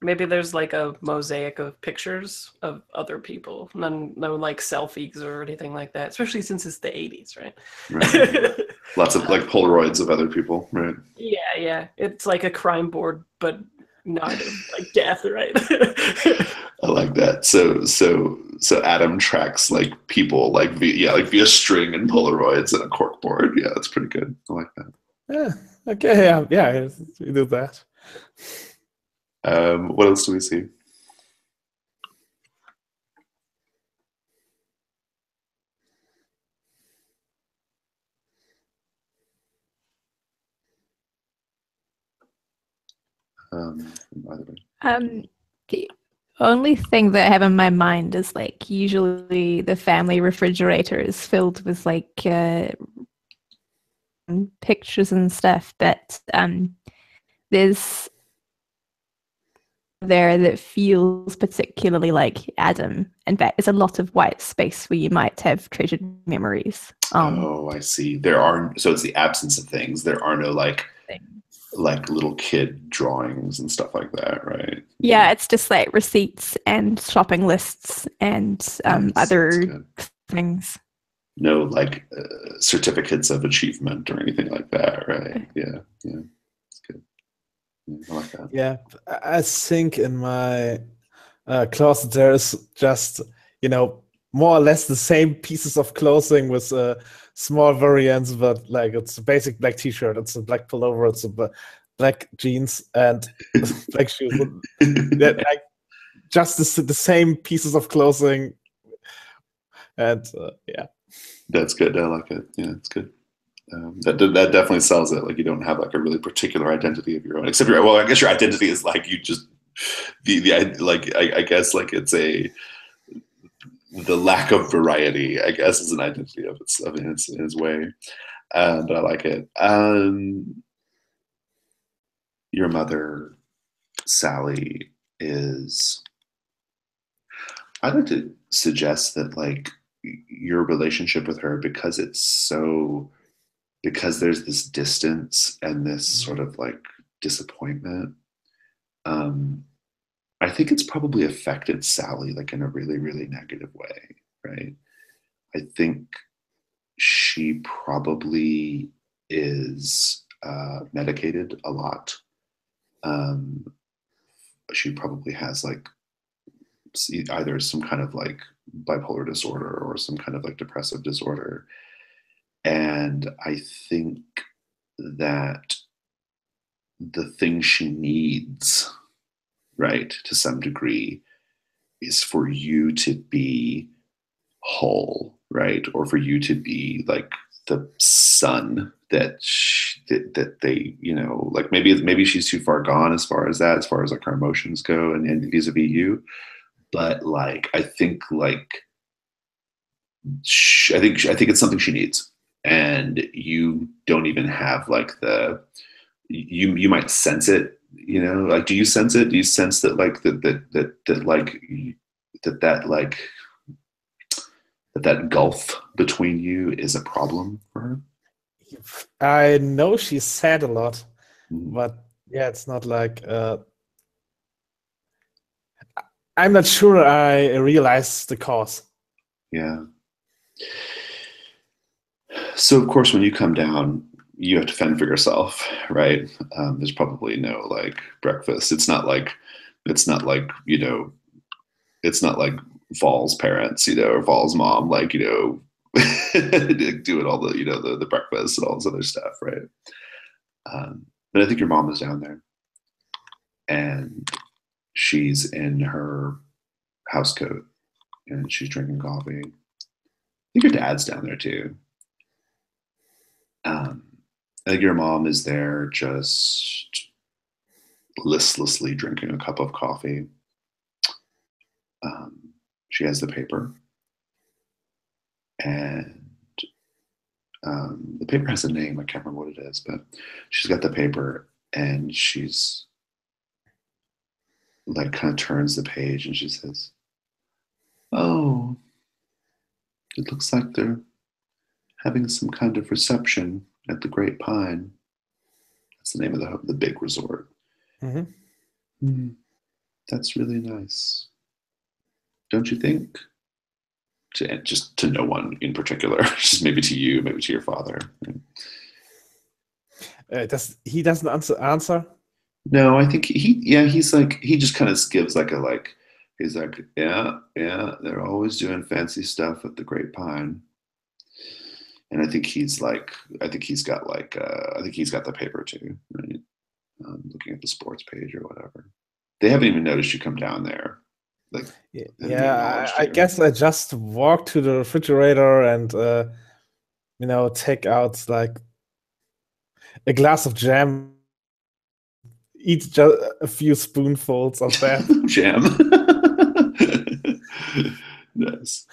Maybe there's like a mosaic of pictures of other people. No like selfies or anything like that, especially since it's the 80s, right? Right. Lots of like Polaroids of other people, right? Yeah. It's like a crime board, but not of like death, right? I like that. So Adam tracks like people like via string and Polaroids and a cork board. Yeah, that's pretty good. I like that. Yeah. Okay. Yeah. We do that. What else do we see? The only thing that I have in my mind is like usually the family refrigerator is filled with like pictures and stuff, but there's there that feels particularly like Adam. In fact, there's a lot of white space where you might have treasured memories. I see. So it's the absence of things. There are no like little kid drawings and stuff like that, right? Yeah, it's just like receipts and shopping lists and other things. No like certificates of achievement or anything like that, right? Yeah, it's good. I like that. Yeah, I think in my closet there is just more or less the same pieces of clothing with small variants, but like it's a basic black T-shirt, it's a black pullover, it's a black jeans and black shoes. Like just the same pieces of clothing, and yeah, that's good. I like it. Yeah, it's good. That definitely sells it. Like you don't have like a really particular identity of your own, except I guess your identity is like you just I guess like it's the lack of variety, I guess, is an identity of its way. But I like it. Your mother, Sally, is. I'd like to suggest that like your relationship with her, because there's this distance and this sort of like disappointment. I think it's probably affected Sally like in a really, really negative way, right? I think she probably is medicated a lot. She probably has like either some kind of like bipolar disorder or some kind of like depressive disorder. And I think that the thing she needs, right, to some degree, is for you to be whole, right, or for you to be like the son that they, like maybe she's too far gone as far as like her emotions go and vis-a-vis you, but like I think it's something she needs, and you don't even have like you might sense it, like do you sense it? Do you sense that like that gulf between you is a problem for her? I know she's sad a lot, but yeah, it's not like I'm not sure I realize the cause. Yeah. So of course, when you come down, you have to fend for yourself, right? There's probably no like breakfast. It's not like it's not like Val's parents, or Val's mom, like doing all the the breakfast and all this other stuff, right? But I think your mom is down there, and she's in her house coat, and she's drinking coffee, think your dad's down there too. I think your mom is there just listlessly drinking a cup of coffee. She has the paper, and the paper has a name. I can't remember what it is, but she's got the paper, and she's like kind of turns the page, and she says, "Oh, it looks like they're having some kind of reception at the Great Pine." That's the name of the big resort. Mm-hmm. That's really nice, don't you think? Just to no one in particular, just maybe to you, maybe to your father. He doesn't answer? No, I think he's like, he just kind of gives like he's like, yeah, they're always doing fancy stuff at the Great Pine. And I think he's got the paper too, right? Looking at the sports page or whatever. They haven't even noticed you come down there. Like, yeah, I guess I just walk to the refrigerator and take out like a glass of jam, eat just a few spoonfuls of that. Jam. Nice.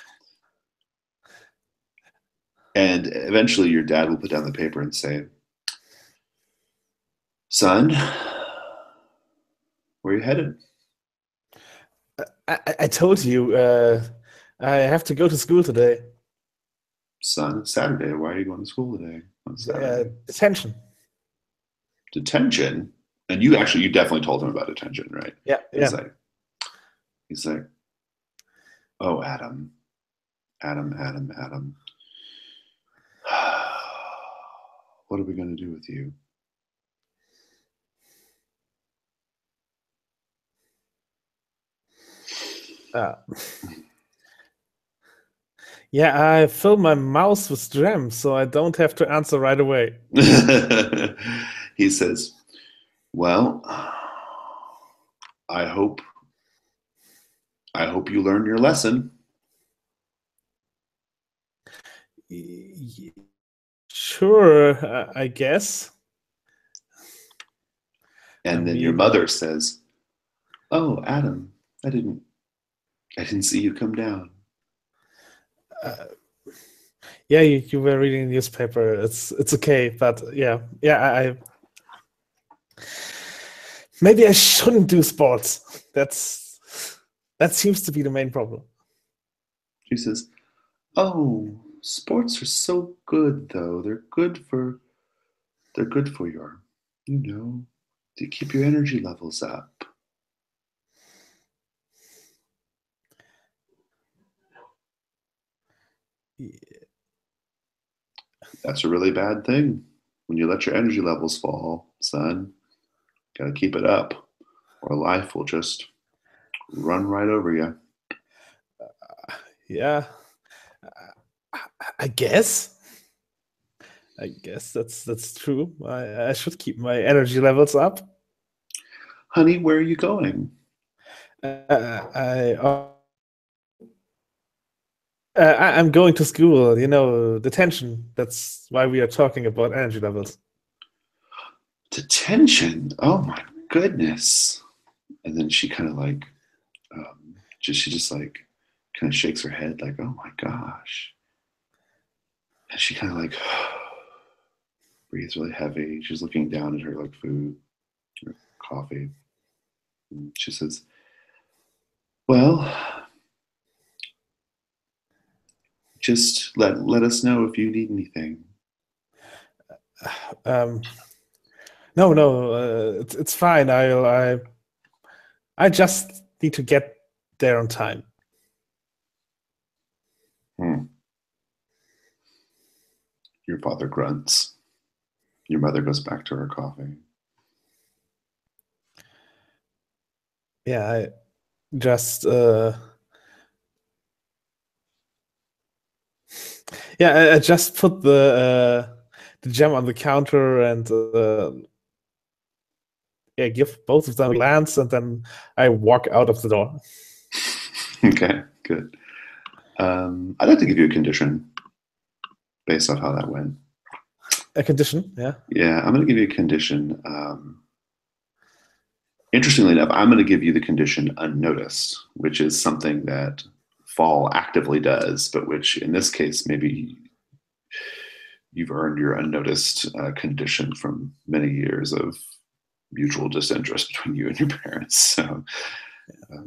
And eventually your dad will put down the paper and say, "Son, where are you headed?" I told you I have to go to school today. "Son, it's Saturday. Why are you going to school today on Saturday?" Detention. Detention? And you definitely told him about detention, right? Yeah. He's like, "Oh, Adam. What are we going to do with you?" Yeah, I fill my mouth with jam, so I don't have to answer right away. He says, "Well, I hope you learn your lesson." Sure, I guess. And then your mother says, "Oh, Adam, I didn't see you come down." Yeah, you were reading the newspaper. It's okay, but yeah, I maybe I shouldn't do sports. That seems to be the main problem. She says, "Oh, sports are so good, though. They're good for your, to keep your energy levels up." Yeah. That's a really bad thing when you let your energy levels fall, son. Gotta keep it up, or life will just run right over you. Yeah, I guess. I guess that's true. I should keep my energy levels up. Honey, where are you going? I'm going to school. Detention. That's why we are talking about energy levels. Detention? Oh my goodness! And then she kind of like, she just like kind of shakes her head, like, "Oh my gosh!" And she kind of like breathes really heavy. She's looking down at her like food, or coffee. And she says, "Well, just let us know if you need anything." No, it's fine. I just need to get there on time. Your father grunts. Your mother goes back to her coffee. Yeah, I just I just put the gem on the counter and give both of them a glance, and then I walk out of the door. Okay, good. I'd like to give you a condition based off how that went. A condition, yeah. Yeah, I'm going to give you a condition. Interestingly enough, I'm going to give you the condition unnoticed, which is something that Fall actively does, but which in this case, maybe you've earned your unnoticed condition from many years of mutual disinterest between you and your parents. So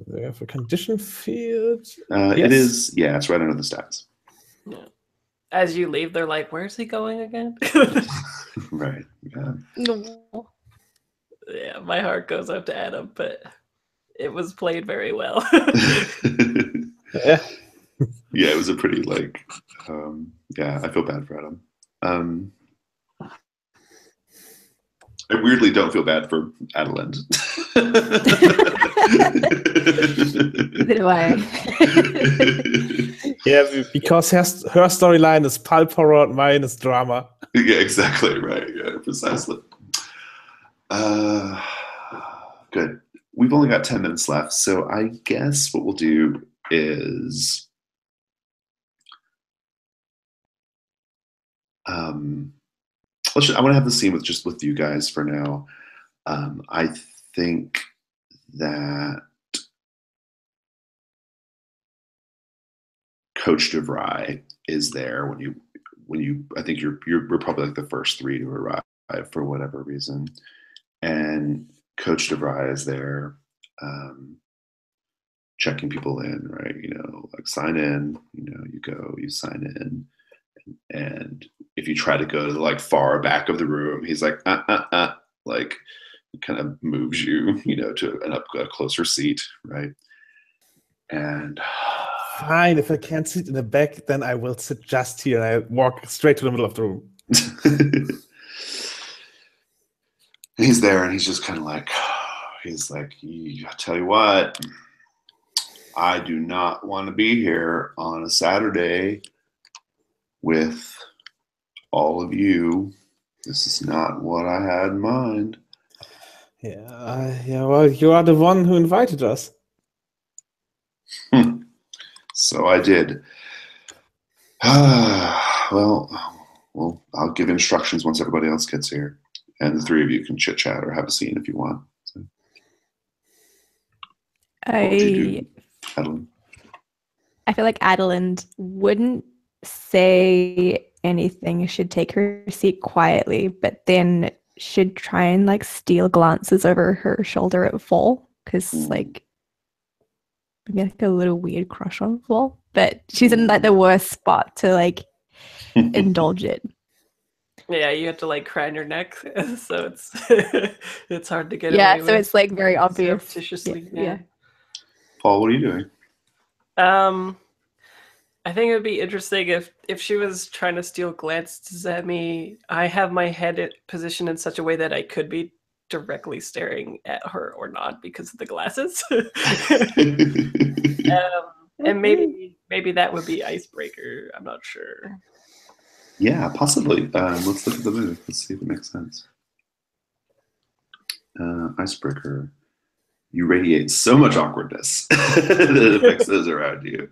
We have a condition field. It is, yeah, it's right under the stats. Yeah. As you leave, they're like, "Where's he going again?" Right. Yeah. No. Yeah, my heart goes out to Adam, but it was played very well. Yeah. Yeah, it was a pretty yeah, I feel bad for Adam. I weirdly don't feel bad for Adelind. Neither do I. Yeah, because her storyline is pulp horror and mine is drama. Yeah, exactly. Right. Yeah, precisely. Good. We've only got 10 minutes left, so I guess what we'll do is I want to have the scene with you guys for now. I think that Coach DeVry is there when you I think you're probably like the first three to arrive for whatever reason, and Coach DeVry is there checking people in, right? Like sign in, you go, you sign in, and if you try to go to the like far back of the room, he's like like it kind of moves you, to a closer seat, right? And fine, if I can't sit in the back, then I will sit just here and I walk straight to the middle of the room. And he's there and he's just kind of like, I tell you what, I do not want to be here on a Saturday with all of you. This is not what I had in mind. Yeah, well, you are the one who invited us. So I did. Well, I'll give instructions once everybody else gets here. And the three of you can chit-chat or have a scene if you want. So, what would you do, Adelind? I feel like Adelind wouldn't say anything. Should take her seat quietly, but then should try and like steal glances over her shoulder at Fall, because like maybe like a little weird crush on Fall, but she's in like the worst spot to like indulge it. Yeah, you have to like crane your neck, so it's it's hard to get Yeah, away so with. it's like very obvious. Surreptitiously, Yeah. Paul, what are you doing? I think it would be interesting if she was trying to steal glances at me. I have my head positioned in such a way that I could be directly staring at her or not because of the glasses. And maybe that would be icebreaker. I'm not sure. Yeah, possibly. Let's look at the move. Let's see if it makes sense. Icebreaker. You radiate so much awkwardness that it affects those around you.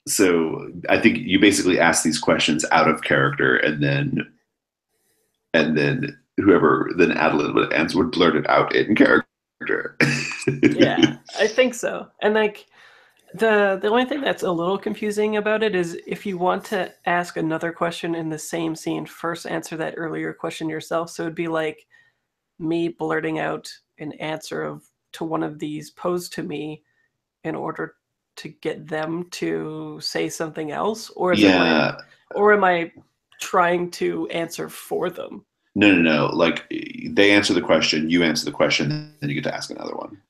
So I think you basically ask these questions out of character, and then Adelind would blurt it out in character. Yeah, I think so. And like the only thing that's a little confusing about it is if you want to ask another question in the same scene, first answer that earlier question yourself. So it'd be like me blurting out an answer to one of these posed to me in order to get them to say something else, or am I trying to answer for them? No. Like they answer the question, you answer the question, then you get to ask another one.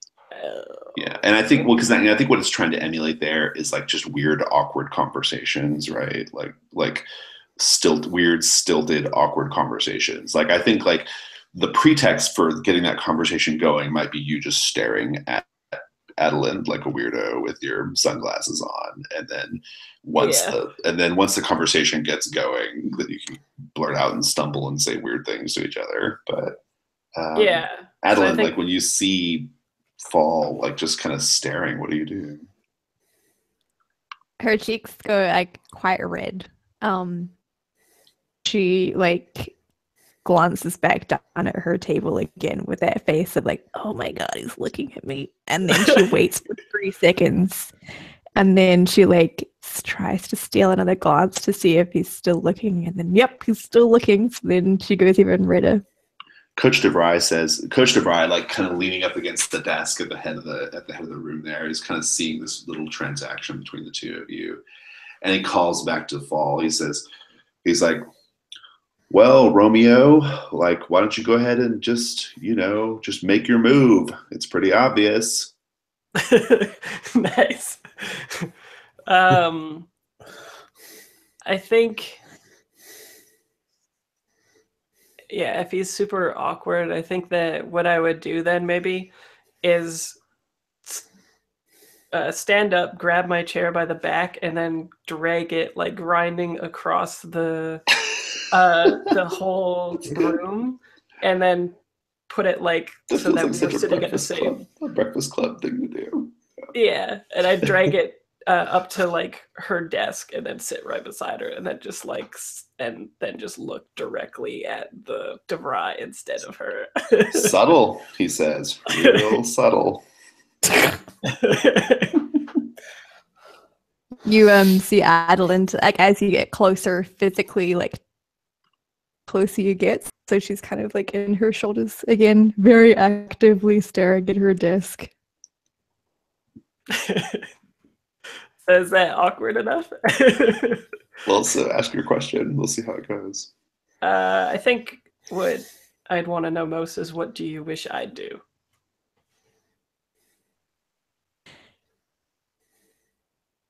Yeah, and I think I think what it's trying to emulate there is like just weird, awkward conversations, right? Like weird, stilted, awkward conversations. Like I think like the pretext for getting that conversation going might be you just staring at Adelind like a weirdo with your sunglasses on, and then once the conversation gets going, then you can blurt out and stumble and say weird things to each other. But Adelind, like when you see Fall, like just kind of staring. What are you doing? Her cheeks go like quite red. She like glances back down at her table again with that face of like, oh my god, he's looking at me. And then she waits for 3 seconds. And then she like tries to steal another glance to see if he's still looking. And then, yep, he's still looking. So then she goes even redder. Coach DeVry, like kind of leaning up against the desk at the head of the room there, is kind of seeing this little transaction between the two of you. And he calls back to Fall. He's like, well, Romeo, like, why don't you go ahead and just make your move? It's pretty obvious. Nice. I think, yeah, if he's super awkward, I think that what I would do then maybe is stand up, grab my chair by the back, and then drag it like grinding across the whole room, and then put it like That so feels that like we such were sitting at the same. a breakfast club thing to do. Yeah, and I drag it up to like her desk, and then sit right beside her, and then just like and then just look directly at the DeVry instead of her. Subtle, he says, real subtle. You see Adeline, like as you get closer physically, like closer you get. So she's kind of like in her shoulders again, very actively staring at her desk. So is that awkward enough? Well, so ask your question. We'll see how it goes. I think what I'd want to know most is, what do you wish I'd do?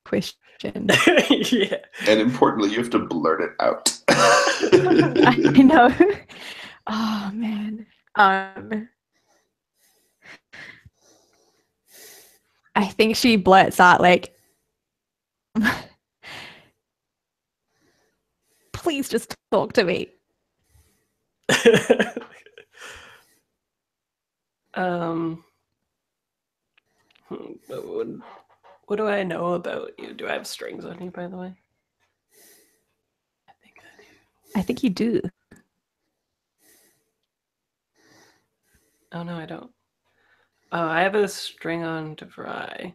Question. Yeah. And importantly, you have to blurt it out. I know. Oh man. I think she blurts out like, please just talk to me. What do I know about you? Do I have strings on you, by the way? I think I do. I think you do. Oh no, I don't. Oh, I have a string on DeVry.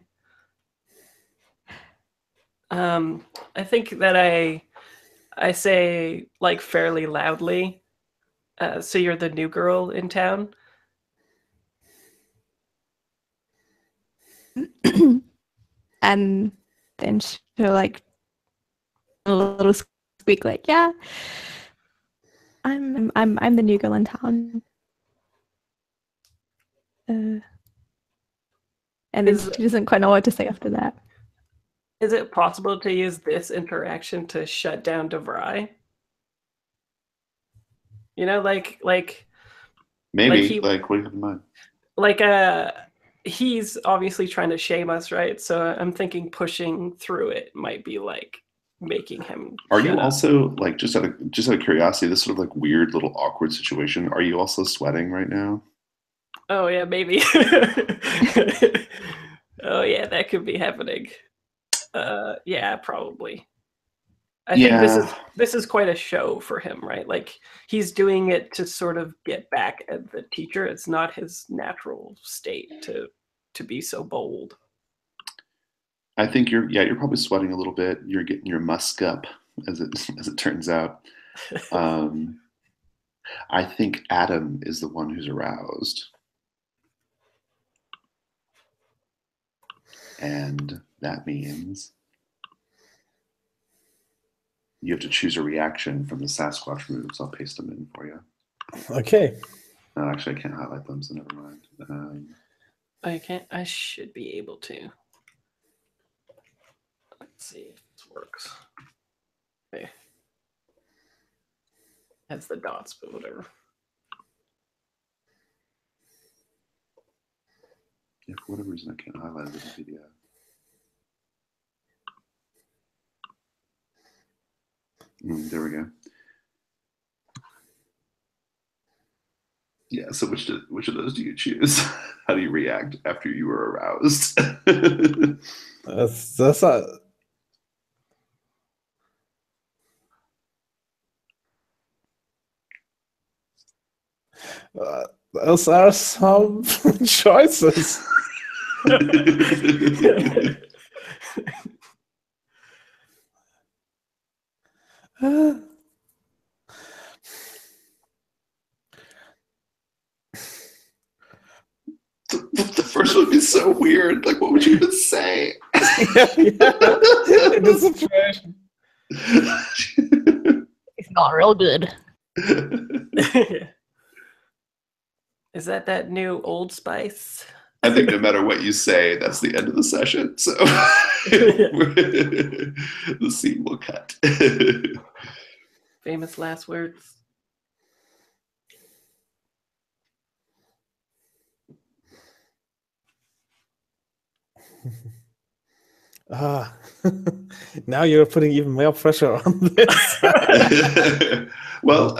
I think that I say like fairly loudly, so you're the new girl in town. And then she'll like a little squeak like, yeah, I'm the new girl in town. And then she doesn't quite know what to say after that. Is it possible to use this interaction to shut down DeVry? You know, like Maybe. Like, what do you have in mind? Like he's obviously trying to shame us, right? So I'm thinking pushing through it might be like making him. Are you also like, just out of curiosity, this sort of like weird little awkward situation? Are you also sweating right now? Oh yeah, maybe. Oh yeah, that could be happening. Yeah, probably. I think this is quite a show for him, right? Like he's doing it to sort of get back at the teacher. It's not his natural state to be so bold. I think you're probably sweating a little bit. You're getting your musk up, as it turns out. I think Adam is the one who's aroused. And that means you have to choose a reaction from the Sasquatch moves. I'll paste them in for you. Okay. No, actually, I can't highlight them, so never mind. I can't. I should be able to. Let's see if this works. Okay. Has the dots, but whatever. Yeah, for whatever reason, I can't highlight it in the video. There we go. Yeah. So which of those do you choose? How do you react after you were aroused? That's those are some choices. The first one would be so weird. Like, what would you even say? In this situation. It's not real good. Is that new Old Spice? I think no matter what you say, that's the end of the session. So the scene will cut. Famous last words. Now you're putting even more pressure on this. Well,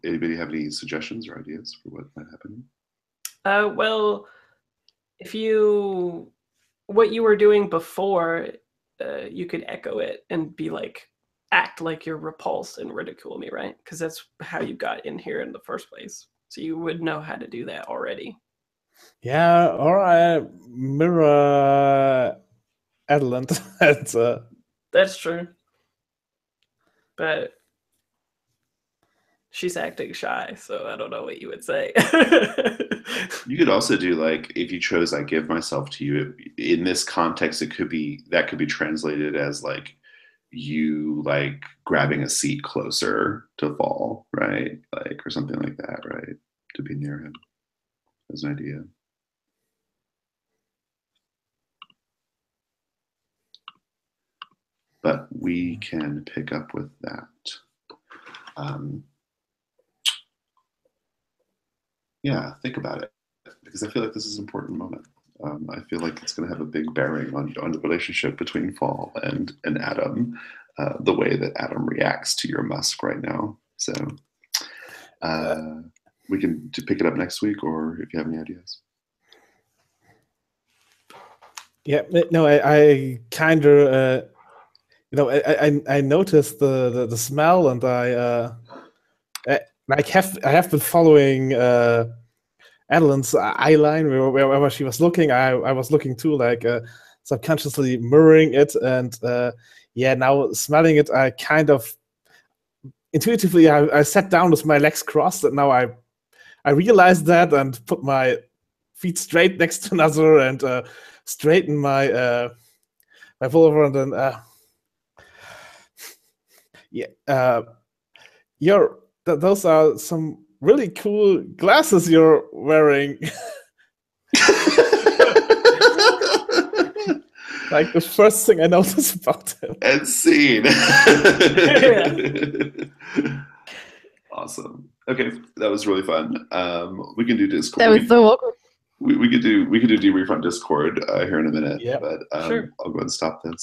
anybody have any suggestions or ideas for what might happen? Well, if what you were doing before, you could echo it and be like, act like you're repulsed and ridicule me, right? Because that's how you got in here in the first place. So you would know how to do that already. Yeah, or I mirror Adelant. That's true. But she's acting shy, so I don't know what you would say. You could also do like, if you chose "I give myself to you," in this context, that could be translated as like you like grabbing a seat closer to fall, right? Like, or something like that, right? To be near him as an idea. But we can pick up with that. Yeah, think about it, because I feel like this is an important moment. I feel like it's going to have a big bearing on the relationship between Fall and Adam, the way that Adam reacts to your musk right now. So we can pick it up next week, or if you have any ideas. Yeah, no, I kind of, I noticed the smell, and I have been following Adeline's eye line wherever she was looking. I was looking too, like subconsciously mirroring it, and yeah, now smelling it, I kind of intuitively I sat down with my legs crossed, and now I realized that and put my feet straight next to another and straighten my my pullover, and then yeah, those are some really cool glasses you're wearing. Like the first thing I noticed about him. And scene. Awesome. Okay, that was really fun. We can do Discord. That was so awkward. We could do debrief on Discord here in a minute. Yep. But Sure. I'll go ahead and stop this.